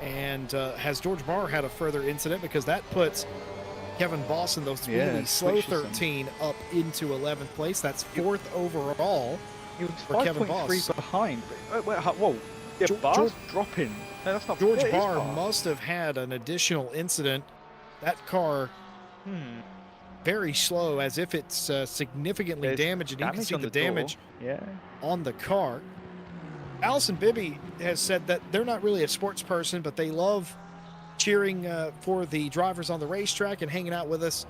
And has George Barr had a further incident, because that puts Kevin Boss and those really slow 13 up into 11th place. That's 4th overall for Kevin Boss. Behind. Wait, whoa. Yeah, Barr's dropping. No, that's not George Barr must have had an additional incident. That car, very slow, as if it's significantly damaged. And you can see the damage on the car. Allison Bibby has said that they're not really a sports person, but they love cheering for the drivers on the racetrack and hanging out with us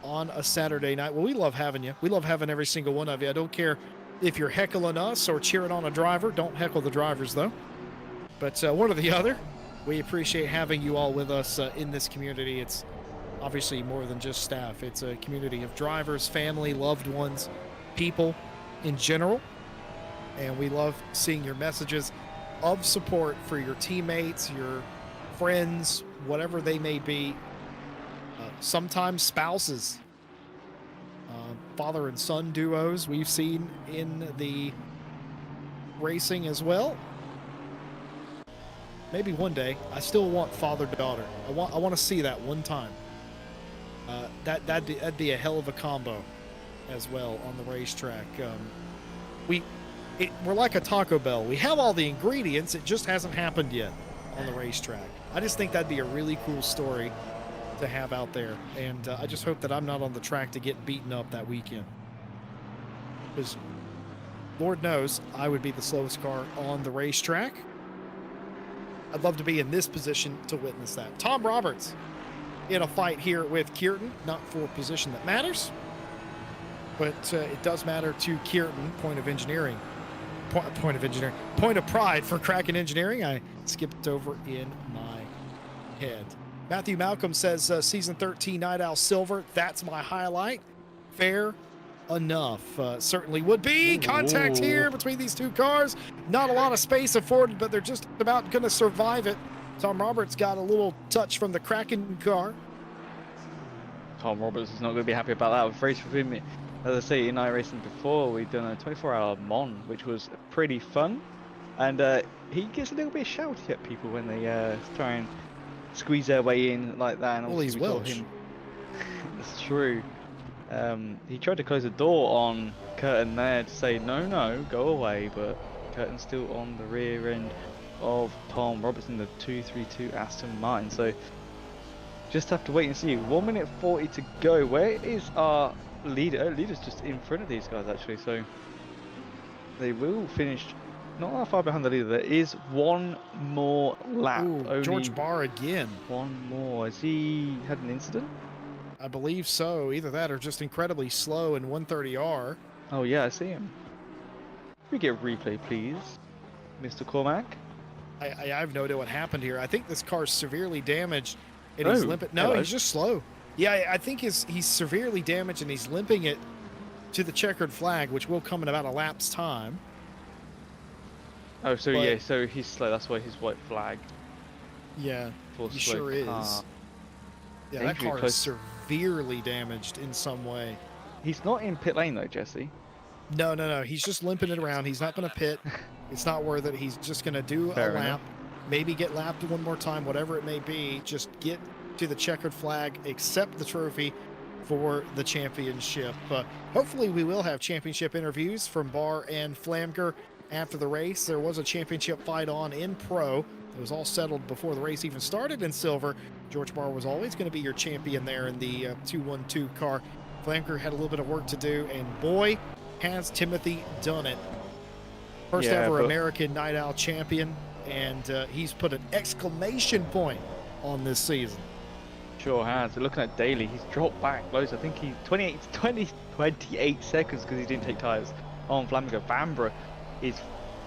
on a Saturday night. Well, we love having you. We love having every single one of you. I don't care if you're heckling us or cheering on a driver. Don't heckle the drivers, though. But one or the other, we appreciate having you all with us in this community. It's obviously more than just staff. It's a community of drivers, family, loved ones, people in general. And we love seeing your messages of support for your teammates, your friends, whatever they may be. Sometimes spouses, father and son duos we've seen in the racing as well. Maybe one day. I still want father-daughter. I want to see that one time. That'd be a hell of a combo as well on the racetrack. We're like a Taco Bell. We have all the ingredients. It just hasn't happened yet on the racetrack. I just think that'd be a really cool story to have out there. And I just hope that I'm not on the track to get beaten up that weekend. Because Lord knows I would be the slowest car on the racetrack. I'd love to be in this position to witness that. Tom Roberts in a fight here with Kierton. Not for a position that matters, but it does matter to Kierton. Point of engineering. Point of pride for Kraken Engineering. I skipped over in my head. Matthew Malcolm says season 13 Night Owl Silver. That's my highlight. Fair enough. Certainly would be. Contact here between these two cars. Not a lot of space afforded, but they're just about going to survive it. Tom Roberts got a little touch from the Kraken car. Tom Roberts is not going to be happy about that. Race with him. As I say, in iRacing before, we've done a 24-hour Mon, which was pretty fun. And he gets a little bit shouty at people when they try and squeeze their way in like that. And well, he's Welsh. That's true. He tried to close the door on Curtin there to say, no, go away. But Curtin's still on the rear end of Tom Roberts in the 232 Aston Martin. So just have to wait and see. 1 minute 40 to go. Where is our leader? Leader's just in front of these guys actually, so they will finish not that far behind the leader. There is one more lap. Ooh, George Barr again. One more. Has he had an incident? I believe so. Either that or just incredibly slow in 130R. Oh yeah, I see him. we get a replay, please, Mr. Cormac? I have no idea what happened here. I think this car's severely damaged, and he's Oh, limping. No, hello. he's just slow. Yeah, I think he's severely damaged, and he's limping it to the checkered flag, which will come in about a lap's time. Oh, so But- yeah, so he's slow. That's why his white flag Yeah, for he slow sure car. is. Yeah, that Dangerously car close. is severely damaged in some way. He's not in pit lane though, Jesse. No. He's just limping it around. He's not going to pit. It's not worth it. He's just going to do Fair a lap, enough. maybe get lapped one more time, whatever it may be. Just get to the checkered flag, accept the trophy for the championship. Hopefully, we will have championship interviews from Barr and Flamger after the race. There was a championship fight on in Pro. It was all settled before the race even started in Silver. George Barr was always going to be your champion there in the 212 car. Flamger had a little bit of work to do, and boy, has Timothy done it. First ever American Night Owl champion, and he's put an exclamation point on this season. Sure has. Looking at Daly, he's dropped back loads. I think he's 28 seconds because he didn't take tyres on Flamger. Vanbrugh is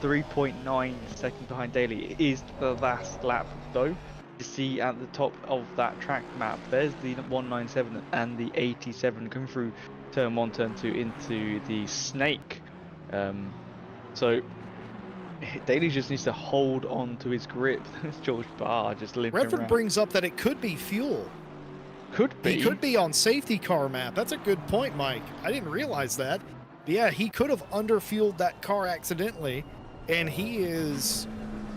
3.9 seconds behind Daly. It is the last lap though. You see at the top of that track map, there's the 197 and the 87 coming through turn 1, turn 2 into the snake. So Daly just needs to hold on to his grip. It's George Barr just limping Redford around. brings up that it could be fuel. Could be. He could be on safety car map. That's a good point, Mike. I didn't realize that. But yeah, he could have underfueled that car accidentally, and he is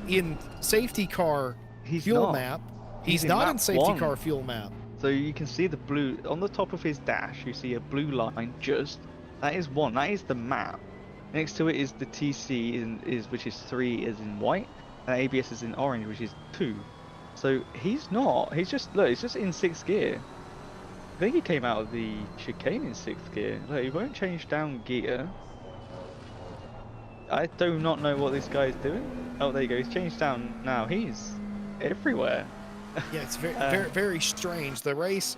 in safety car fuel map. He's in not map in safety 1. car fuel map. So you can see the blue on the top of his dash. You see a blue line. Just that is 1. That is the map. Next to it is the TC, which is 3, is in white, and ABS is in orange, which is 2. So he's not. He's just look. He's just in 6th gear. I think he came out of the chicane in 6th gear. Look, he won't change down gear. I do not know what this guy is doing. Oh, there you go. He's changed down now. He's everywhere. Yeah, it's very strange. The race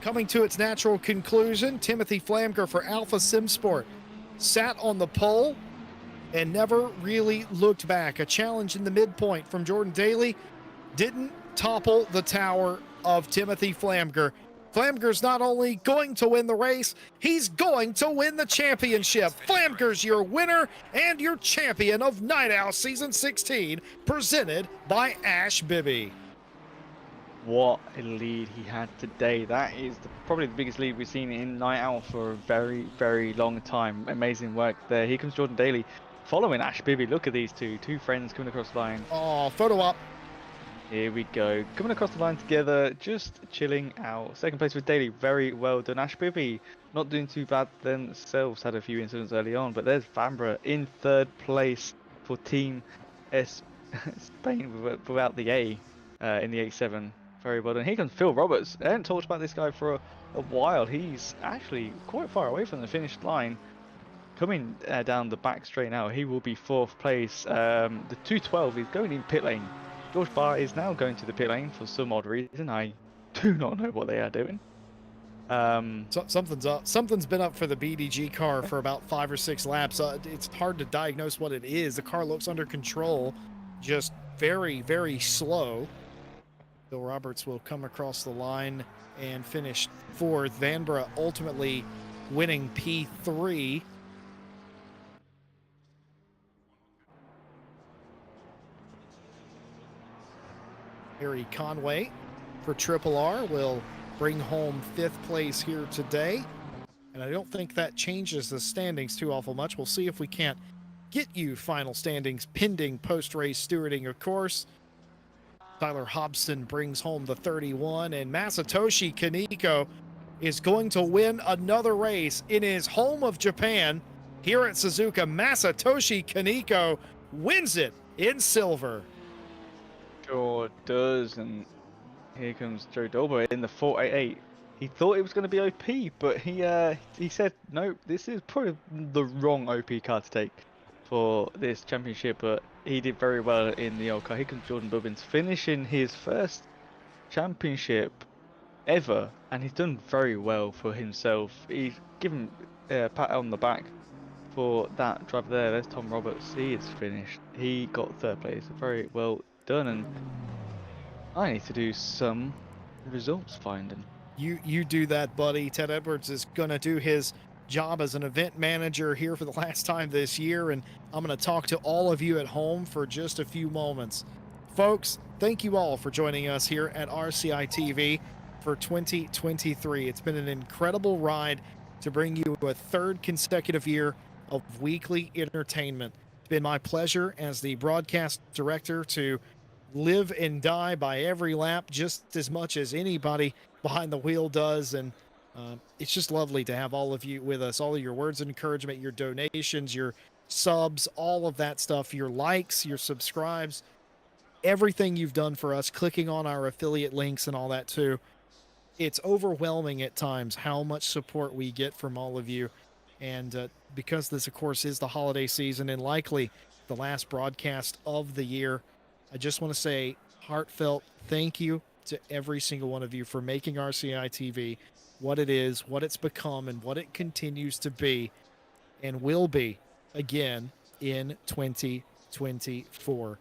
coming to its natural conclusion. Timothy Flamger for Alpha Simsport sat on the pole and never really looked back. A challenge in the midpoint from Jordan Daly didn't topple the tower of Timothy Flamger. Flamger's not only going to win the race, he's going to win the championship. Flamger's your winner and your champion of Night Owl Season 16, presented by Ash Bibby. What a lead he had today. That is probably the biggest lead we've seen in Night Owl for a very, very long time. Amazing work there. Here comes Jordan Daly following Ash Bibby. Look at these two friends coming across the line. Oh, photo op. Here we go. Coming across the line together, just chilling out. Second place with Daly. Very well done. Ash Bibby not doing too bad themselves. Had a few incidents early on, but there's Vanbrugh in 3rd place for Team Spain without the A in the 87. Very well done. Here comes Phil Roberts. I haven't talked about this guy for a while. He's actually quite far away from the finish line. Coming down the back straight now, he will be 4th place. The 212 is going in pit lane. George Barr is now going to the pit lane for some odd reason. I do not know what they are doing. Something's up. Something's been up for the BDG car for about 5 or 6 laps. It's hard to diagnose what it is. The car looks under control, just very, very slow. Bill Roberts will come across the line and finish 4th. Vanbrugh ultimately winning P3. Harry Conway for Triple R will bring home 5th place here today. And I don't think that changes the standings too awful much. We'll see if we can't get you final standings pending post-race stewarding, of course. Tyler Hobson brings home the 31, and Masatoshi Kaneko is going to win another race in his home of Japan here at Suzuka. Masatoshi Kaneko wins it in silver. Sure does, and here comes Joe Dolber in the 488. He thought it was going to be OP, but he said, no, this is probably the wrong OP car to take for this championship, but he did very well in the old car. Here comes Jordan Bubbins, finishing his first championship ever, and he's done very well for himself. He's given a pat on the back for that driver there. There's Tom Roberts. He is finished. He got third place. Very well done. And I need to do some results finding. You do that, buddy. Ted Edwards is going to do his job as an event manager here for the last time this year, and I'm going to talk to all of you at home for just a few moments. Folks, thank you all for joining us here at RCI TV for 2023. It's been an incredible ride to bring you a third consecutive year of weekly entertainment. It's been my pleasure as the broadcast director to live and die by every lap just as much as anybody behind the wheel does, and it's just lovely to have all of you with us, all of your words of encouragement, your donations, your subs, all of that stuff, your likes, your subscribes, everything you've done for us, clicking on our affiliate links and all that too. It's overwhelming at times how much support we get from all of you, and because this of course is the holiday season and likely the last broadcast of the year, I just want to say heartfelt thank you to every single one of you for making RCI TV what it is, what it's become, and what it continues to be and will be again in 2024.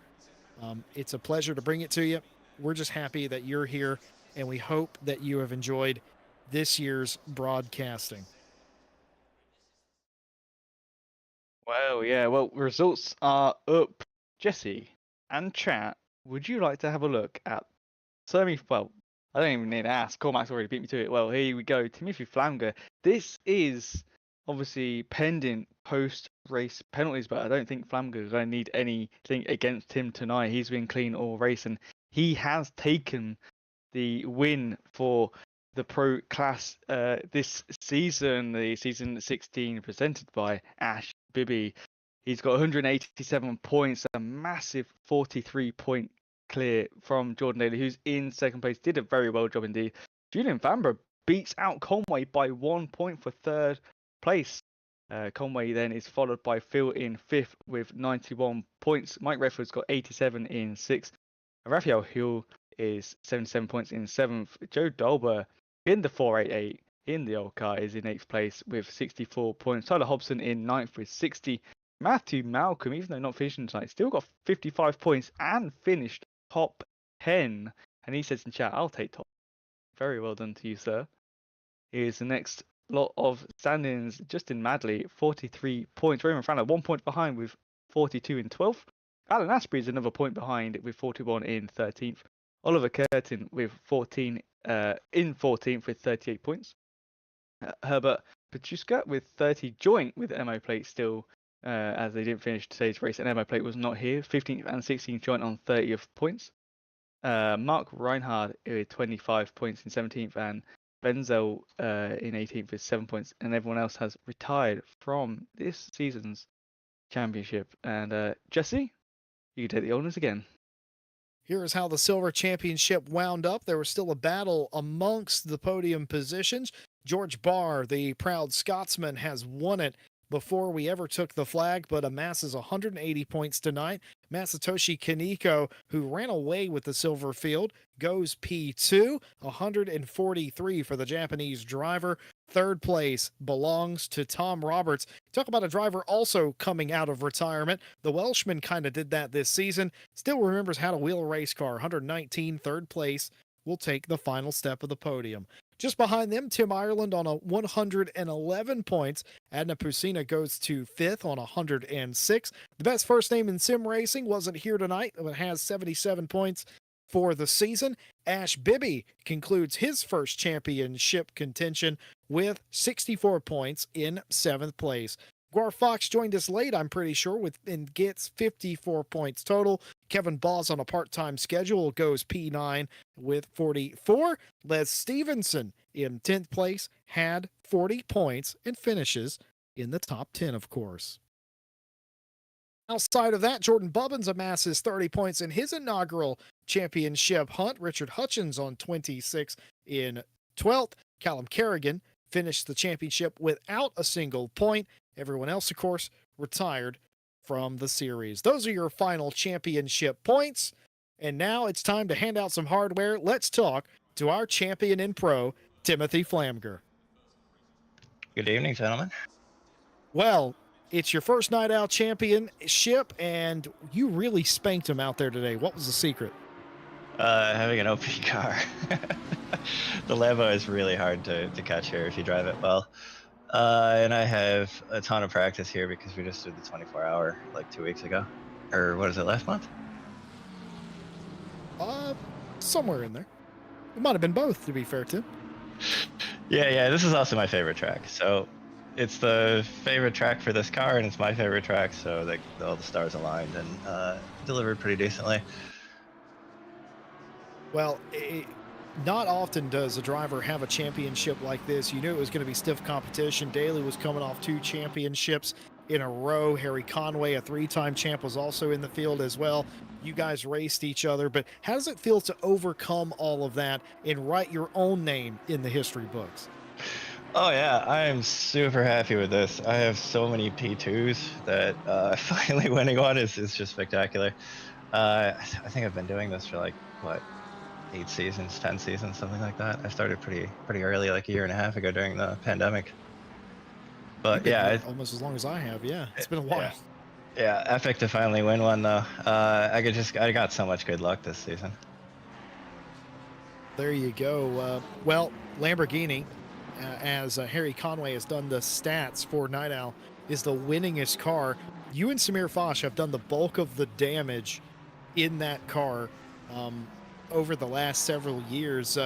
It's a pleasure to bring it to you. We're just happy that you're here, and we hope that you have enjoyed this year's broadcasting. Well, yeah, well, results are up. Jesse and chat, would you like to have a look at well, I don't even need to ask. Cormac's already beat me to it. Well, here we go. Timothy Flamger. This is obviously pending post-race penalties, but I don't think Flamger is going to need anything against him tonight. He's been clean all race, and he has taken the win for the pro class this season, the season 16 presented by Ash Bibby. He's got 187 points, a massive 43-point clear from Jordan Daly, who's in second place. Did a very well job indeed. Julian Vanbrugh beats out Conway by 1 point for third place. Conway then is followed by Phil in fifth with 91 points. Mike Redford's got 87 in sixth. Raphael Hill is 77 points in seventh. Joe Dolber in the 488 in the old car is in eighth place with 64 points. Tyler Hobson in ninth with 60. Matthew Malcolm, even though not finishing tonight, still got 55 points and finished top 10. And he says in chat, I'll take top. Very well done to you, sir. Here's the next lot of standings. Justin Madley, 43 points. Raymond Frano, 1 point behind with 42 in 12th. Alan Asprey is another point behind with 41 in 13th. Oliver Curtin with 14 in 14th with 38 points. Herbert Pachuska with 30 joint with MO Plate still, as they didn't finish today's race, and MO Plate was not here. 15th and 16th joint on 30th points. Mark Reinhard with 25 points in 17th, and Benzel in 18th with 7 points, and everyone else has retired from this season's championship. And Jesse, you can take the honours again. Here is how the Silver Championship wound up. There was still a battle amongst the podium positions. George Barr, the proud Scotsman, has won it before we ever took the flag, but amasses 180 points tonight. Masatoshi Kaneko, who ran away with the silver field, goes P2, 143 for the Japanese driver. Third place belongs to Tom Roberts. Talk about a driver also coming out of retirement. The Welshman kind of did that this season. Still remembers how to wheel a race car. 119, third place, will take the final step of the podium. Just behind them, Tim Ireland on 111 points. Adna Pusina goes to fifth on 106. The best first name in sim racing wasn't here tonight, but has 77 points for the season. Ash Bibby concludes his first championship contention with 64 points in seventh place. Guar Fox joined us late, I'm pretty sure, and gets 54 points total. Kevin Boss on a part-time schedule goes P9 with 44. Les Stevenson in 10th place had 40 points and finishes in the top 10, of course. Outside of that, Jordan Bubbins amasses 30 points in his inaugural championship hunt. Richard Hutchins on 26 in 12th. Callum Kerrigan finished the championship without a single point. Everyone else, of course, retired from the series. Those are your final championship points. And now it's time to hand out some hardware. Let's talk to our champion in pro, Timothy Flamger. Good evening, gentlemen. Well, It's your first Night Owl championship, and you really spanked him out there today. What was the secret? Having an OP car. The Lambo is really hard to catch here if you drive it well. And I have a ton of practice here because we just did the 24-hour like 2 weeks ago. Or what is it, last month? Somewhere in there. It might have been both, to be fair, Tim. Yeah, this is also my favorite track. So it's the favorite track for this car, and it's my favorite track, so like all the stars aligned and delivered pretty decently. Well, not often does a driver have a championship like this. You knew it was going to be stiff competition. Daly was coming off 2 championships in a row. Harry Conway, a 3-time champ, was also in the field as well. You guys raced each other, but how does it feel to overcome all of that and write your own name in the history books? Oh yeah, I am super happy with this. I have so many P2s that finally winning one is just spectacular. I think I've been doing this for like, what, 8 seasons, 10 seasons, something like that. I started pretty early, like a year and a half ago during the pandemic. But yeah, almost as long as I have. Yeah, it's been a while. Yeah, epic to finally win one though. I got so much good luck this season. There you go. Well, Lamborghini, as Harry Conway has done the stats for Night Owl, is the winningest car. You and Samir Fosh have done the bulk of the damage in that car over the last several years.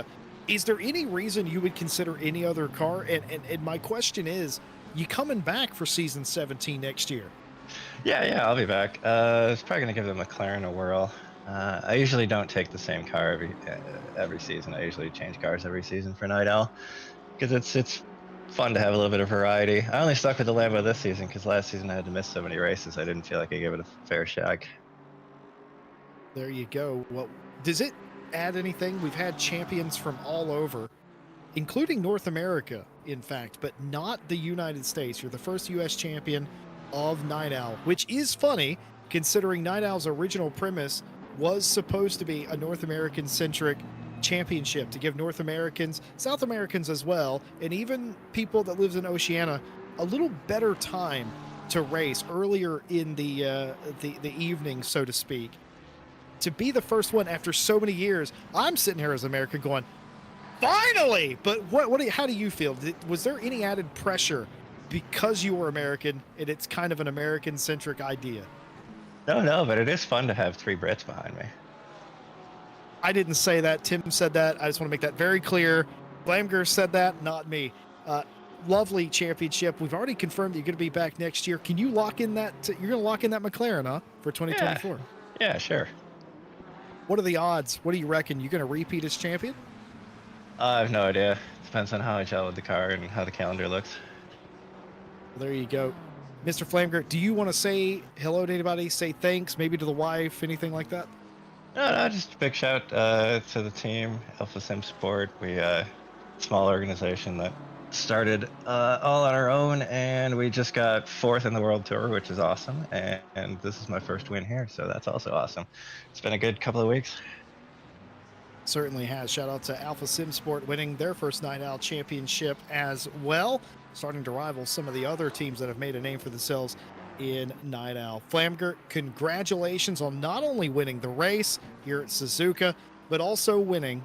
Is there any reason you would consider any other car? And my question is, you coming back for season 17 next year? Yeah, I'll be back. It's probably gonna give the McLaren a whirl. I usually don't take the same car every season. I usually change cars every season for Night Owl because it's fun to have a little bit of variety. I only stuck with the Lambo this season because last season I had to miss so many races. I didn't feel like I gave it a fair shake. There you go. Well, does it add anything? We've had champions from all over, including North America, in fact, but not the United States. You're the first U.S. champion of Night Owl, which is funny considering Night Owl's original premise was supposed to be a North American centric championship to give North Americans, South Americans as well, and even people that lives in Oceania a little better time to race earlier in the evening, so to speak. To be the first one after so many years, I'm sitting here as an American going, finally! But how do you feel? Was there any added pressure because you were American and it's kind of an American-centric idea? No, but it is fun to have 3 Brits behind me. I didn't say that. Tim said that. I just want to make that very clear. Blamger said that, not me. Lovely championship. We've already confirmed that you're going to be back next year. Can you lock in that? You're going to lock in that McLaren, huh, for 2024? Yeah, sure. What are the odds? What do you reckon? You going to repeat as champion? I have no idea. Depends on how I gel with the car and how the calendar looks. Well, there you go. Mr. Flameger, do you want to say hello to anybody? Say thanks, maybe to the wife, anything like that? No, just a big shout to the team, Alpha Sim Sport. We small organization that started all on our own, and we just got 4th in the World Tour, which is awesome. And this is my first win here, so that's also awesome. It's been a good couple of weeks. Certainly has. Shout out to Alpha Sim Sport winning their first Night Owl championship as well, starting to rival some of the other teams that have made a name for themselves in Night Owl. Flamger, congratulations on not only winning the race here at Suzuka, but also winning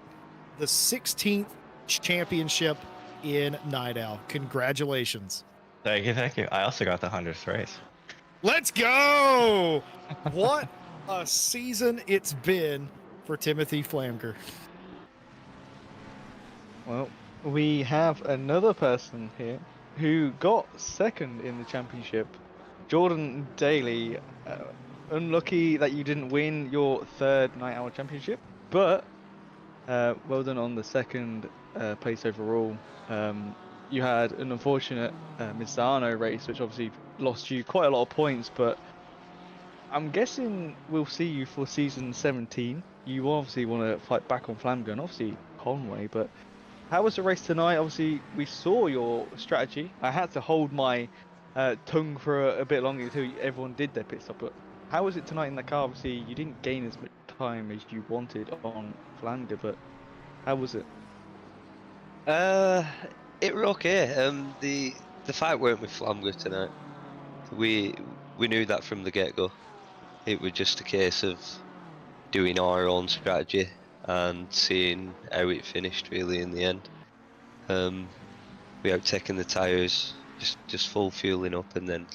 the 16th championship in Night Owl. Congratulations. Thank you. I also got the 100th race. Let's go! What a season it's been for Timothy Flamger. Well, we have another person here who got 2nd in the championship. Jordan Daly, unlucky that you didn't win your 3rd Night Owl championship, but well done on the 2nd place overall. You had an unfortunate Misano race, which obviously lost you quite a lot of points, but I'm guessing we'll see you for season 17. You obviously want to fight back on Flamger and obviously Conway, but how was the race tonight? Obviously, we saw your strategy. I had to hold my tongue for a bit longer until everyone did their pit stop, but how was it tonight in the car? Obviously, you didn't gain as much time as you wanted on Flamger, but how was it? It were okay. The fight weren't with Flamger tonight. we knew that from the get-go. It was just a case of doing our own strategy and seeing how it finished really in the end. Without taking the tyres, just full fueling up and then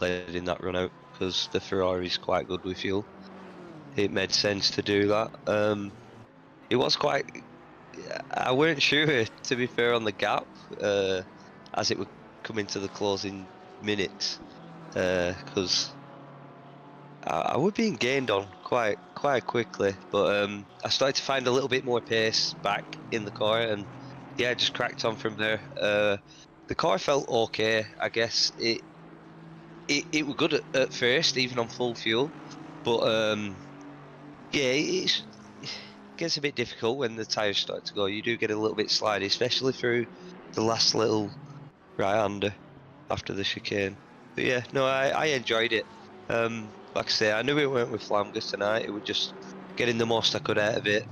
letting that run out, because the Ferrari's quite good with fuel. It made sense to do that. It was quite. I weren't sure, to be fair, on the gap as it would come into the closing minutes, because I was being gained on quite quickly. But I started to find a little bit more pace back in the car, and yeah, just cracked on from there. The car felt okay. I guess it was good at first, even on full fuel, but yeah, it gets a bit difficult when the tyres start to go. You do get a little bit slidey, especially through the last little right-hander after the chicane. But yeah, no, I enjoyed it. Like I say, I knew it went with Flamgas tonight. It was just getting the most I could out of it.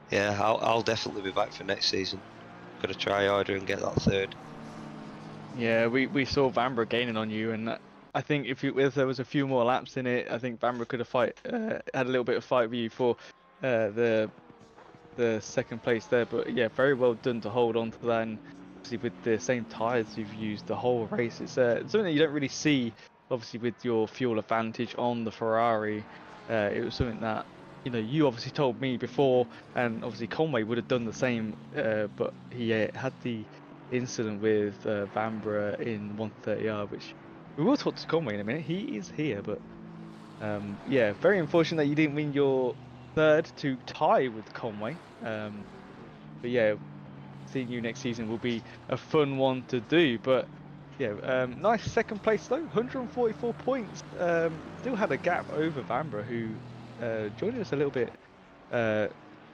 Yeah, I'll definitely be back for next season. Got to try harder and get that third. Yeah, we saw Vanbrugh gaining on you, and I think if there was a few more laps in it, I think Vanbrugh could have had a little bit of fight with you for the second place there. But yeah, very well done to hold on to that, and obviously with the same tyres you've used the whole race, it's something that you don't really see. Obviously with your fuel advantage on the Ferrari, it was something that you obviously told me before, and obviously Conway would have done the same, but he had the incident with Vanbrugh in 130R, which we will talk to Conway in a minute. He is here, but yeah, very unfortunate that you didn't win your third to tie with Conway. But yeah, seeing you next season will be a fun one to do. But yeah, nice second place though, 144 points. Still had a gap over Vanbrugh, who joined us a little bit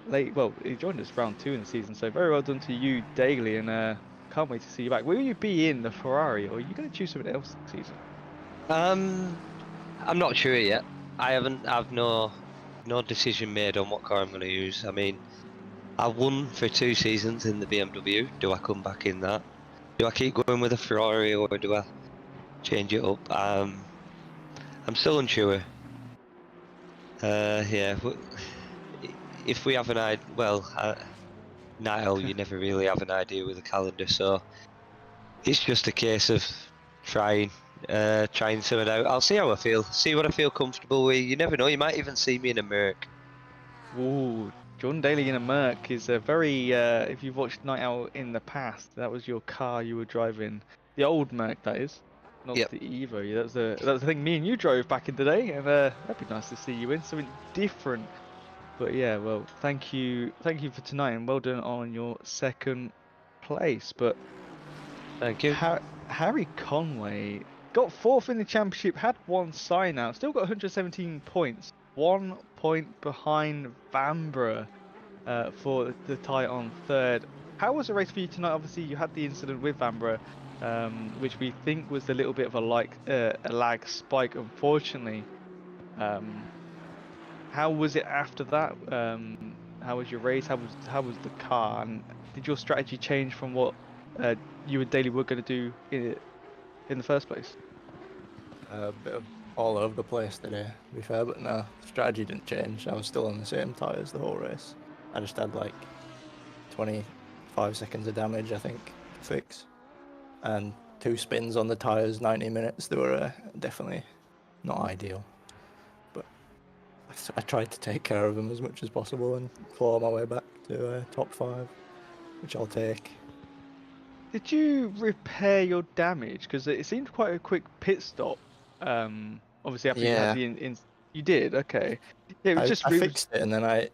late. Well, he joined us round 2 in the season, so very well done to you, Daly, and can't wait to see you back. Will you be in the Ferrari, or are you going to choose something else next season? I'm not sure yet. I've no decision made on what car I'm going to use. I mean, I won for 2 seasons in the BMW. Do I come back in that? Do I keep going with a Ferrari, or do I change it up? I'm still unsure. Yeah, if we have an idea, well, Niall, you never really have an idea with a calendar, so it's just a case of trying something out. I'll see how I feel, see what I feel comfortable with. You never know, you might even see me in a Merc. Ooh, John Daly in a Merc is a very, if you've watched Night Owl in the past, that was your car you were driving. The old Merc, that is. Not Yep. the Evo. That was the thing me and you drove back in the day, and that'd be nice to see you in something different. But yeah, well, thank you for tonight, and well done on your second place. But Thank you. Harry Conway got 4th in the championship, had 1 sign out, still got 117 points, 1 point behind Vanbrugh for the tie on 3rd. How was the race for you tonight? Obviously, you had the incident with Vanbrugh, which we think was a little bit of a lag spike, unfortunately. How was it after that? How was your race? How was the car? And did your strategy change from what you and Daly were going to do in the first place? A bit of all over the place today, to be fair, but no, strategy didn't change. I was still on the same tyres the whole race. I just had like 25 seconds of damage, I think, to fix. And 2 spins on the tyres, 90 minutes. They were definitely not ideal. But I tried to take care of them as much as possible and claw my way back to top 5, which I'll take. Did you repair your damage? Because it seemed quite a quick pit stop. Obviously after you had the you did, okay. Yeah, it was I fixed it, and then I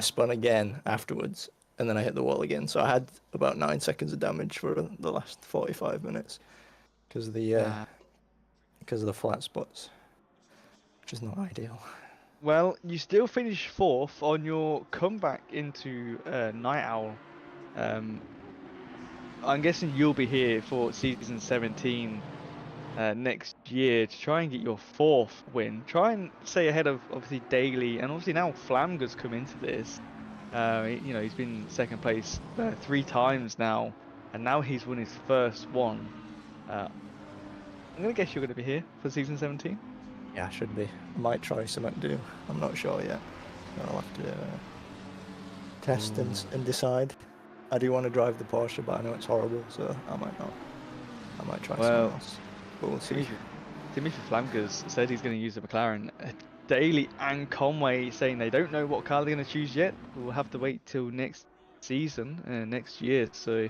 spun again afterwards, and then I hit the wall again. So I had about 9 seconds of damage for the last 45 minutes because of the flat spots, which is not ideal. Well, you still finished 4th on your comeback into Night Owl. I'm guessing you'll be here for season 17 next year to try and get your 4th win. Try and stay ahead of obviously Daly, and obviously now Flamga's come into this. He's been second place 3 times now. and now he's won his first one. I'm gonna guess you're gonna be here for season 17. Yeah, I should be. I might try something new. I'm not sure yet. I'll have to test and decide. I do want to drive the Porsche, but I know it's horrible, so I might not. I might try something else. But we'll see. Timothy Flamkers said he's going to use the McLaren. Daly and Conway saying they don't know what car they're going to choose yet. We'll have to wait till next season, next year. So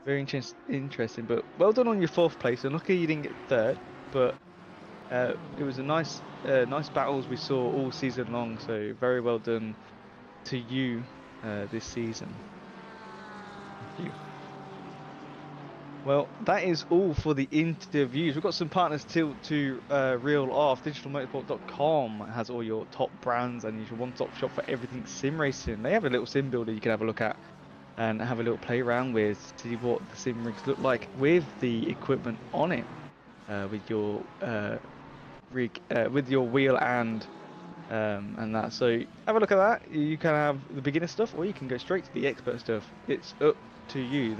very interesting. But well done on your 4th place. And lucky you didn't get 3rd, but it was a nice battles we saw all season long. So very well done to you this season. Thank you. Well, that is all for the interviews. We've got some partners to reel off. Digitalmotorsport.com has all your top brands and your one-stop shop for everything sim racing. They have a little sim builder you can have a look at and have a little play around with, see what the sim rigs look like with the equipment on it, with your rig, with your wheel and that. So have a look at that. You can have the beginner stuff, or you can go straight to the expert stuff. It's up to you.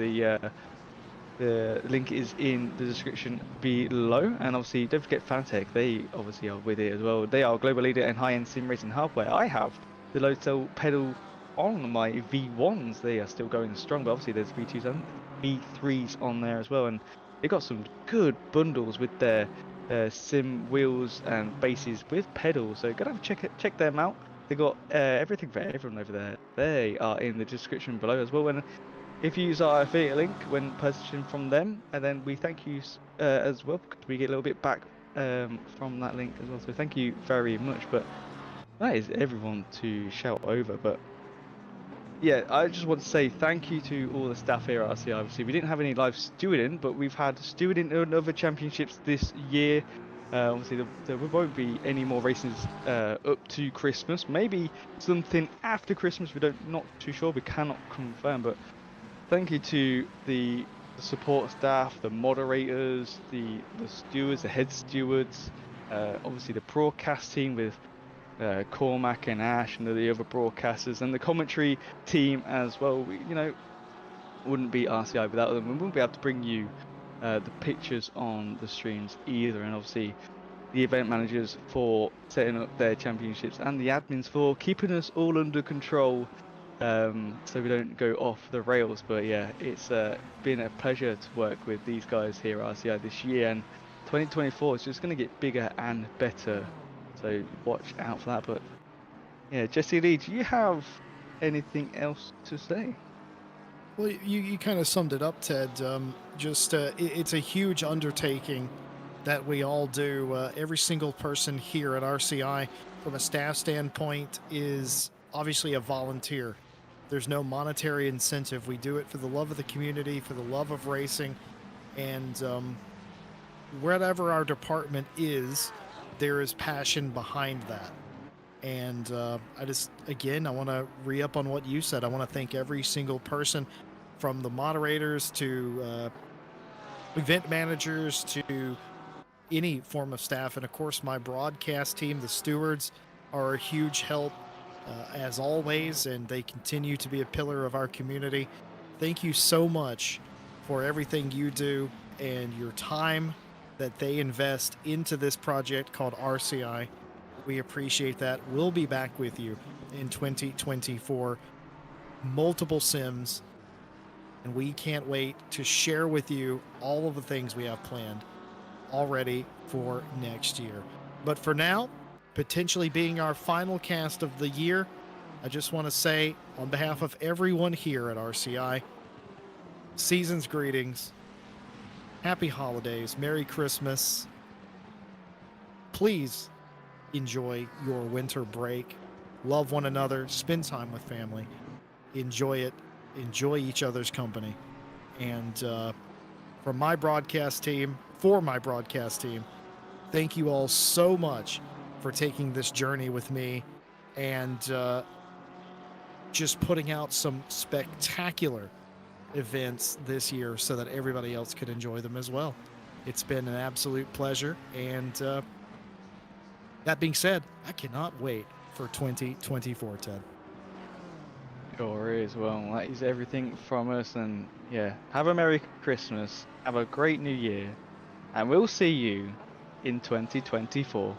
The link is in the description below, and obviously don't forget Fanatec. They obviously are with it as well. They are a global leader in high-end sim racing hardware. I have the low cell pedal on my V1s. They are still going strong, but obviously there's V2s and V3s on there as well, and they got some good bundles with their sim wheels and bases with pedals. So go and check them out. They got everything for everyone over there. They are in the description below as well. And if you use our affiliate link when purchasing from them, and then we thank you as well, because we get a little bit back from that link as well. So thank you very much. But that is everyone to shout over. But yeah, I just want to say thank you to all the staff here at RCI. Obviously, we didn't have any live stewarding, but we've had stewarding in other championships this year. Obviously, there won't be any more races up to Christmas. Maybe something after Christmas. Not too sure. We cannot confirm, but thank you to the support staff, the moderators, the stewards, the head stewards, obviously the broadcast team with Cormac and Ash and the other broadcasters, and the commentary team as well. We, wouldn't be RCI without them. We wouldn't be able to bring you the pictures on the streams either, and obviously the event managers for setting up their championships, and the admins for keeping us all under control. So we don't go off the rails. But yeah, it's been a pleasure to work with these guys here at RCI this year, and 2024 is just going to get bigger and better, so watch out for that. But yeah, Jesse Lee, do you have anything else to say? Well, you kind of summed it up, Ted. It's a huge undertaking that we all do. Every single person here at RCI, from a staff standpoint, is obviously a volunteer. There's no monetary incentive. We do it for the love of the community, for the love of racing, and wherever our department is, there is passion behind that. And I want to re-up on what you said. I want to thank every single person, from the moderators to event managers to any form of staff. And of course, my broadcast team, the stewards, are a huge help as always, and they continue to be a pillar of our community. Thank you so much for everything you do and your time that they invest into this project called RCI. We appreciate that. We'll be back with you in 2024. Multiple sims, and we can't wait to share with you all of the things we have planned already for next year. But for now, potentially being our final cast of the year, I just want to say, on behalf of everyone here at RCI, season's greetings, happy holidays, Merry Christmas. Please enjoy your winter break. Love one another, spend time with family, enjoy it, enjoy each other's company. And for my broadcast team, thank you all so much for taking this journey with me and just putting out some spectacular events this year so that everybody else could enjoy them as well. It's been an absolute pleasure, and that being said, I cannot wait for 2024, Ted. Sure is. Well, that is everything from us. And yeah, have a Merry Christmas. Have a great New Year. And we'll see you in 2024.